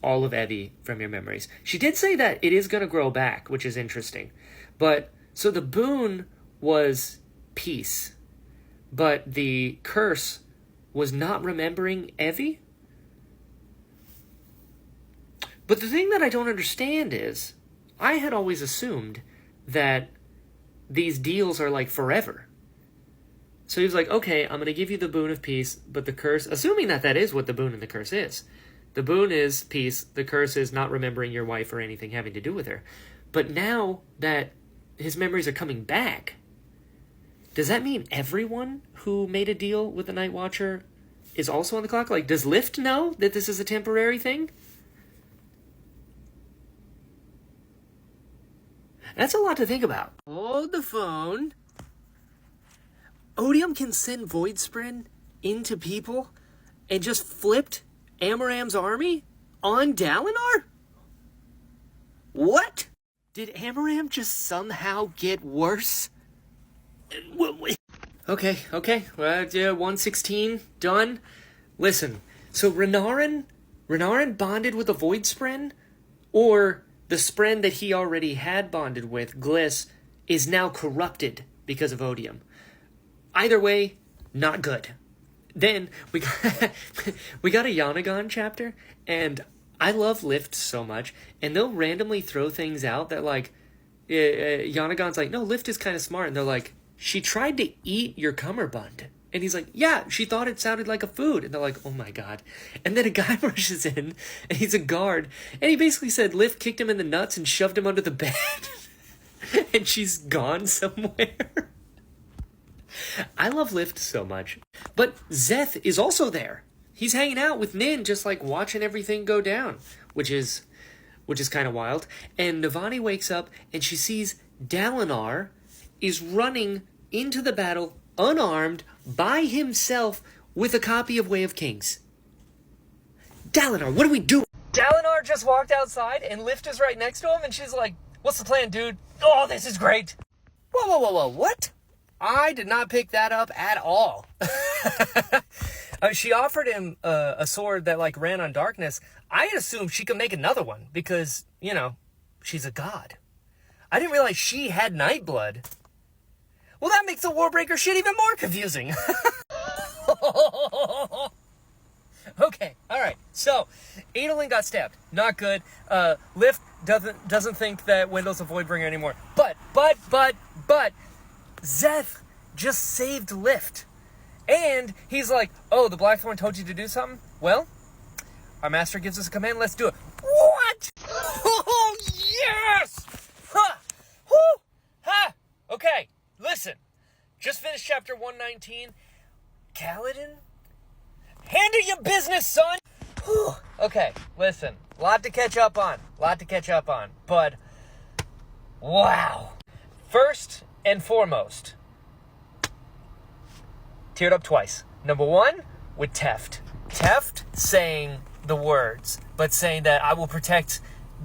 S1: all of Evie from your memories. She did say that it is going to grow back, which is interesting, but so the boon was peace, but the curse was not remembering Evie? But the thing that I don't understand is, I had always assumed that these deals are like forever. So he was like, okay, I'm going to give you the boon of peace, but the curse, assuming that is what the boon and the curse is. The boon is peace, the curse is not remembering your wife or anything having to do with her. But now that his memories are coming back, does that mean everyone who made a deal with the Night Watcher is also on the clock? Like, does Lift know that this is a temporary thing? That's a lot to think about. Hold the phone. Odium can send Voidspren into people and just flipped Amaram's army on Dalinar? What? Did Amaram just somehow get worse? Okay, 116, done. Listen, so Renarin bonded with a Void Spren, or the Spren that he already had bonded with, Gliss, is now corrupted because of Odium. Either way, not good. Then we got a Yanagon chapter, and I love Lift so much, and they'll randomly throw things out that like, Yanagon's like, no, Lift is kind of smart, and they're like, she tried to eat your cummerbund. And he's like, yeah, she thought it sounded like a food. And they're like, oh my God. And then a guy rushes in, and he's a guard, and he basically said Lift kicked him in the nuts and shoved him under the bed. And she's gone somewhere. I love Lift so much. But Zeth is also there. He's hanging out with Nin, just like watching everything go down, which is kind of wild. And Navani wakes up, and she sees Dalinar is running into the battle unarmed by himself with a copy of Way of Kings. Dalinar, what are we doing? Dalinar just walked outside and Lift is right next to him, and she's like, what's the plan, dude? Oh, this is great. Whoa, what? I did not pick that up at all. She offered him a sword that, like, ran on darkness. I assumed she could make another one because, you know, she's a god. I didn't realize she had Nightblood. Well, that makes the Warbreaker shit even more confusing. Okay, alright. So, Adolin got stabbed. Not good. Lift doesn't think that Wendell's a Voidbringer anymore. But, Zeth just saved Lift. And he's like, oh, the Blackthorn told you to do something? Well, our master gives us a command, let's do it. What? Oh, yes! Ha! Whoo! Ha! Okay, listen. Just finished chapter 119. Kaladin? Handle your business, son! Whew. Okay, listen. Lot to catch up on. But, wow. First and foremost, teared up twice. Number one, with Teft. Teft saying the words, but saying that I will protect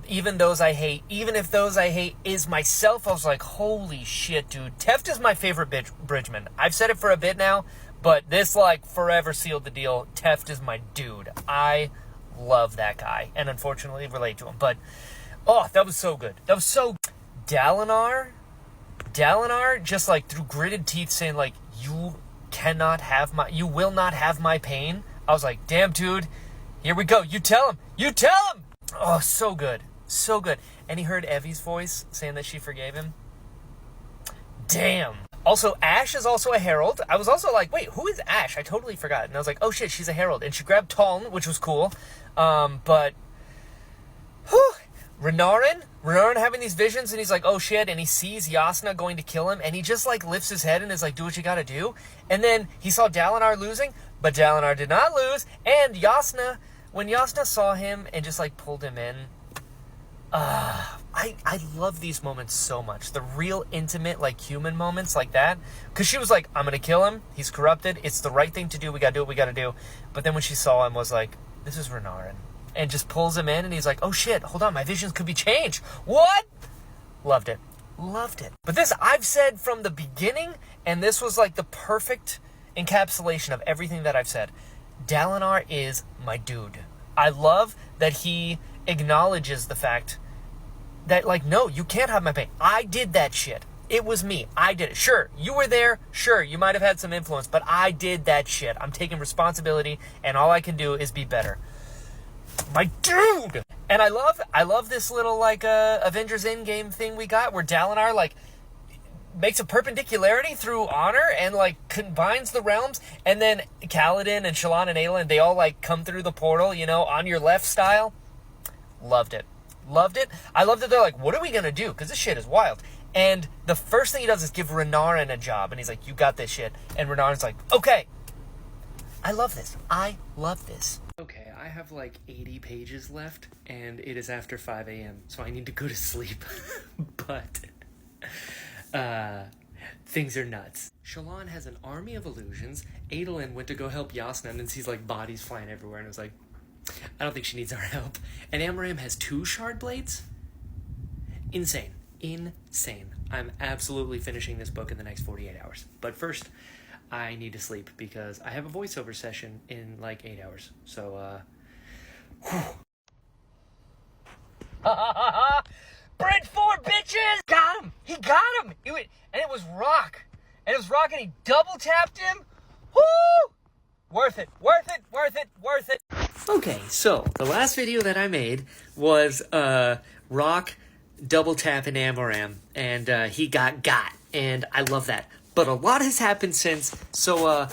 S1: even those I hate, even if those I hate is myself. I was like, holy shit, dude. Teft is my favorite Bridgman. I've said it for a bit now, but this, like, forever sealed the deal. Teft is my dude. I love that guy, and unfortunately relate to him. But, oh, that was so good. That was so good. Dalinar just, like, through gritted teeth saying, like, you will not have my pain. I was like, damn, dude, here we go. You tell him. Oh, so good. And he heard Evie's voice saying that she forgave him. Damn. Also, Ash is also a herald. I was also like, wait, who is Ash? I totally forgot. And I was like, oh shit, she's a herald. And she grabbed Taln, which was cool. But, whew, Renarin having these visions, and he's like, oh shit, and he sees Yasna going to kill him, and he just, like, lifts his head and is like, do what you gotta do. And then he saw Dalinar losing, but Dalinar did not lose, and when Yasna saw him and just, like, pulled him in, I love these moments so much. The real intimate, like, human moments like that. Because she was like, I'm gonna kill him, he's corrupted, it's the right thing to do, we gotta do what we gotta do. But then when she saw him, was like, this is Renarin. And just pulls him in, and he's like, oh shit, hold on, my visions could be changed. What? Loved it. But this, I've said from the beginning, and this was like the perfect encapsulation of everything that I've said. Dalinar is my dude. I love that he acknowledges the fact that, like, no, you can't have my pain. I did that shit. It was me. I did it. Sure, you were there. Sure, you might have had some influence, but I did that shit. I'm taking responsibility, and all I can do is be better. My dude! And I love this little, like, Avengers Endgame thing we got, where Dalinar, like, makes a perpendicularity through honor and, like, combines the realms, and then Kaladin and Shallan and Aelin, they all, like, come through the portal, you know, on your left style. Loved it. I love that they're like, what are we gonna do? Because this shit is wild. And the first thing he does is give Renarin a job, and he's like, you got this shit. And Renarin's like, okay. I love this. Okay, I have like 80 pages left, and it is after 5 a.m., so I need to go to sleep. But, things are nuts. Shallan has an army of illusions. Adolin went to go help Yasna, and then sees, like, bodies flying everywhere, and was like, I don't think she needs our help. And Amaram has 2 shard blades? Insane. I'm absolutely finishing this book in the next 48 hours. But first, I need to sleep because I have a voiceover session in like 8 hours. So, Bridge 4, bitches! Got him! He got him! And it was Rock. And he double tapped him. Woo! Worth it. Okay, so the last video that I made was Rock double tapping Amaram, and he got, and I love that. But a lot has happened since, so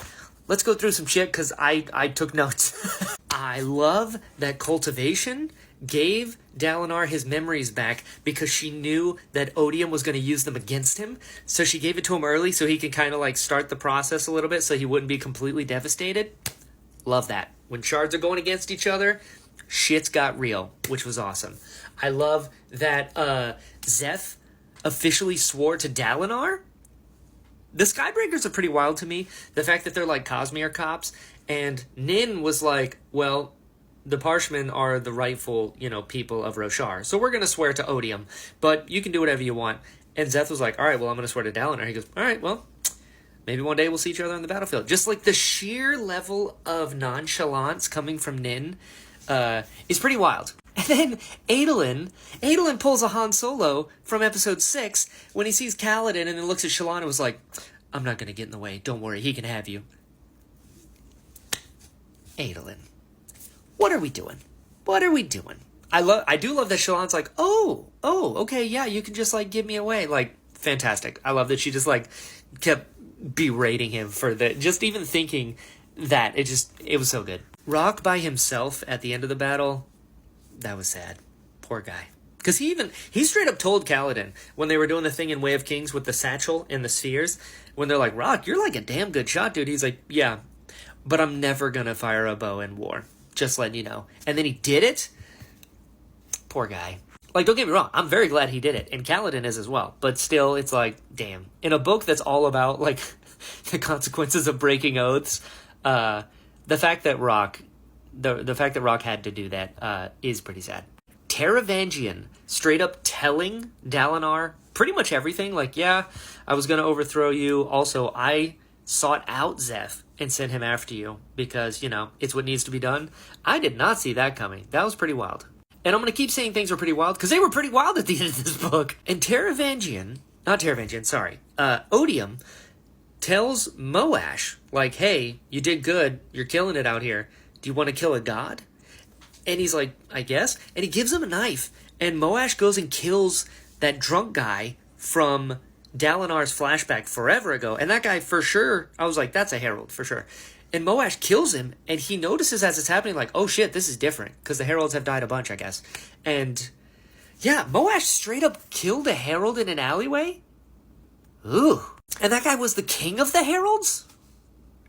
S1: let's go through some shit, because I took notes. I love that Cultivation gave Dalinar his memories back because she knew that Odium was going to use them against him, so she gave it to him early so he could kind of like start the process a little bit so he wouldn't be completely devastated. Love that. When shards are going against each other, shit's got real, which was awesome. I love that Zeth officially swore to Dalinar. The Skybreakers are pretty wild to me. The fact that they're like Cosmere cops, and Nin was like, well, the Parshmen are the rightful, people of Roshar, so we're going to swear to Odium, but you can do whatever you want. And Zeth was like, all right, well, I'm going to swear to Dalinar. He goes, all right, well, maybe one day we'll see each other on the battlefield. Just like the sheer level of nonchalance coming from Nin is pretty wild. And then Adolin pulls a Han Solo from episode 6 when he sees Kaladin and then looks at Shallan and was like, I'm not going to get in the way. Don't worry, he can have you. Adolin. What are we doing? What are we doing? I do love that Shallan's like, oh, okay, yeah, you can just, like, give me away. Like, fantastic. I love that she just, like, kept berating him for just even thinking that. It was so good. Rock by himself at the end of the battle, that was sad. Poor guy. Because he straight up told Kaladin when they were doing the thing in Way of Kings with the satchel and the spheres, when they're like, Rock, you're like a damn good shot, dude. He's like, yeah, but I'm never going to fire a bow in war. Just letting you know. And then he did it. Poor guy. Like, don't get me wrong, I'm very glad he did it, and Kaladin is as well. But still, it's like, damn. In a book that's all about, like, the consequences of breaking oaths, the fact that Rock had to do that is pretty sad. Taravangian straight up telling Dalinar pretty much everything. Like, yeah, I was going to overthrow you. Also, I sought out Zeth and sent him after you because, it's what needs to be done. I did not see that coming. That was pretty wild. And I'm going to keep saying things were pretty wild because they were pretty wild at the end of this book. And Odium tells Moash, like, hey, you did good. You're killing it out here. Do you want to kill a god? And he's like, I guess. And he gives him a knife. And Moash goes and kills that drunk guy from Dalinar's flashback forever ago. And that guy, for sure, I was like, that's a herald, for sure. And Moash kills him, and he notices as it's happening, like, oh shit, this is different. Because the heralds have died a bunch, I guess. And, yeah, Moash straight up killed a herald in an alleyway? Ooh. And that guy was the king of the heralds?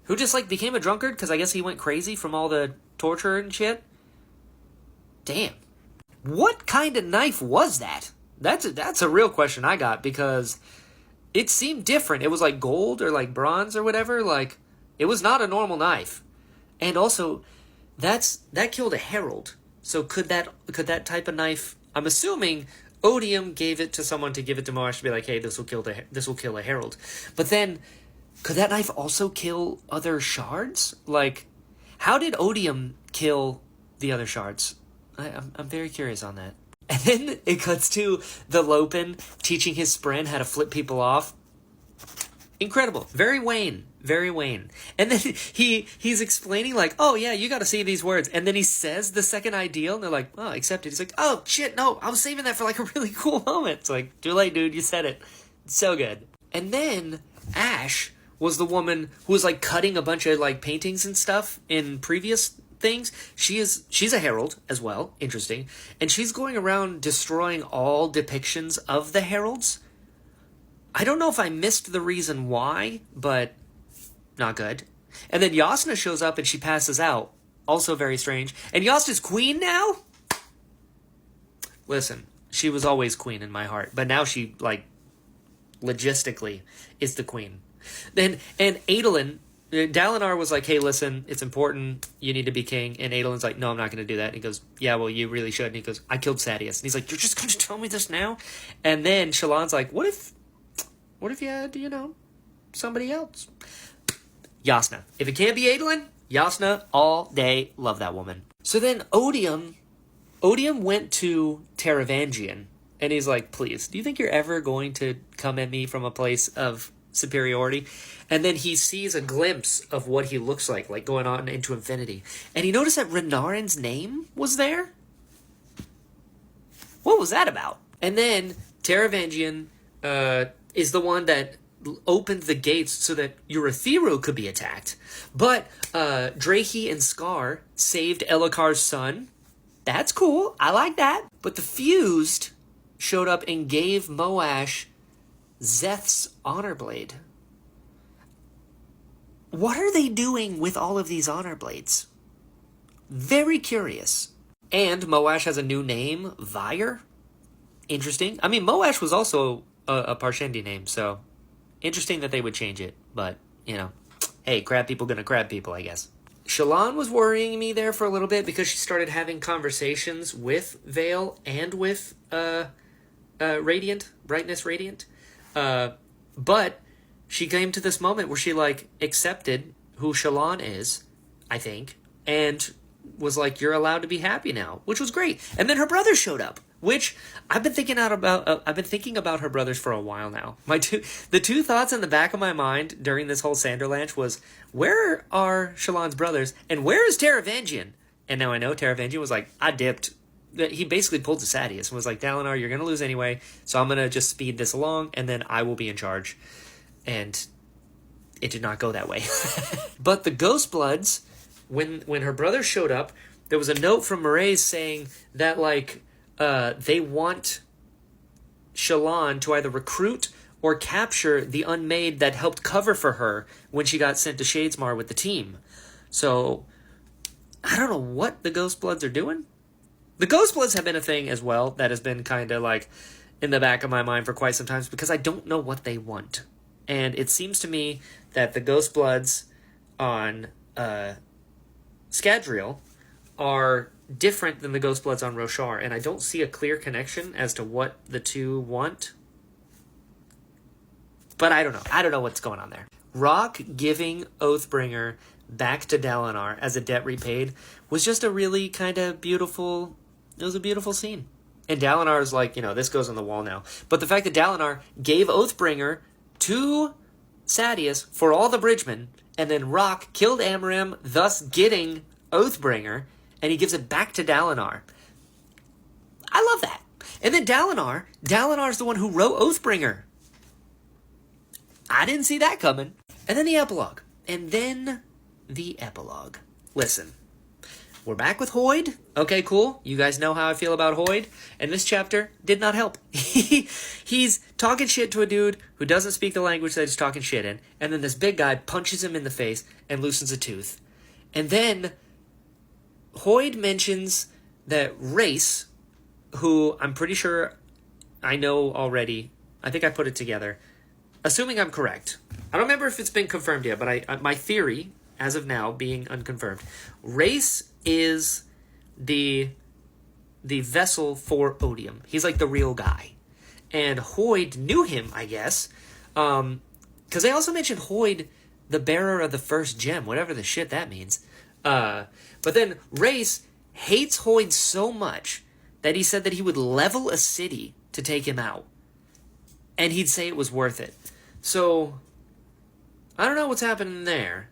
S1: Who just, like, became a drunkard? Because I guess he went crazy from all the torture and shit? Damn. What kind of knife was that? That's a real question I got, because it seemed different. It was like gold or like bronze or whatever. Like, it was not a normal knife. And also, that killed a herald. So could that type of knife, I'm assuming Odium gave it to someone to give it to Moash to be like, hey, this will kill a herald. But then, could that knife also kill other shards? Like, how did Odium kill the other shards? I'm very curious on that. And then it cuts to the Lopen teaching his Spren how to flip people off. Incredible. Very Wayne. Very Wayne. And then he's explaining like, oh yeah, you got to see these words. And then he says the second ideal, and they're like, oh, accepted. He's like, oh shit, no, I was saving that for like a really cool moment. It's like, too late, dude, you said it. It's so good. And then Ash was the woman who was like cutting a bunch of like paintings and stuff in previous things. She's a herald as well. Interesting. And she's going around destroying all depictions of the heralds. I don't know if I missed the reason why, but not good. And then Yasna shows up and she passes out. Also very strange. And Yasna's queen now? Listen, she was always queen in my heart, but now she, like, logistically is the queen. And Adolin, Dalinar was like, hey, listen, it's important. You need to be king. And Adolin's like, no, I'm not going to do that. And he goes, yeah, well, you really should. And he goes, I killed Sadeas. And he's like, you're just going to tell me this now? And then Shallan's like, what if you had, somebody else? Yasna. If it can't be Adolin, Yasna all day. Love that woman. So then Odium went to Taravangian. And he's like, please, do you think you're ever going to come at me from a place of superiority? And then he sees a glimpse of what he looks like going on into infinity. And he noticed that Renarin's name was there. What was that about? And then Taravangian is the one that opened the gates so that Urithiru could be attacked. But Drahi and Scar saved Elakar's son. That's cool. I like that. But the Fused showed up and gave Moash Zeth's honor blade. What are they doing with all of these honor blades? Very curious. And Moash has a new name, Vyre. Interesting. I mean, Moash was also a Parshendi name, so interesting that they would change it. But, hey, crab people gonna crab people, I guess. Shallan was worrying me there for a little bit because she started having conversations with Vale and with Radiant, Brightness Radiant. But she came to this moment where she, like, accepted who Shallan is, I think, and was like, you're allowed to be happy now, which was great. And then her brother showed up, which I've been thinking about her brothers for a while now. The two thoughts in the back of my mind during this whole Sanderlanche was, where are Shallan's brothers, and where is Taravangian? And now I know Taravangian was like, I dipped. He basically pulled to Sadeas and was like, Dalinar, you're going to lose anyway, so I'm going to just speed this along, and then I will be in charge. And it did not go that way. But the Ghostbloods, when her brother showed up, there was a note from Mraize saying that, like, they want Shallan to either recruit or capture the Unmade that helped cover for her when she got sent to Shadesmar with the team. So, I don't know what the Ghostbloods are doing. The Ghostbloods have been a thing as well that has been kind of like in the back of my mind for quite some time because I don't know what they want. And it seems to me that the Ghostbloods on Scadrial are different than the Ghostbloods on Roshar, and I don't see a clear connection as to what the two want. But I don't know. I don't know what's going on there. Rock giving Oathbringer back to Dalinar as a debt repaid was just a really kind of beautiful... It was a beautiful scene. And Dalinar's like, this goes on the wall now. But the fact that Dalinar gave Oathbringer to Sadeas for all the Bridgemen, and then Rock killed Amarim, thus getting Oathbringer, and he gives it back to Dalinar. I love that. And then Dalinar's the one who wrote Oathbringer. I didn't see that coming. And then the epilogue. Listen. We're back with Hoid. Okay, cool. You guys know how I feel about Hoid. And this chapter did not help. He's talking shit to a dude who doesn't speak the language that he's talking shit in. And then this big guy punches him in the face and loosens a tooth. And then Hoid mentions that Race, who I'm pretty sure I know already. I think I put it together. Assuming I'm correct. I don't remember if it's been confirmed yet, but my theory, as of now, being unconfirmed, Race is the vessel for Odium. He's like the real guy. And Hoid knew him, I guess. Because they also mentioned Hoid, the bearer of the first gem, whatever the shit that means. But then Race hates Hoid so much that he said that he would level a city to take him out. And he'd say it was worth it. So, I don't know what's happening there.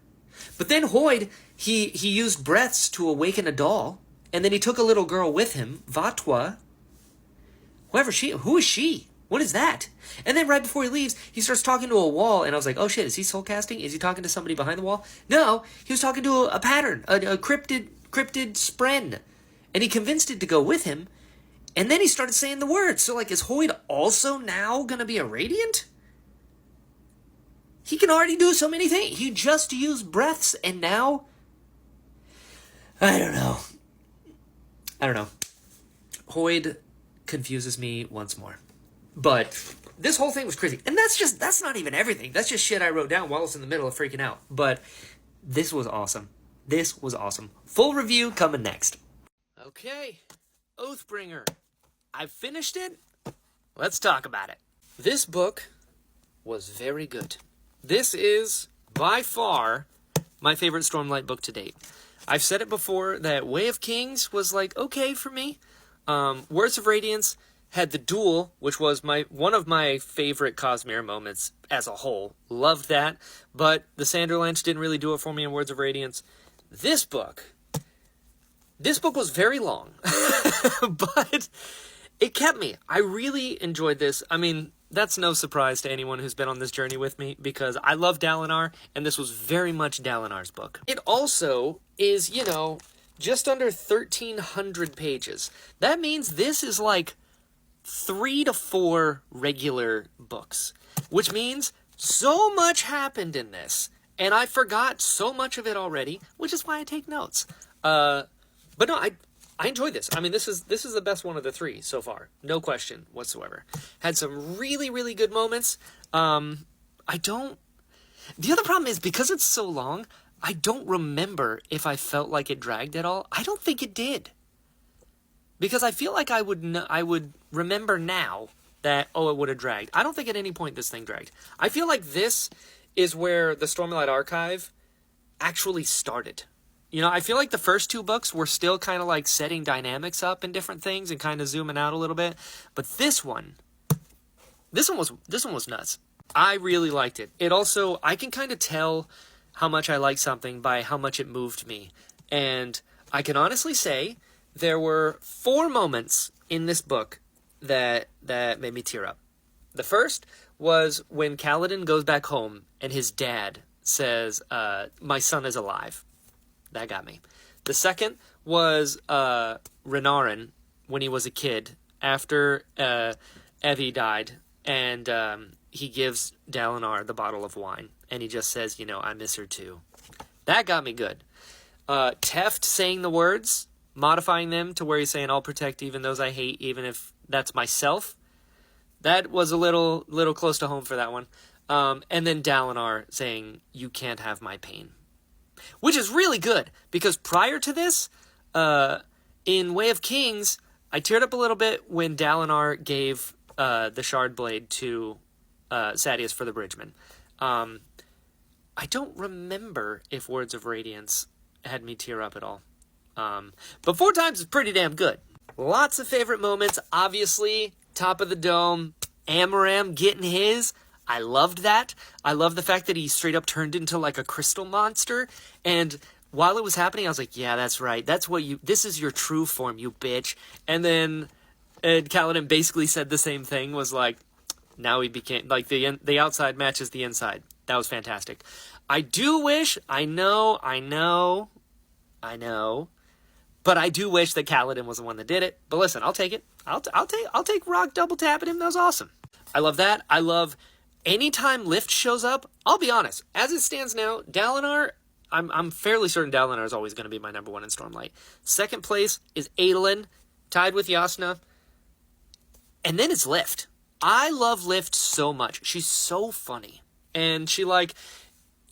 S1: But then Hoid, he used breaths to awaken a doll, and then he took a little girl with him, Vatwa. Who is she? What is that? And then right before he leaves, he starts talking to a wall, and I was like, oh shit, is he soul casting? Is he talking to somebody behind the wall? No, he was talking to a pattern, a cryptid spren. And he convinced it to go with him, and then he started saying the words. So, like, is Hoid also now gonna be a Radiant? He can already do so many things. He just used breaths, and now... I don't know. Hoid confuses me once more. But this whole thing was crazy. And that's not even everything. That's just shit I wrote down while I was in the middle of freaking out. But this was awesome. Full review coming next. Okay. Oathbringer. I finished it. Let's talk about it. This book was very good. This is, by far, my favorite Stormlight book to date. I've said it before that Way of Kings was, like, okay for me. Words of Radiance had the duel, which was one of my favorite Cosmere moments as a whole. Loved that. But the Sanderlanche didn't really do it for me in Words of Radiance. This book was very long. But it kept me. I really enjoyed this. I mean... That's no surprise to anyone who's been on this journey with me, because I love Dalinar, and this was very much Dalinar's book. It also is, just under 1,300 pages. That means this is like 3 to 4 regular books, which means so much happened in this, and I forgot so much of it already, which is why I take notes. But no, I enjoyed this. I mean, this is the best one of the 3 so far. No question whatsoever. Had some really, really good moments. The other problem is, because it's so long, I don't remember if I felt like it dragged at all. I don't think it did. Because I feel like I would remember now that, it would have dragged. I don't think at any point this thing dragged. I feel like this is where the Stormlight Archive actually started. You know, I feel like the first 2 books were still kind of like setting dynamics up and different things and kind of zooming out a little bit. But this one was nuts. I really liked it. It also, I can kind of tell how much I like something by how much it moved me. And I can honestly say there were 4 moments in this book that made me tear up. The first was when Kaladin goes back home and his dad says, my son is alive. That got me. The second was Renarin when he was a kid after Evie died, and he gives Dalinar the bottle of wine, and he just says, you know, I miss her too. That got me good. Teft saying the words, modifying them to where he's saying, I'll protect even those I hate, even if that's myself. That was a little close to home for that one. And then Dalinar saying, you can't have my pain. Which is really good, because prior to this, in Way of Kings, I teared up a little bit when Dalinar gave the Shard Blade to Sadeas for the Bridgeman. I don't remember if Words of Radiance had me tear up at all. But 4 times is pretty damn good. Lots of favorite moments. Obviously, top of the dome, Amaram getting his. I loved that. I love the fact that he straight up turned into like a crystal monster. And while it was happening, I was like, yeah, that's right. This is your true form, you bitch. And then Kaladin basically said the same thing, was like, now he became, like, the outside matches the inside. That was fantastic. I do wish, I know, but I do wish that Kaladin was the one that did it. But listen, I'll take it. I'll take Rock double tapping him. That was awesome. I love that. I love anytime Lift shows up. I'll be honest. As it stands now, Dalinar, I'm fairly certain Dalinar is always going to be my number 1 in Stormlight. Second place is Adolin, tied with Yasna. And then it's Lift. I love Lift so much. She's so funny. And she, like,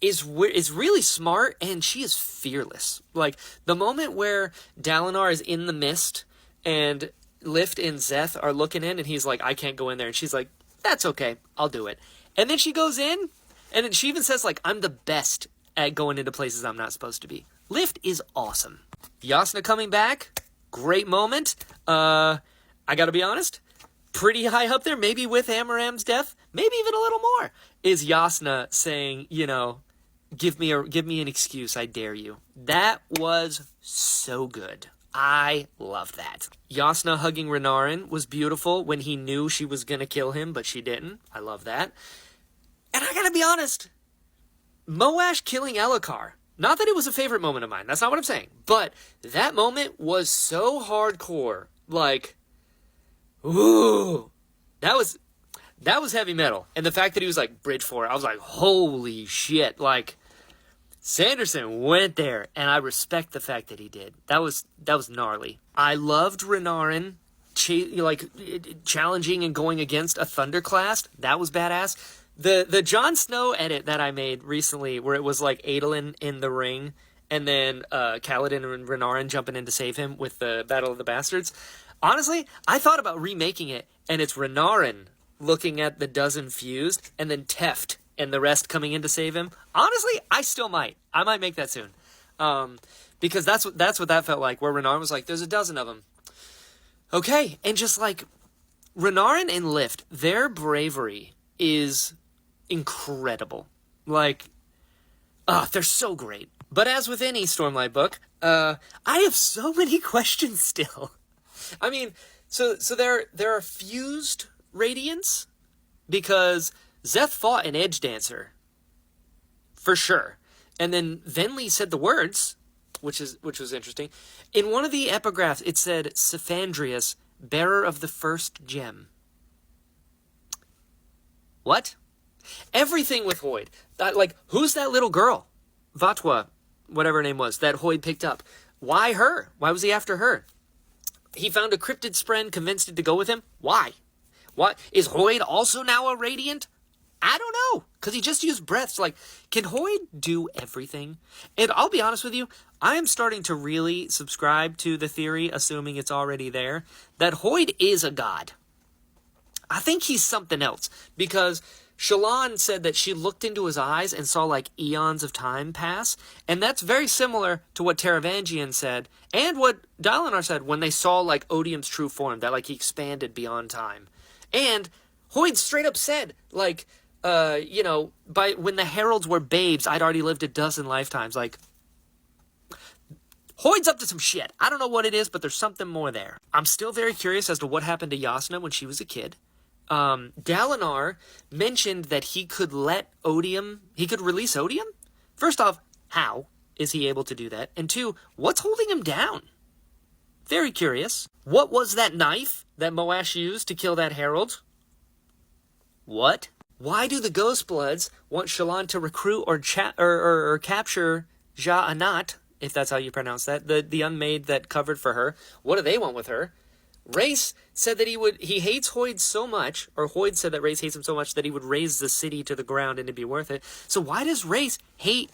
S1: is really smart, and she is fearless. Like, the moment where Dalinar is in the mist, and Lift and Zeth are looking in, and he's like, I can't go in there. And she's like, that's okay. I'll do it. And then she goes in, and then she even says, like, I'm the best at going into places I'm not supposed to be. Lift is awesome. Yasna coming back, great moment. I gotta be honest, pretty high up there, maybe with Amaram's death, maybe even a little more, is Yasna saying, you know, give me an excuse, I dare you. That was so good. I loved that. Yasna hugging Renarin was beautiful when he knew she was gonna kill him, but she didn't. I love that. And I gotta be honest, Moash killing Elhokar, not that it was a favorite moment of mine, that's not what I'm saying, but that moment was so hardcore, like, ooh, that was heavy metal. And the fact that he was like, bridge for it, I was like, holy shit, like, Sanderson went there, and I respect the fact that he did. That was gnarly. I loved Renarin, challenging and going against a Thunderclast. That was badass. The Jon Snow edit that I made recently, where it was like Adolin in the ring, and then Kaladin and Renarin jumping in to save him with the Battle of the Bastards. Honestly, I thought about remaking it, and it's Renarin looking at the dozen fused, and then Teft and the rest coming in to save him. Honestly, I still might. I might make that soon. Because that's what that felt like, where Renarin was like, there's a dozen of them. Okay, and just like, Renarin and Lift, their bravery is incredible. Like, they're so great. But as with any Stormlight book, I have so many questions still. I mean, so there are fused Radiants, because Zeth fought an Edge Dancer, for sure. And then Venli said the words, which was interesting. In one of the epigraphs, it said, Sephandrius, bearer of the first gem. What? Everything with Hoyd. Like, who's that little girl? Vatwa, whatever her name was, that Hoyd picked up. Why her? Why was he after her? He found a cryptid spren, convinced it to go with him. Why? What? Is Hoyd also now a Radiant? I don't know, because he just used breaths. Like, can Hoyd do everything? And I'll be honest with you, I am starting to really subscribe to the theory, assuming it's already there, that Hoyd is a god. I think he's something else, because Shallan said that she looked into his eyes and saw like eons of time pass, and that's very similar to what Taravangian said, and what Dalinar said when they saw like Odium's true form, that like he expanded beyond time. And Hoyd straight up said, like, by when the heralds were babes, I'd already lived a dozen lifetimes. Like, Hoyd's up to some shit. I don't know what it is, but there's something more there. I'm still very curious as to what happened to Yasna when she was a kid. Dalinar mentioned that he could release Odium? First off, how is he able to do that? And two, what's holding him down? Very curious. What was that knife that Moash used to kill that herald? What? Why do the Ghostbloods want Shallan to recruit or capture Ja-Anat, if that's how you pronounce that, the unmade that covered for her? What do they want with her? Race said that he hates Hoyd so much, or Hoyd said that Race hates him so much that he would raise the city to the ground and it'd be worth it. So why does Race hate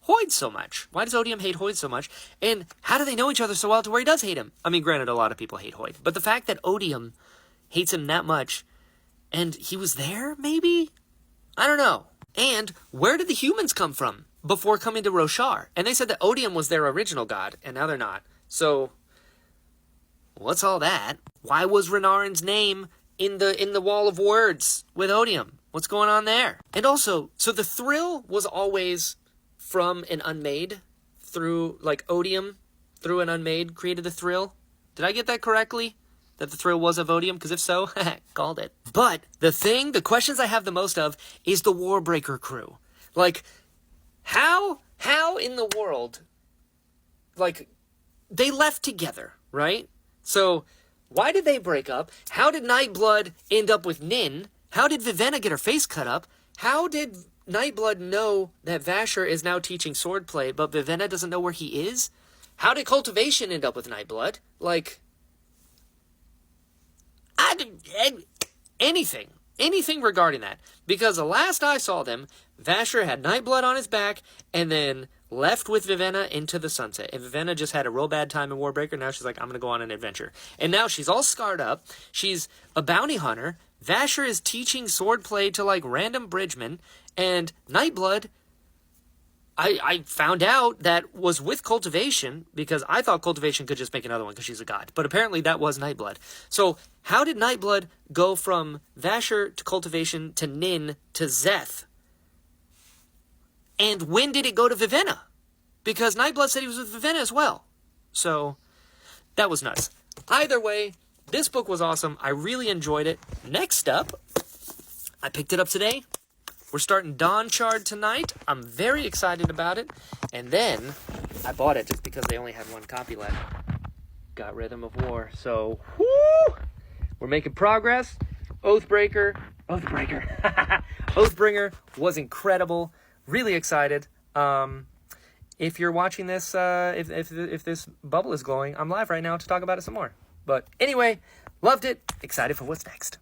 S1: Hoyd so much? Why does Odium hate Hoyd so much? And how do they know each other so well to where he does hate him? I mean, granted, a lot of people hate Hoyd, but the fact that Odium hates him that much, and he was there, maybe? I don't know. And where did the humans come from before coming to Roshar? And they said that Odium was their original god, and now they're not. So what's all that? Why was Renarin's name in the wall of words with Odium? What's going on there? And also, so the thrill was always from an unmade, through, like, Odium, through an unmade, created the thrill? Did I get that correctly? That the thrill was of Odium? Because if so, called it. But the questions I have the most of is the Warbreaker crew. Like, how in the world, like, they left together, right? So, why did they break up? How did Nightblood end up with Nin? How did Vivenna get her face cut up? How did Nightblood know that Vasher is now teaching swordplay, but Vivenna doesn't know where he is? How did Cultivation end up with Nightblood? Like, anything regarding that. Because the last I saw them, Vasher had Nightblood on his back, and then left with Vivenna into the sunset. And Vivenna just had a real bad time in Warbreaker. Now she's like, I'm going to go on an adventure. And now she's all scarred up. She's a bounty hunter. Vasher is teaching swordplay to, like, random bridgemen. And Nightblood, I found out that was with Cultivation, because I thought Cultivation could just make another one because she's a god. But apparently that was Nightblood. So how did Nightblood go from Vasher to Cultivation to Nin to Zeth? And when did it go to Vivenna? Because Nightblood said he was with Vivenna as well. So that was nuts. Either way, this book was awesome. I really enjoyed it. Next up, I picked it up today. We're starting Dawnchard tonight. I'm very excited about it. And then I bought it just because they only had one copy left. Got Rhythm of War. So, whoo! We're making progress. Oathbringer was incredible. Really excited. If you're watching this, if this bubble is glowing, I'm live right now to talk about it some more. But anyway, loved it. Excited for what's next.